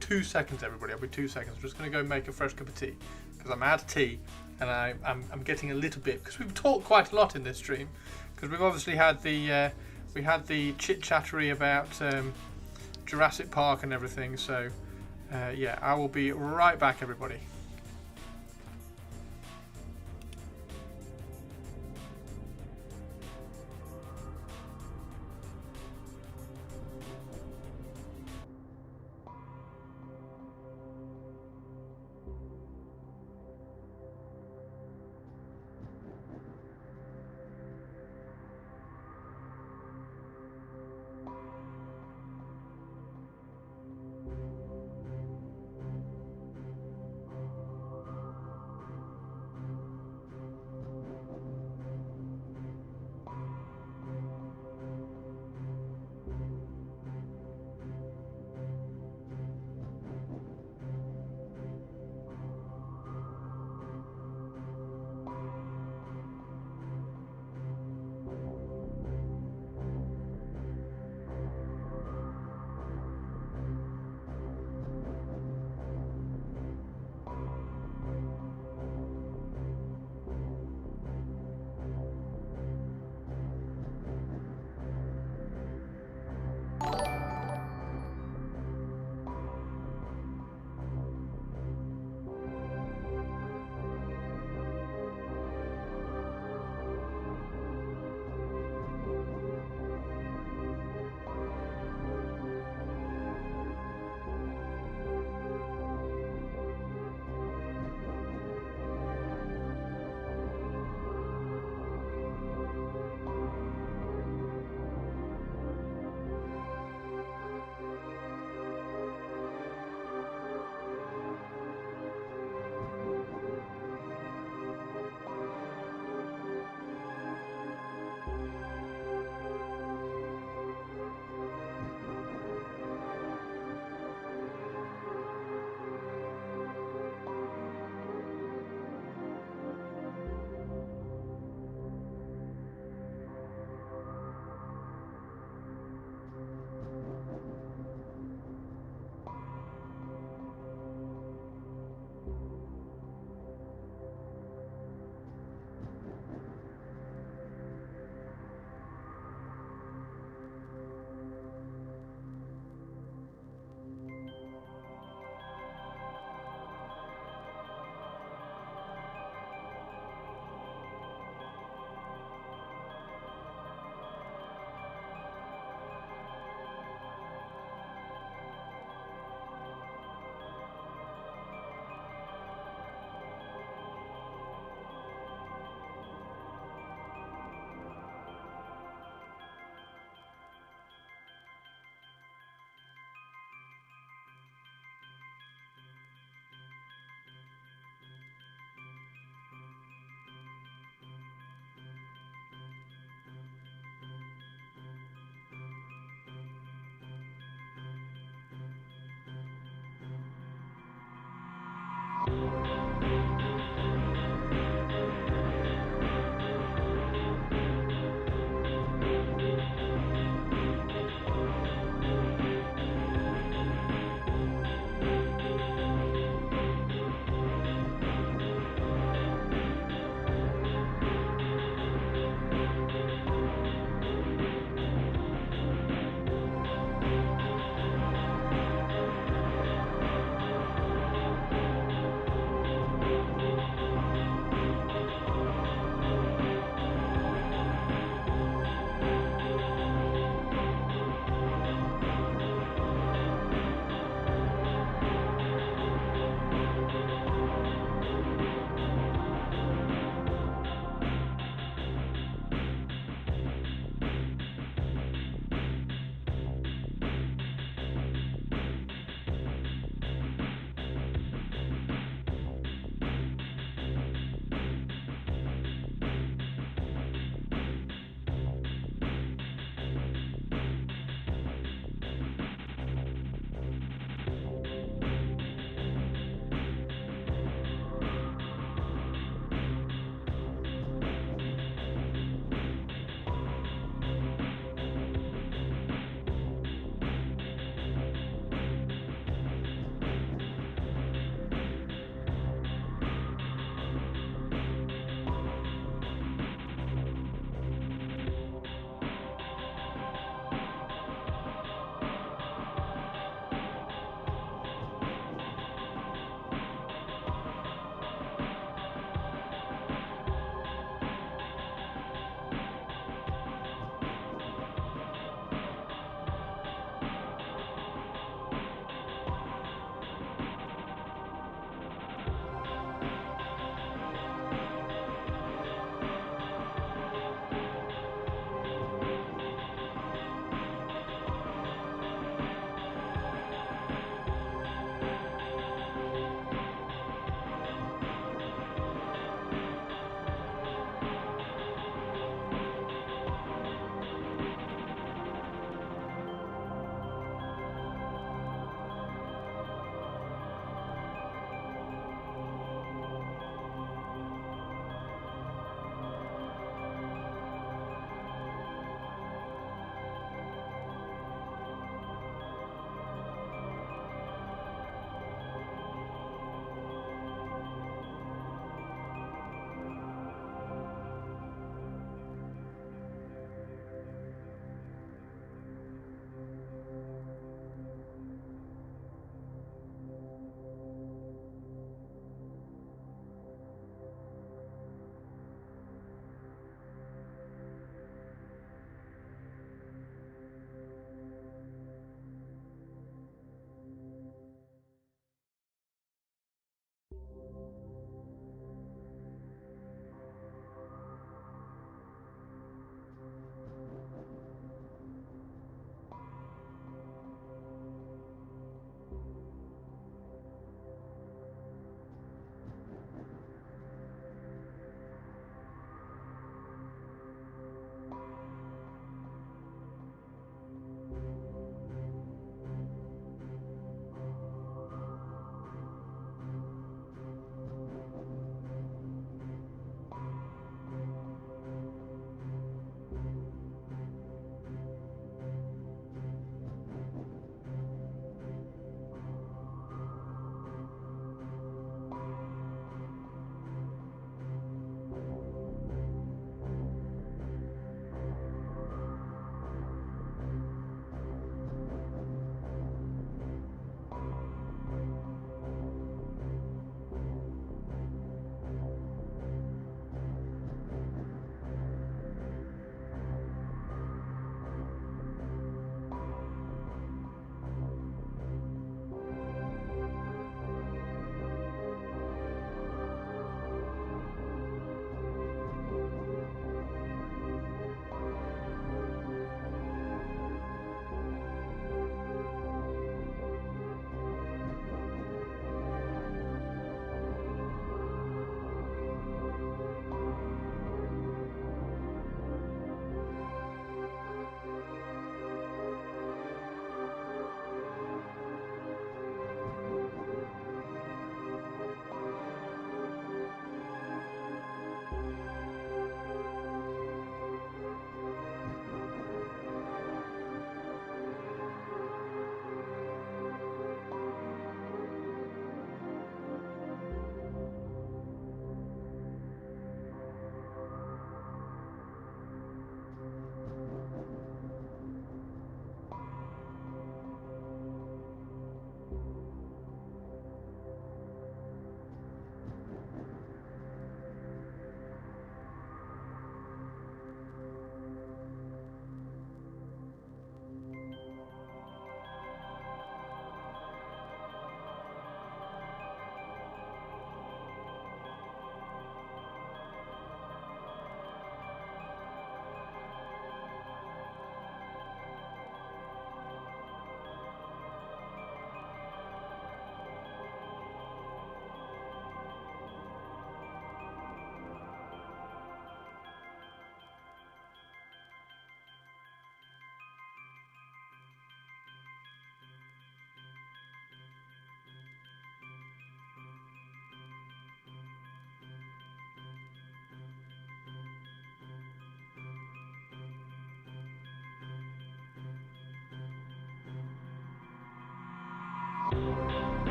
2 seconds, everybody. I'll be 2 seconds. I'm just gonna go make a fresh cup of tea because I'm out of tea and I'm getting a little bit because we've talked quite a lot in this stream because we've obviously had the chit chattery about Jurassic Park and everything. So yeah, I will be right back, everybody.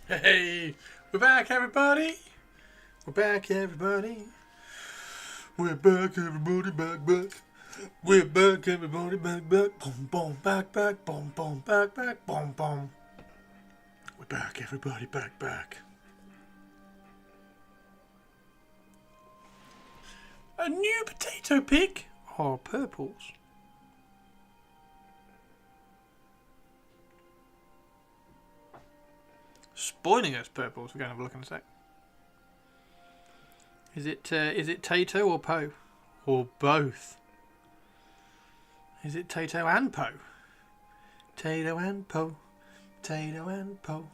Hey, we're back, everybody. We're back, everybody. We're back, everybody, back. We're back, everybody, back. Boom, boom, back, boom, boom, back, boom, boom. We're back, everybody, back. A new potato pick or purples? Spoiling us purples. We're going to have a look in a sec. Is it Tato or Poe? Or both? Is it Tato and Poe? Tato and Poe. Tato and Poe.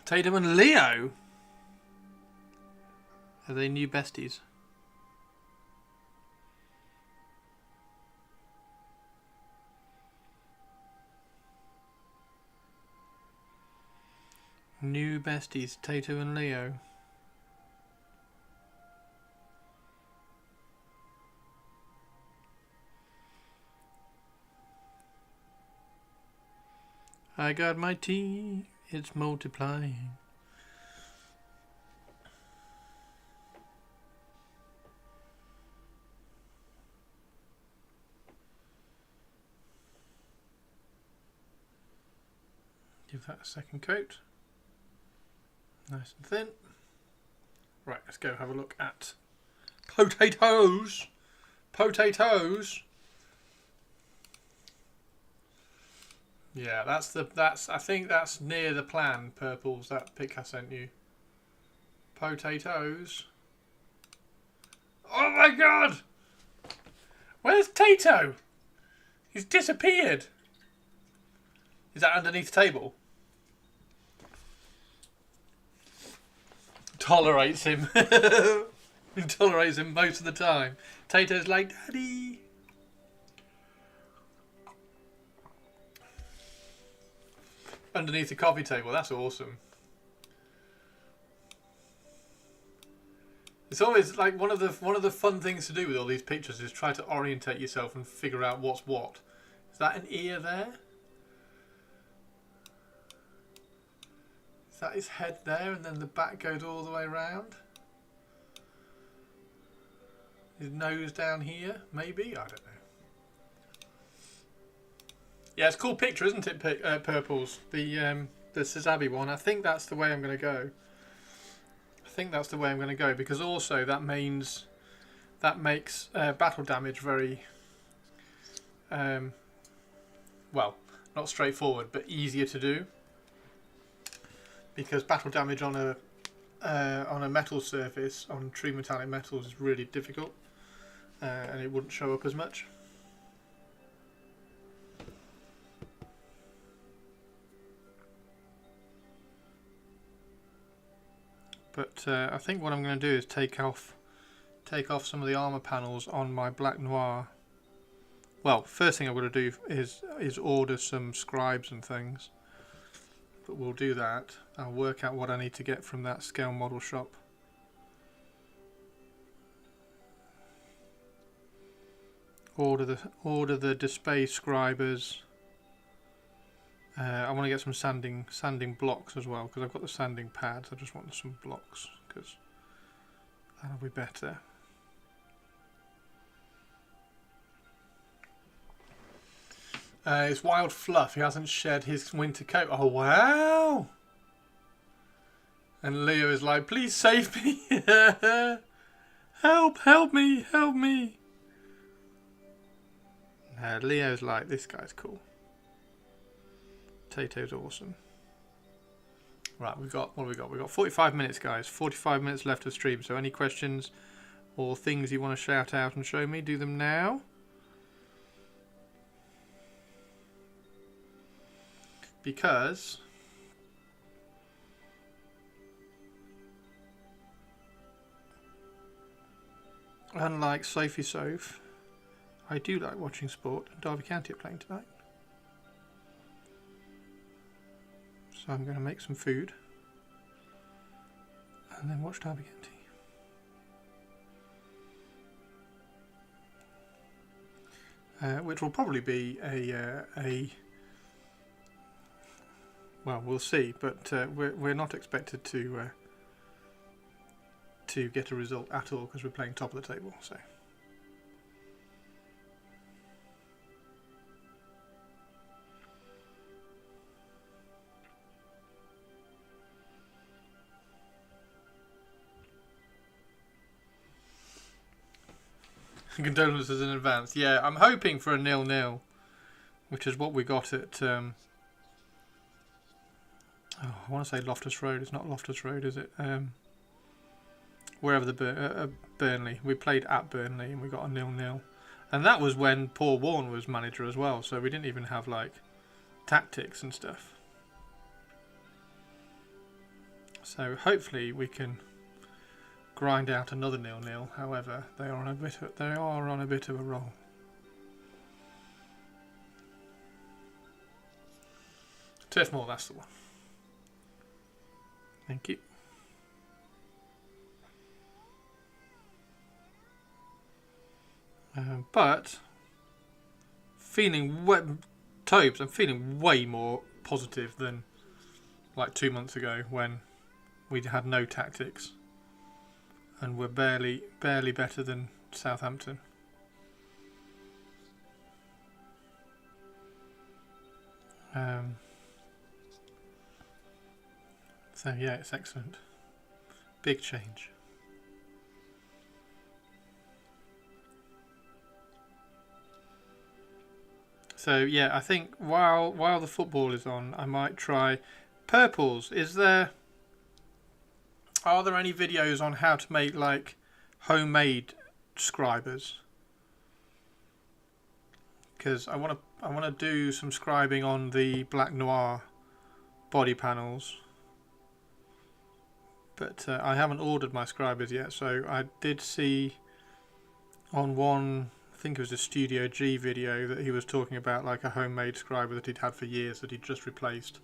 Tato and Leo? Are they new besties? New besties, Tato and Leo. I got my tea, it's multiplying. Give that a second coat. Nice and thin. Right, let's go have a look at potatoes. Potatoes. Yeah, I think that's near the plan, purples, that pic I sent you. Potatoes. Oh my god! Where's Tato? He's disappeared. Is that underneath the table? Tolerates him. He tolerates him most of the time. Tato's like, Daddy. Underneath the coffee table. That's awesome. It's always like one of the fun things to do with all these pictures is try to orientate yourself and figure out what's what. Is that an ear there? Is that his head there and then the back goes all the way around? His nose down here, maybe? I don't know. Yeah, it's a cool picture, isn't it, Purples? The Sazabi one. I think that's the way I'm going to go. Because also that makes battle damage very, well, not straightforward, but easier to do. Because battle damage on a metal surface, on true metallic metals, is really difficult, and it wouldn't show up as much. But I think what I'm going to do is take off some of the armor panels on my Black Noir. Well, first thing I'm going to do is order some scribes and things. But we'll do that. I'll work out what I need to get from that scale model shop. Order the display scribers. I want to get some sanding blocks as well, because I've got the sanding pads. I just want some blocks because that'll be better. It's Wild Fluff. He hasn't shed his winter coat. Oh wow! And Leo is like, please save me! help me! Leo's like, this guy's cool. Tato's awesome. Right, what have we got? We've got 45 minutes, guys. 45 minutes left of stream. So any questions or things you want to shout out and show me, do them now. Because unlike Sophie Soph, I do like watching sport, and Derby County are playing tonight. So I'm going to make some food and then watch Derby County. Which will probably be a well, we'll see. But we're not expected to get a result at all because we're playing top of the table. So. Condolences in advance. Yeah, I'm hoping for a 0-0, which is what we got at. I want to say Loftus Road. It's not Loftus Road, is it? Wherever the Burnley. We played at Burnley and we got a 0-0, and that was when Paul Warne was manager as well. So we didn't even have like tactics and stuff. So hopefully we can grind out another 0-0. However, they are on a bit of a roll. Turfmoor, that's the one. Thank you. But Tobes, I'm feeling way more positive than like 2 months ago when we had no tactics. And we're barely better than Southampton. So yeah, it's excellent. Big change. So yeah, I think while the football is on, I might try purples. Are there any videos on how to make like homemade scribers? Because I want to do some scribing on the Black Noir body panels, but I haven't ordered my scribers yet. So I did see on one, I think it was a Studio G video, that he was talking about like a homemade scriber that he'd had for years that he'd just replaced,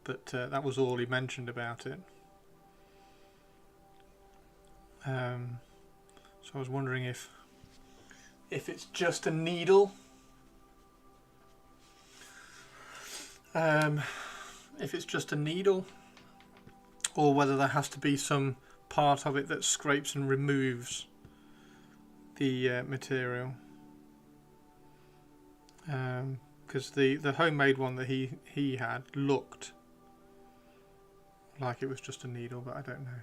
but that was all he mentioned about it. So I was wondering if it's just a needle, or whether there has to be some part of it that scrapes and removes the material. Because the homemade one that he had looked like it was just a needle, but I don't know.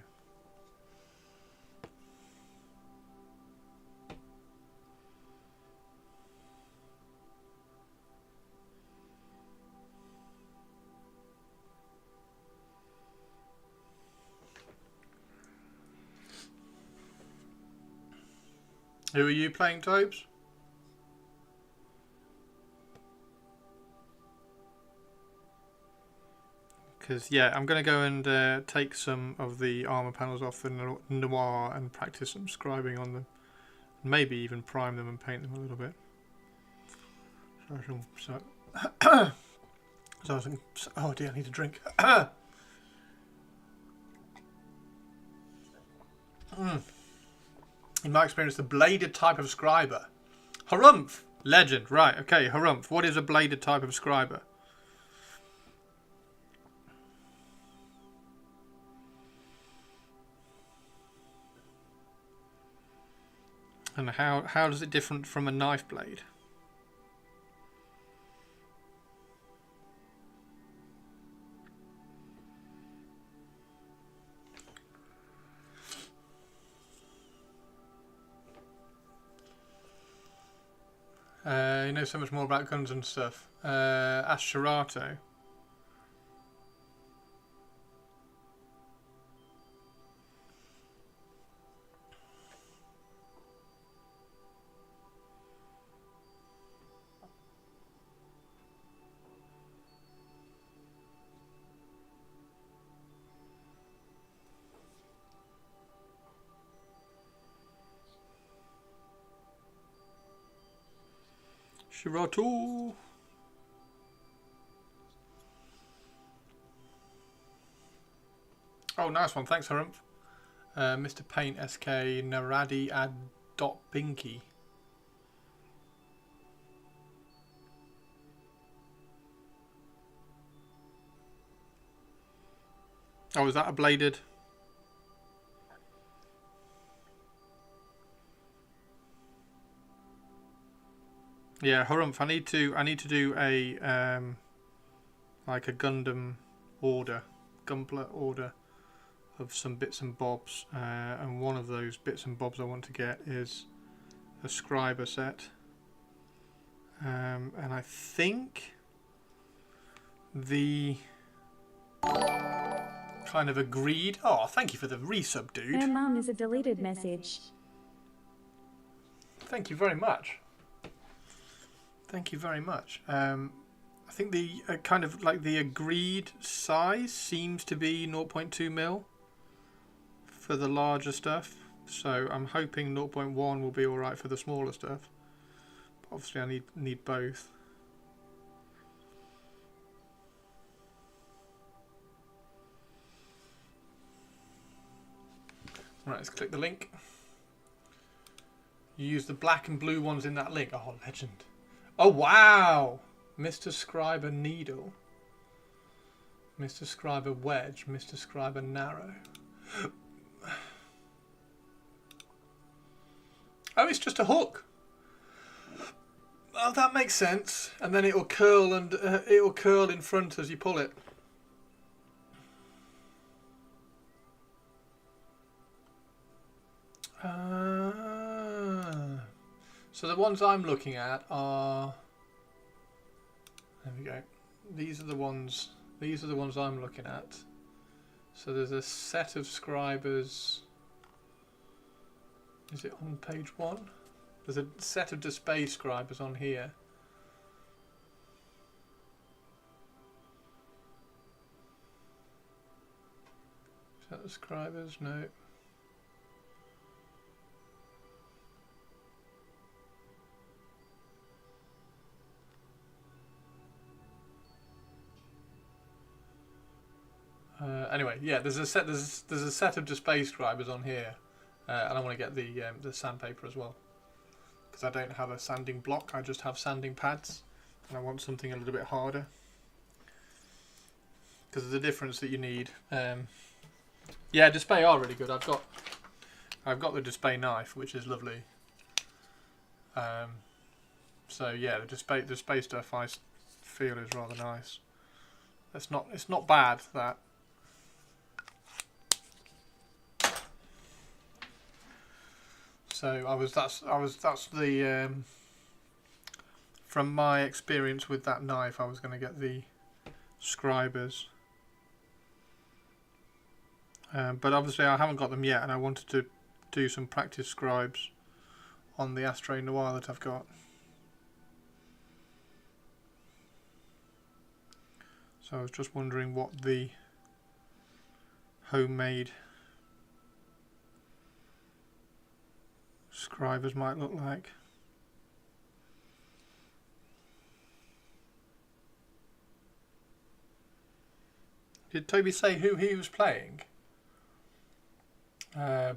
Who are you playing, Tobes? Because yeah, I'm going to go and take some of the armour panels off the Noir and practice some scribing on them. Maybe even prime them and paint them a little bit. Oh dear, I need a drink. In my experience, the bladed type of scriber. Harumph! Legend. Right, okay, Harumph. What is a bladed type of scriber? And how does it differ from a knife blade? You know so much more about guns and stuff. Ask Shirato. Shirato. Oh, nice one. Thanks, Harumph. Mr. Paint SK Naradi Ad.Binky. Oh, is that a bladed? Yeah, Harumph, I need to do a like a Gundam order, Gunpla order of some bits and bobs, and one of those bits and bobs I want to get is a Scriber set, and I think the kind of agreed. Oh, thank you for the resub, dude. Her mum is a deleted message. Thank you very much. Thank you very much. I think the kind of like the agreed size seems to be 0.2 mil for the larger stuff. So I'm hoping 0.1 will be all right for the smaller stuff. But obviously, I need both. Right, let's click the link. You use the black and blue ones in that link. Oh, legend. Oh, wow! Mr. Scriber Needle. Mr. Scriber Wedge. Mr. Scriber Narrow. Oh, it's just a hook. Oh, that makes sense. And then it'll curl and it'll curl in front as you pull it. So the ones I'm looking at are. There we go. These are the ones. These are the ones I'm looking at. So there's a set of Scribers. Is it on page 1? There's a set of display Scribers on here. Is that the Scribers? No. Anyway, yeah, there's a set of display Scribers on here, and I want to get the sandpaper as well, because I don't have a sanding block. I just have sanding pads, and I want something a little bit harder, because there's a difference that you need. Yeah, display are really good. I've got the display knife, which is lovely. So yeah, the display stuff I feel is rather nice. It's not bad, that. So that's the from my experience with that knife, I was going to get the Scribers, but obviously I haven't got them yet, and I wanted to do some practice scribes on the Astro Noir that I've got. So I was just wondering what the homemade Scribers might look like. Did Toby say who he was playing?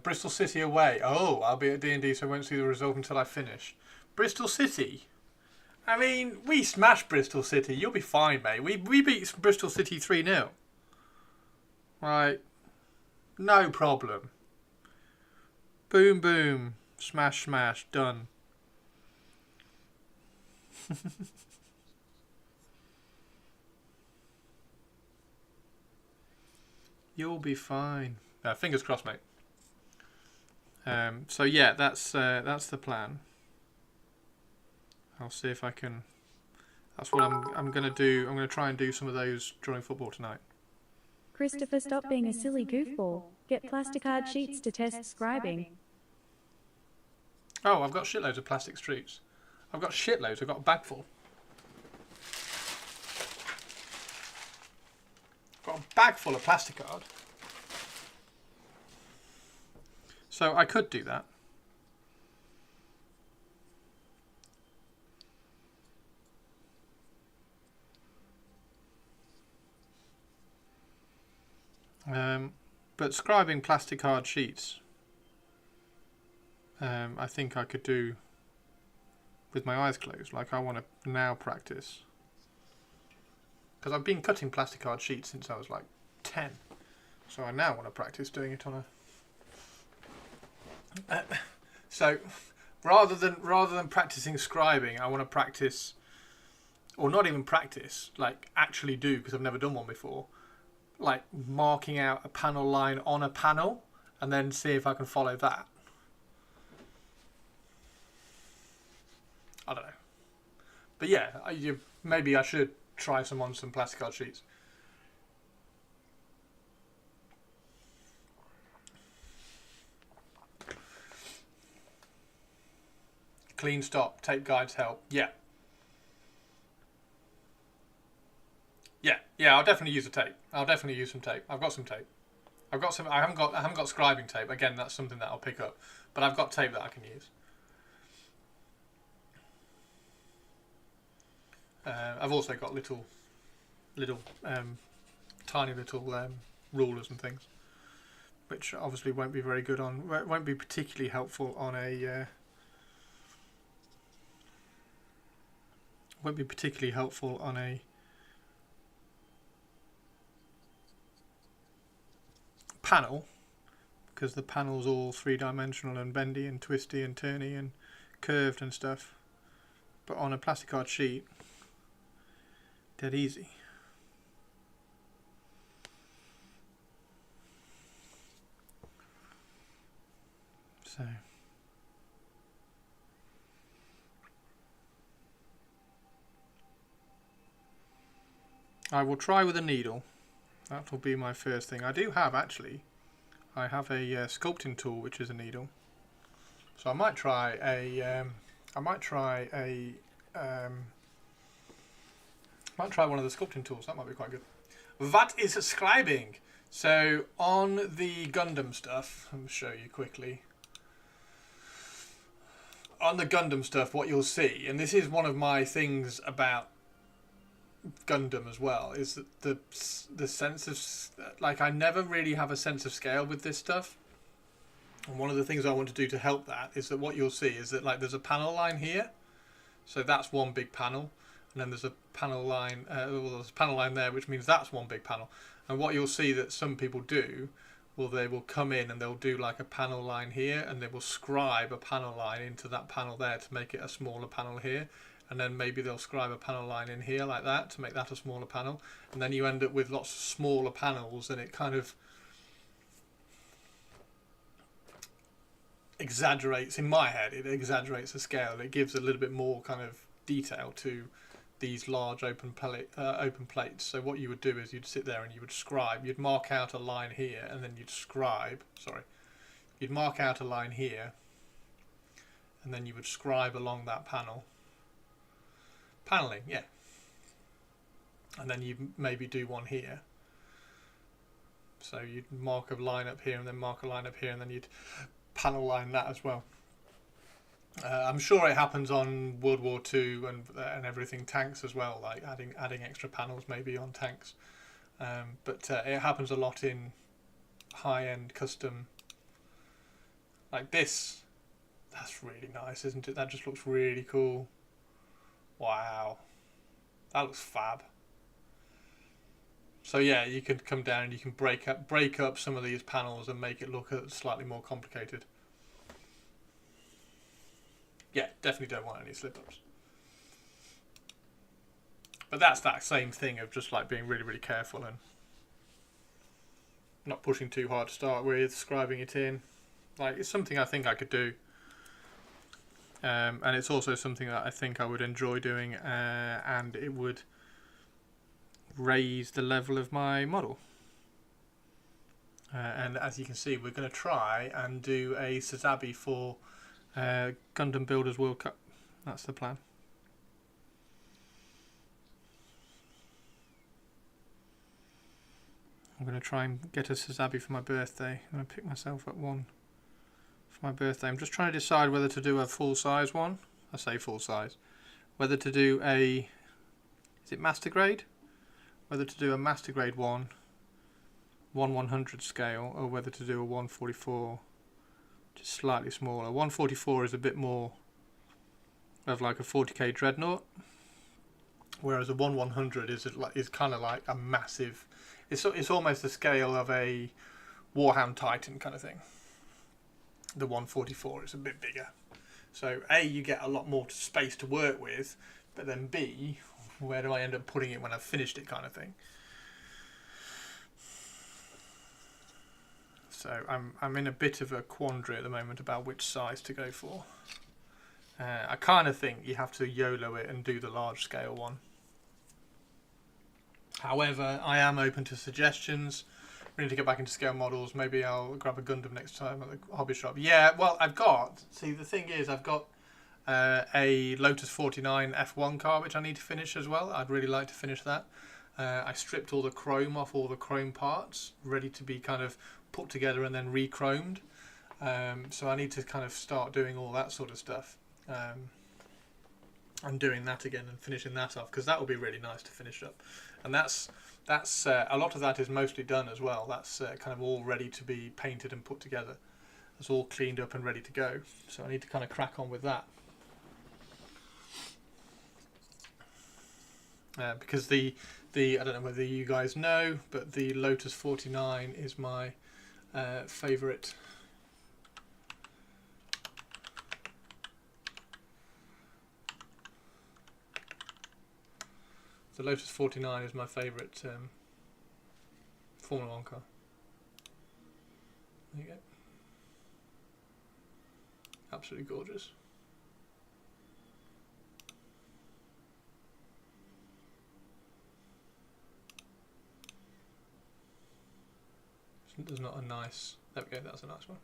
Bristol City away. Oh, I'll be at D&D, so I won't see the result until I finish. Bristol City? I mean, we smashed Bristol City. You'll be fine, mate. We beat Bristol City 3-0. Right. No problem. Boom, boom. Smash, smash. Done. You'll be fine. Fingers crossed, mate. So yeah, that's the plan. I'll see if I can. That's what I'm going to do. I'm going to try and do some of those during football tonight. Christopher, stop being a silly goofball. Get plasticard sheets to test scribing. Oh, I've got shitloads of plastic streets. I've got shitloads. I've got a bag full. Got a bag full of plasticard. So I could do that. But scribing plasticard sheets, I think I could do with my eyes closed. Like, I want to now practice, because I've been cutting plasticard sheets since I was like 10. So I now want to practice doing it on a... so rather than practicing scribing, I want to practice, or not even practice, like actually do, because I've never done one before, like marking out a panel line on a panel and then see if I can follow that. I don't know. But yeah, maybe I should try some on some plastic card sheets. Clean stop, tape guides help. Yeah. Yeah, I'll definitely use a tape. I'll definitely use some tape. I've got some tape. I haven't got scribing tape. Again, that's something that I'll pick up. But I've got tape that I can use. I've also got little tiny little rulers and things, which obviously won't be very good on, won't be particularly helpful on a panel, because the panel's all three-dimensional and bendy and twisty and turny and curved and stuff. But on a plastic card sheet, dead easy. So I will try with a needle. That will be my first thing. I do have, actually, I have a sculpting tool, which is a needle. So I might try one of the sculpting tools. That might be quite good. That is scribing. So on the Gundam stuff, I'll show you quickly. On the Gundam stuff, what you'll see, and this is one of my things about Gundam as well, is that the sense of, like, I never really have a sense of scale with this stuff. And one of the things I want to do to help that is that what you'll see is that, like, there's a panel line here, so that's one big panel, and then there's a panel line, there's a panel line there, which means that's one big panel. And what you'll see that some people do, well, they will come in and they'll do like a panel line here, and they will scribe a panel line into that panel there to make it a smaller panel here. And then maybe they'll scribe a panel line in here like that to make that a smaller panel. And then you end up with lots of smaller panels, and it kind of exaggerates, in my head, it exaggerates the scale. It gives a little bit more kind of detail to these large open plates. So what you would do is you'd sit there and you would scribe. You'd mark out a line here, and then you'd scribe. Sorry. You'd mark out a line here, and then you would scribe along that panel. Paneling, yeah. And then you maybe do one here. So you'd mark a line up here and then mark a line up here, and then you'd panel line that as well. I'm sure it happens on World War II and everything, tanks as well, like adding extra panels maybe on tanks. But it happens a lot in high-end custom. Like this, that's really nice, isn't it? That just looks really cool. Wow, that looks fab. So yeah, you can come down and you can break up some of these panels and make it look slightly more complicated. Yeah, definitely don't want any slip-ups. But that's that same thing of just like being really, really careful and not pushing too hard to start with, scribing it in. Like, it's something I think I could do. And it's also something that I think I would enjoy doing, and it would raise the level of my model. And as you can see, we're going to try and do a Sazabi for Gundam Builders World Cup. That's the plan. I'm going to try and get a Sazabi for my birthday. I'm going to pick myself up one for my birthday. I'm just trying to decide whether to do a full-size one. I say full-size. Whether to do a... Is it master grade? Whether to do a master grade 1/100 scale, or whether to do a 144, just slightly smaller. 144 is a bit more of like a 40k dreadnought, whereas a 1/100 is kind of like a massive. It's almost the scale of a Warhammer Titan kind of thing. The 144 is a bit bigger. So A, you get a lot more space to work with, but then B, where do I end up putting it when I've finished it kind of thing. So I'm in a bit of a quandary at the moment about which size to go for. I kind of think you have to YOLO it and do the large scale one. However, I am open to suggestions. We need to get back into scale models. Maybe I'll grab a Gundam next time at the hobby shop. Yeah, well, see, the thing is, I've got a Lotus 49 F1 car, which I need to finish as well. I'd really like to finish that. I stripped all the chrome off all the chrome parts, ready to be kind of put together and then re-chromed. So I need to kind of start doing all that sort of stuff. And doing that again and finishing that off, because that will be really nice to finish up. And that's a lot of that is mostly done as well. That's kind of all ready to be painted and put together. It's all cleaned up and ready to go. So I need to kind of crack on with that. Because the I don't know whether you guys know, but the Lotus 49 is my favourite. The Lotus 49 is my favourite Formula 1 car. There you go. Absolutely gorgeous. There's not a nice. There we go. That's a nice one.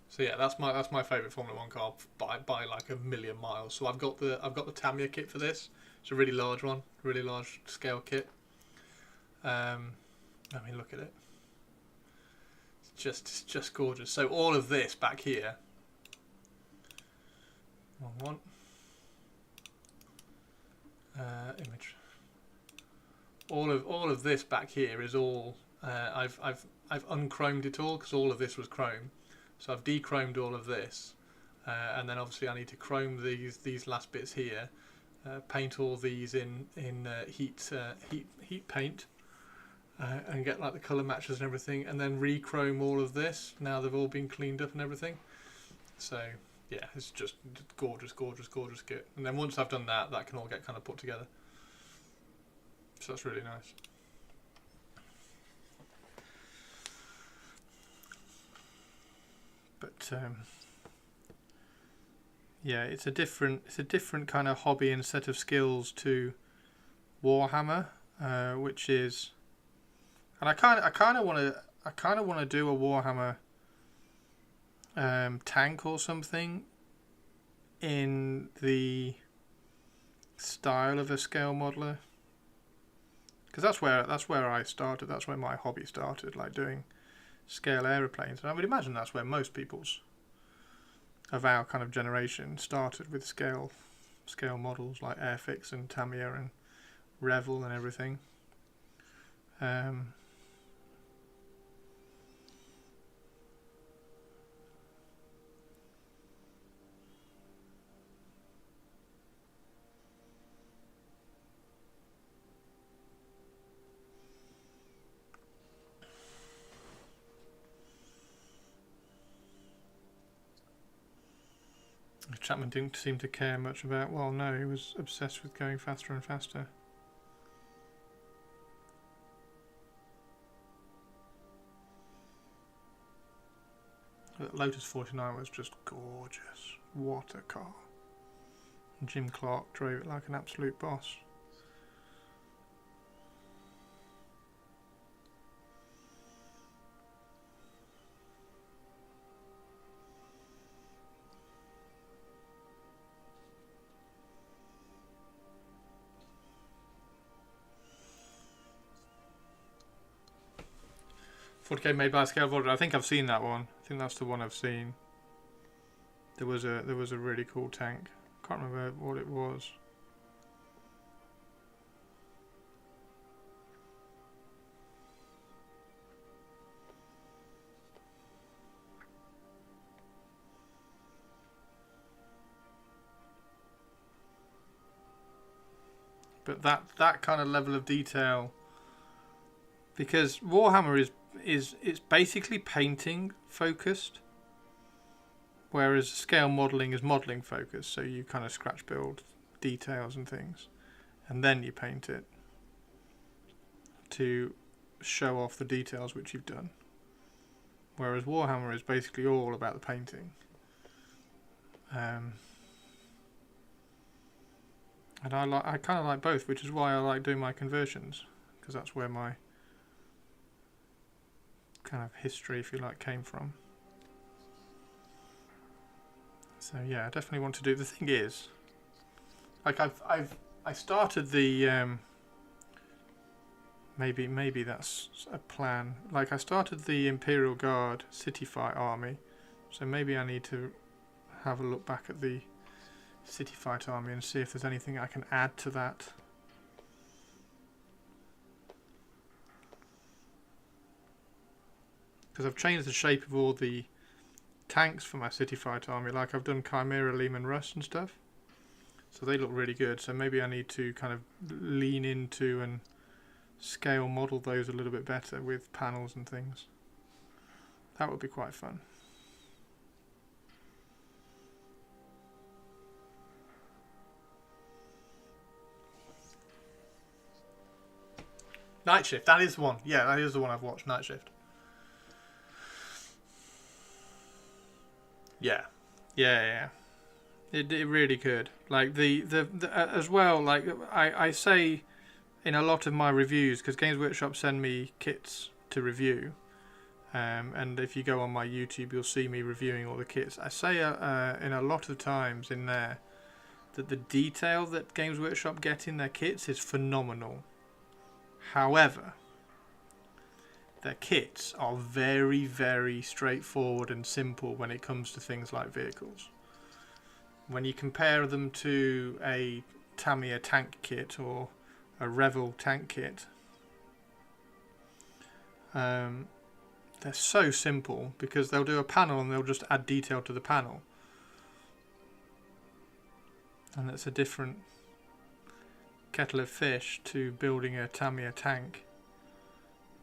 So yeah, that's my favourite Formula 1 car by like a million miles. So I've got the Tamiya kit for this. It's a really large one, really large scale kit. I mean, look at it. It's just gorgeous. So all of this back here. Wrong one. Image. All of this back here is all. I've unchromed it all because all of this was chrome. So I've de-chromed all of this, and then obviously I need to chrome these last bits here, paint all these in heat paint, and get like the colour matches and everything, and then re-chrome all of this. Now they've all been cleaned up and everything. So yeah, it's just gorgeous, gorgeous, gorgeous kit. And then once I've done that, that can all get kind of put together. So that's really nice. But yeah, it's a different kind of hobby and set of skills to Warhammer, which is, and I kind of want to do a Warhammer tank or something in the style of a scale modeler, because that's where I started. That's where my hobby started, like doing scale aeroplanes, and I would imagine that's where most people's of our kind of generation started, with scale models like Airfix and Tamiya and Revell and everything. Chapman didn't seem to care much about. Well, no, he was obsessed with going faster and faster. But Lotus 49 was just gorgeous. What a car. Jim Clark drove it like an absolute boss. K made by a scale modeler. I think I've seen that one. I think that's the one I've seen. There was a really cool tank. Can't remember what it was. but that kind of level of detail, because Warhammer is it's basically painting focused, whereas scale modelling is modelling focused. So you kind of scratch build details and things, and then you paint it to show off the details which you've done. Whereas Warhammer is basically all about the painting. And I kind of like both, which is why I like doing my conversions, because that's where my kind of history, if you like, came from. So yeah, I definitely want to do. The thing is, like I started the maybe that's a plan. Like I started the Imperial Guard City Fight army, so maybe I need to have a look back at the City Fight army and see if there's anything I can add to that. Because I've changed the shape of all the tanks for my City Fight army, like I've done Chimera, Lehman Russ and stuff. So they look really good, so maybe I need to kind of lean into and scale model those a little bit better with panels and things. That would be quite fun. Night Shift, that is the one. Yeah, that is the one I've watched, Night Shift. Yeah. It really could. Like the as well. Like I say in a lot of my reviews, because Games Workshop send me kits to review, and if you go on my YouTube, you'll see me reviewing all the kits. I say in a lot of times in there that the detail that Games Workshop get in their kits is phenomenal. However, their kits are very, very straightforward and simple when it comes to things like vehicles. When you compare them to a Tamiya tank kit or a Revell tank kit, they're so simple because they'll do a panel and they'll just add detail to the panel. And that's a different kettle of fish to building a Tamiya tank,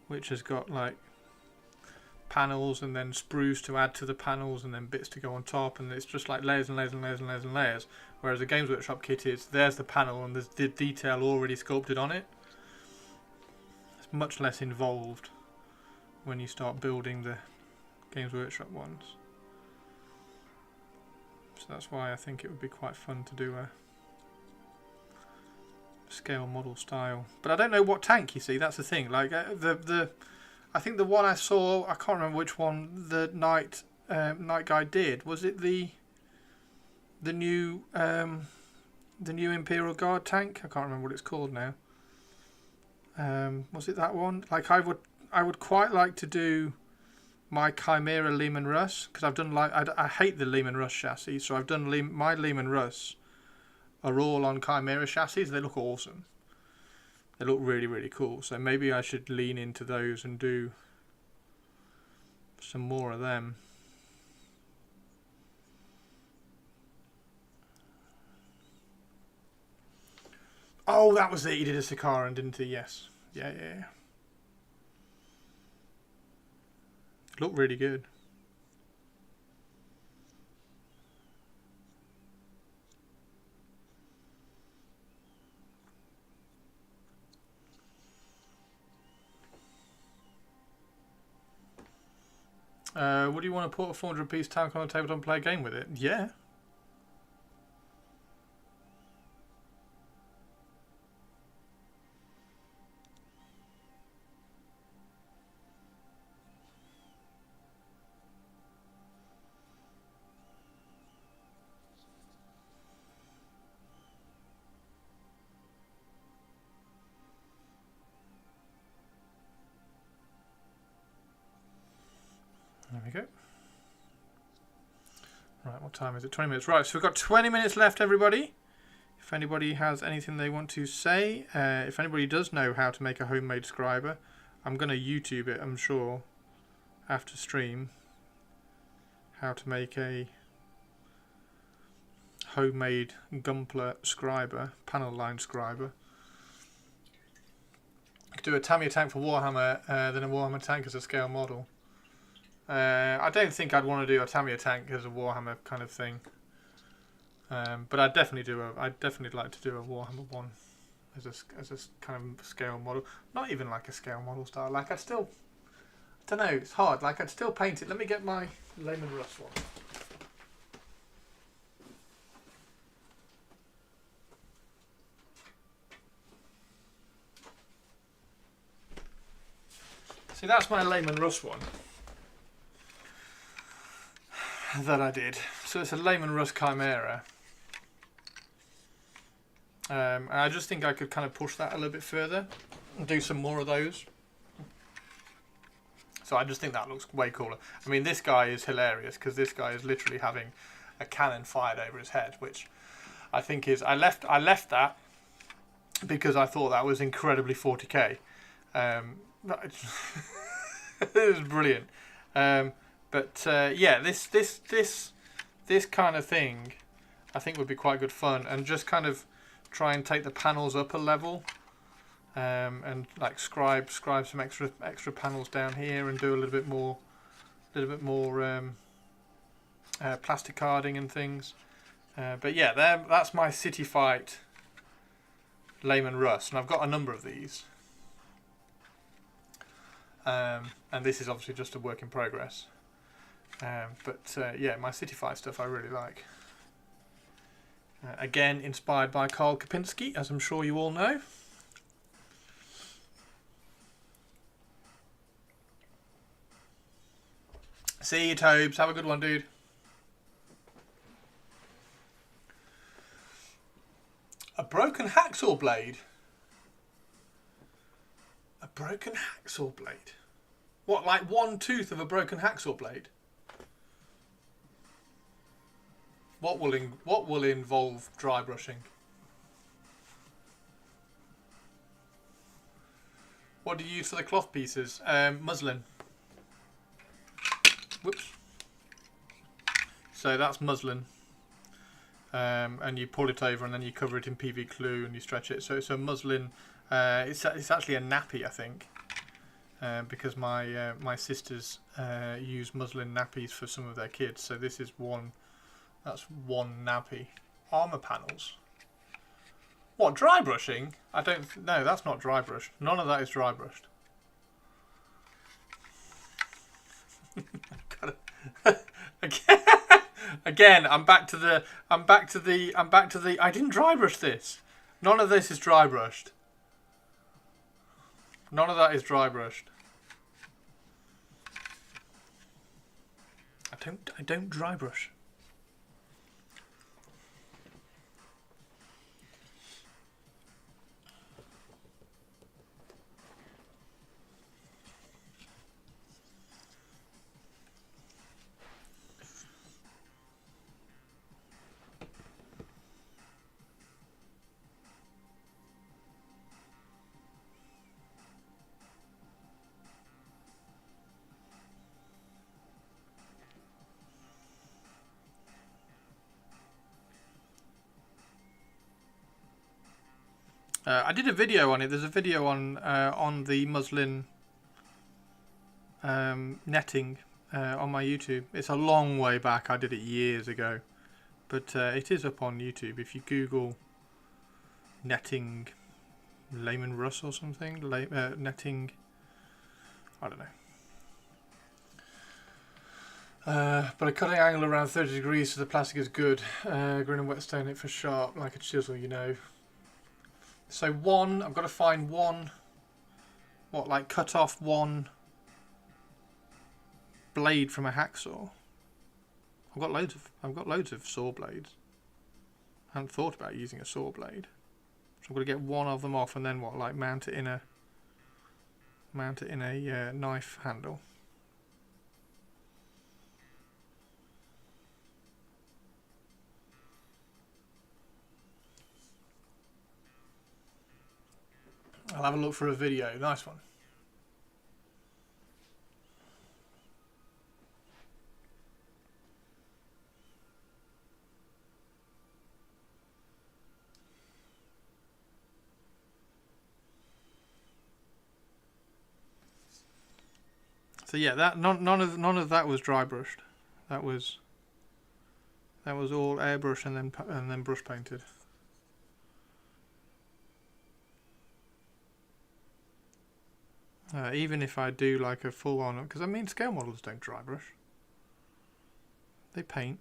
which has got like panels and then sprues to add to the panels and then bits to go on top, and it's just like layers and layers and layers and layers and layers. Whereas a Games Workshop kit is, there's the panel and there's the detail already sculpted on it. It's much less involved when you start building the Games Workshop ones. So that's why I think it would be quite fun to do a scale model style. But I don't know what tank, you see, that's the thing. Like I think the one I saw, I can't remember which one the Night Guy did. Was it the new Imperial Guard tank? I can't remember what it's called now. Was it that one? Like I would quite like to do my Chimera Lehman Russ, because I've done like I hate the Lehman Russ chassis, so I've done my Lehman Russ are all on Chimera chassis. They look awesome. They look really, really cool. So maybe I should lean into those and do some more of them. Oh, that was it. He did a Sakaran, didn't he? Yes. Yeah. Looked really good. Would you want to put a 400-piece tank on the table and play a game with it? Yeah. There we go. Right, what time is it? 20 minutes. Right, so we've got 20 minutes left, everybody. If anybody has anything they want to say, if anybody does know how to make a homemade scriber, I'm going to YouTube it, I'm sure, after stream, how to make a homemade Gunpla scriber, panel line scriber. I could do a Tamiya tank for Warhammer, then a Warhammer tank as a scale model. I don't think I'd want to do a Tamiya tank as a Warhammer kind of thing. But I'd definitely like to do a Warhammer 1 as a kind of scale model. Not even like a scale model style. Like I'd still, I don't know, it's hard. Like I'd still paint it. Let me get my Lehman Russ one. See, that's my Lehman Russ one that I did. So it's a Lehman Russ Chimera. And I just think I could kind of push that a little bit further and do some more of those. So I just think that looks way cooler. I mean, this guy is hilarious because this guy is literally having a cannon fired over his head, which I think is... I left that because I thought that was incredibly 40k. It was brilliant. Yeah, this kind of thing I think would be quite good fun, and just kind of try and take the panels up a level, and like scribe some extra panels down here, and do a little bit more plastic carding and things. But yeah, that's my City Fight Lehman Russ, and I've got a number of these. And this is obviously just a work in progress. Yeah, my City Fight stuff I really like. Again, inspired by Karl Kopinski, as I'm sure you all know. See you, Tobes. Have a good one, dude. A broken hacksaw blade. A broken hacksaw blade. What, like one tooth of a broken hacksaw blade? What will involve dry brushing? What do you use for the cloth pieces? Muslin. Whoops. So that's muslin. And you pull it over and then you cover it in PV glue and you stretch it. So it's a muslin. It's actually a nappy, I think. Because my sisters use muslin nappies for some of their kids. So this is one. That's one nappy. Armour panels. What, dry brushing? No, that's not dry brushed. None of that is dry brushed. Again, I'm back to the I didn't dry brush this. None of this is dry brushed. None of that is dry brushed. I don't dry brush. I did a video on it. There's a video on the muslin netting on my YouTube. It's a long way back. I did it years ago, but it is up on YouTube. If you Google netting Lehman Russ or something, netting, I don't know. But a cutting angle around 30 degrees so the plastic is good. Green and whetstone it for sharp, like a chisel, you know. So I've got to find one, like cut off one blade from a hacksaw. I've got loads of saw blades. I hadn't thought about using a saw blade. So I'm going to get one of them off and then like mount it in a knife handle. I'll have a look for a video. Nice one. So yeah, that none of that was dry brushed. That was all airbrush and then brush painted. Even if I do like a full on, because I mean scale models don't dry brush. They paint.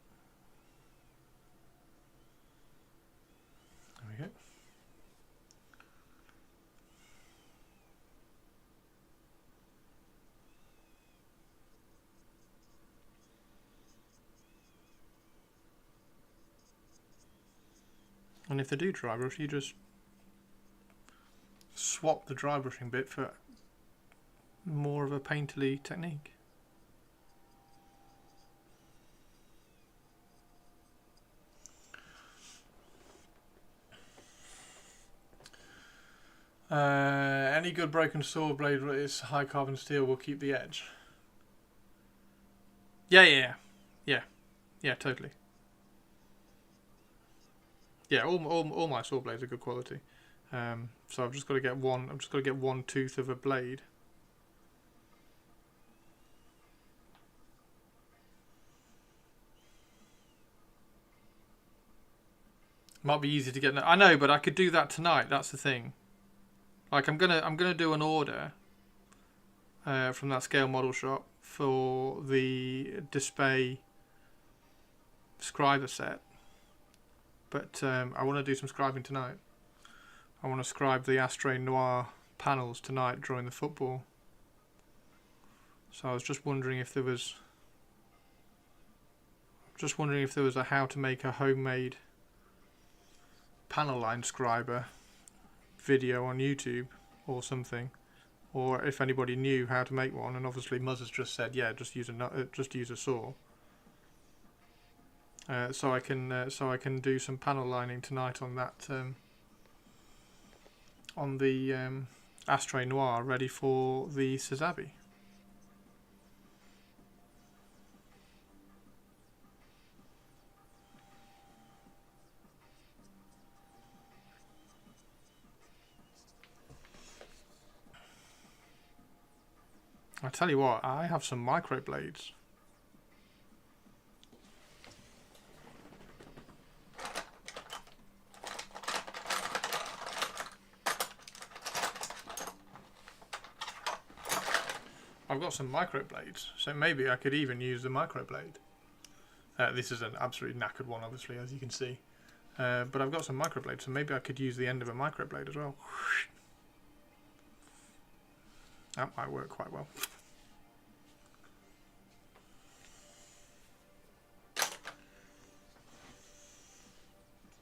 There we go. And if they do dry brush, you just swap the dry brushing bit for more of a painterly technique. Any good broken saw blade is high carbon steel will keep the edge. Yeah, totally. Yeah, all my saw blades are good quality. So I've just got to get one. I'm just got to get one tooth of a blade. Might be easy to get. I know, but I could do that tonight. That's the thing. Like I'm gonna do an order from that scale model shop for the Display scriber set. But I want to do some scribing tonight. I want to scribe the Astre Noir panels tonight during the football. So I was just wondering if there was. A how to make a homemade panel line scriber video on YouTube or something, or if anybody knew how to make one. And obviously Muzz has just said, yeah, just use a saw. So I can do some panel lining tonight on that on the Astre Noir, ready for the Cisavi. I tell you what, I have some microblades. I've got some microblades, so maybe I could even use the microblade. This is an absolutely knackered one, obviously, as you can see. But I've got some microblades, so maybe I could use the end of a microblade as well. That might work quite well.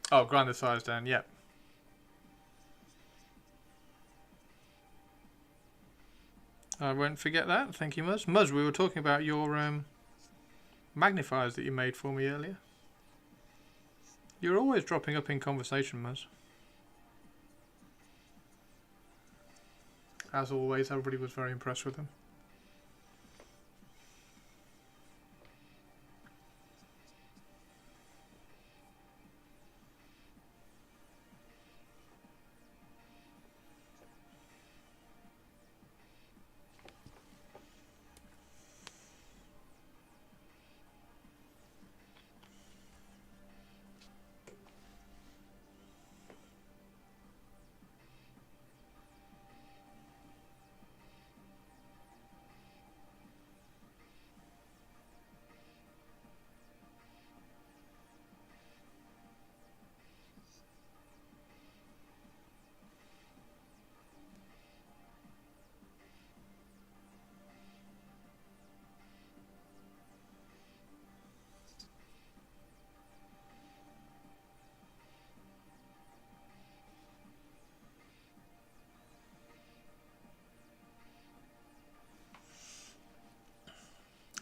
Oh, grind the size down, yep. I won't forget that. Thank you, Muzz. Muzz, we were talking about your magnifiers that you made for me earlier. You're always dropping up in conversation, Muzz. As always, everybody was very impressed with them.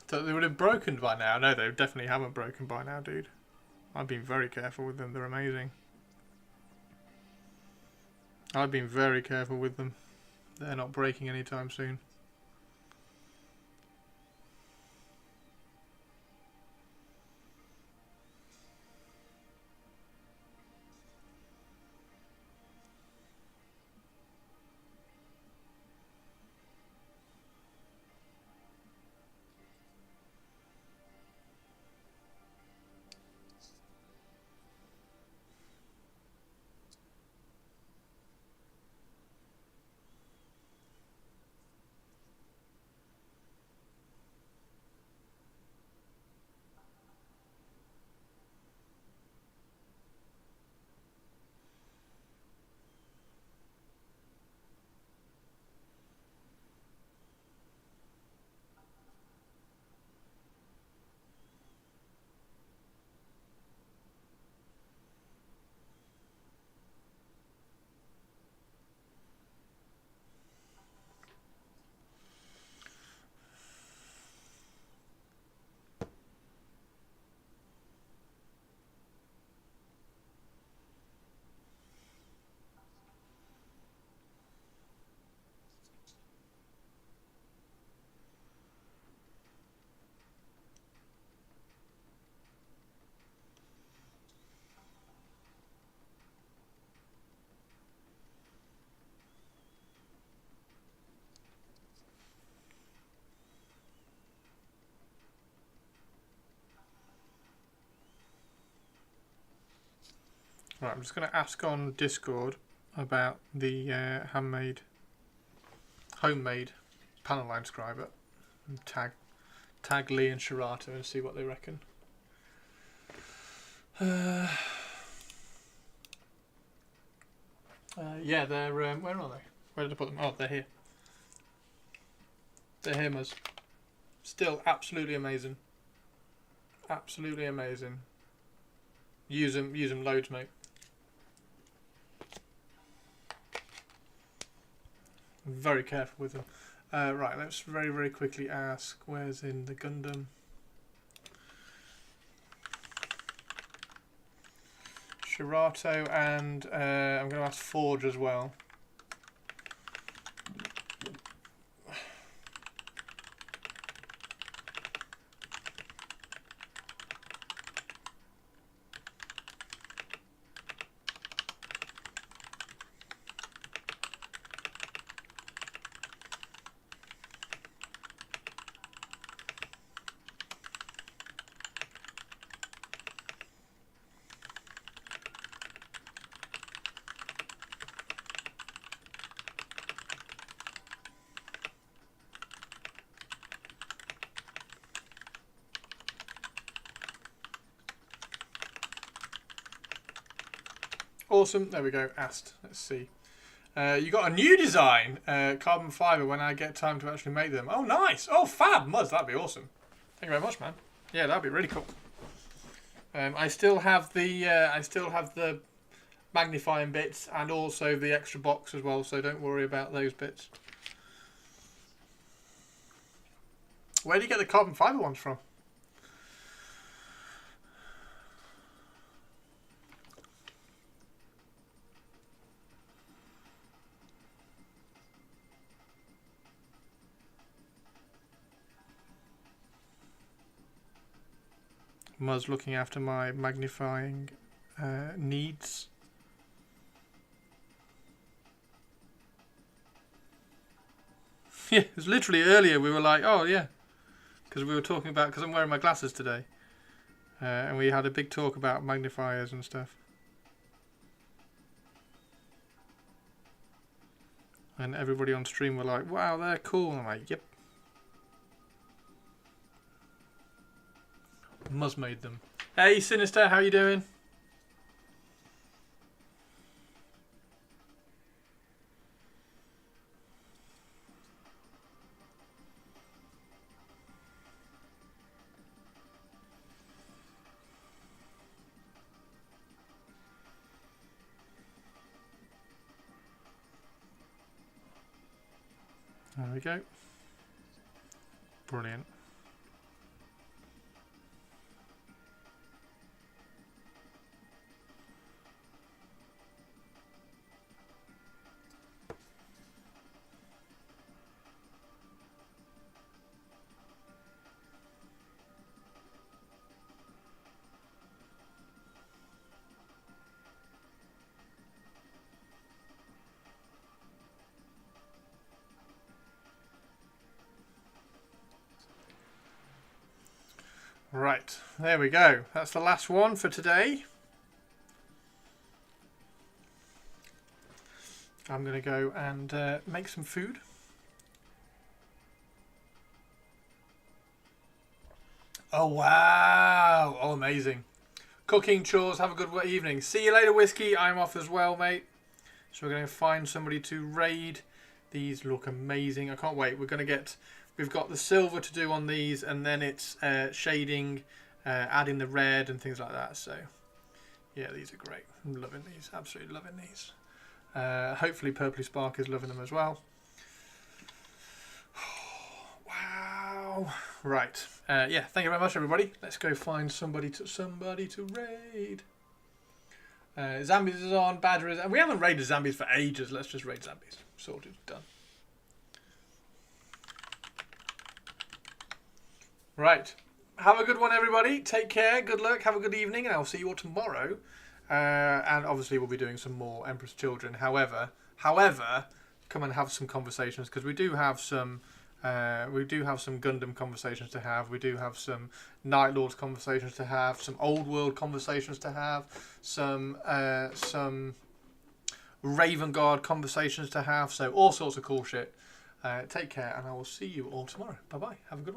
So they would have broken by now. No, they definitely haven't broken by now, dude. I've been very careful with them. They're amazing. I've been very careful with them. They're not breaking anytime soon. Right, I'm just going to ask on Discord about the homemade panel line scriber. And tag Lee and Shirato and see what they reckon. Yeah, they're where are they? Where did I put them? Oh, they're here. They're here, Muzz. Still absolutely amazing. Absolutely amazing. Use them loads, mate. Very careful with them. Right, let's very, very quickly ask, where's in the Gundam? Shirato and I'm going to ask Forge as well. Awesome, there we go, asked. Let's see. You got a new design, carbon fibre, when I get time to actually make them. Oh, nice. Oh, fab, Muzz, that'd be awesome. Thank you very much, man. Yeah, that'd be really cool. I still have the magnifying bits and also the extra box as well, so don't worry about those bits. Where do you get the carbon fibre ones from? Muzz looking after my magnifying needs. Yeah, it was literally earlier we were like, oh yeah, because we were talking about, because I'm wearing my glasses today, and we had a big talk about magnifiers and stuff. And everybody on stream were like, wow, they're cool. And I'm like, yep. Muzz made them. Hey Sinister, how you doing? There we go. Brilliant. Right, there we go. That's the last one for today. I'm going to go and make some food. Oh, wow. Oh, amazing. Cooking, chores, have a good evening. See you later, Whiskey. I'm off as well, mate. So we're going to find somebody to raid. These look amazing. I can't wait. We've got the silver to do on these, and then it's shading, adding the red and things like that. So, yeah, these are great. I'm loving these. Absolutely loving these. Hopefully Purpley Spark is loving them as well. Wow. Right. Yeah, thank you very much, everybody. Let's go find somebody to raid. Zambies is on, Badger is... And we haven't raided Zambies for ages. Let's just raid Zambies. Sorted. Done. Right. Have a good one, everybody. Take care. Good luck. Have a good evening. And I'll see you all tomorrow. And obviously we'll be doing some more Emperor's Children. However, come and have some conversations, because we do have some We do have some Gundam conversations to have. We do have some Night Lords conversations to have. Some Old World conversations to have. Some Raven Guard conversations to have. So all sorts of cool shit. Take care, and I will see you all tomorrow. Bye bye. Have a good one.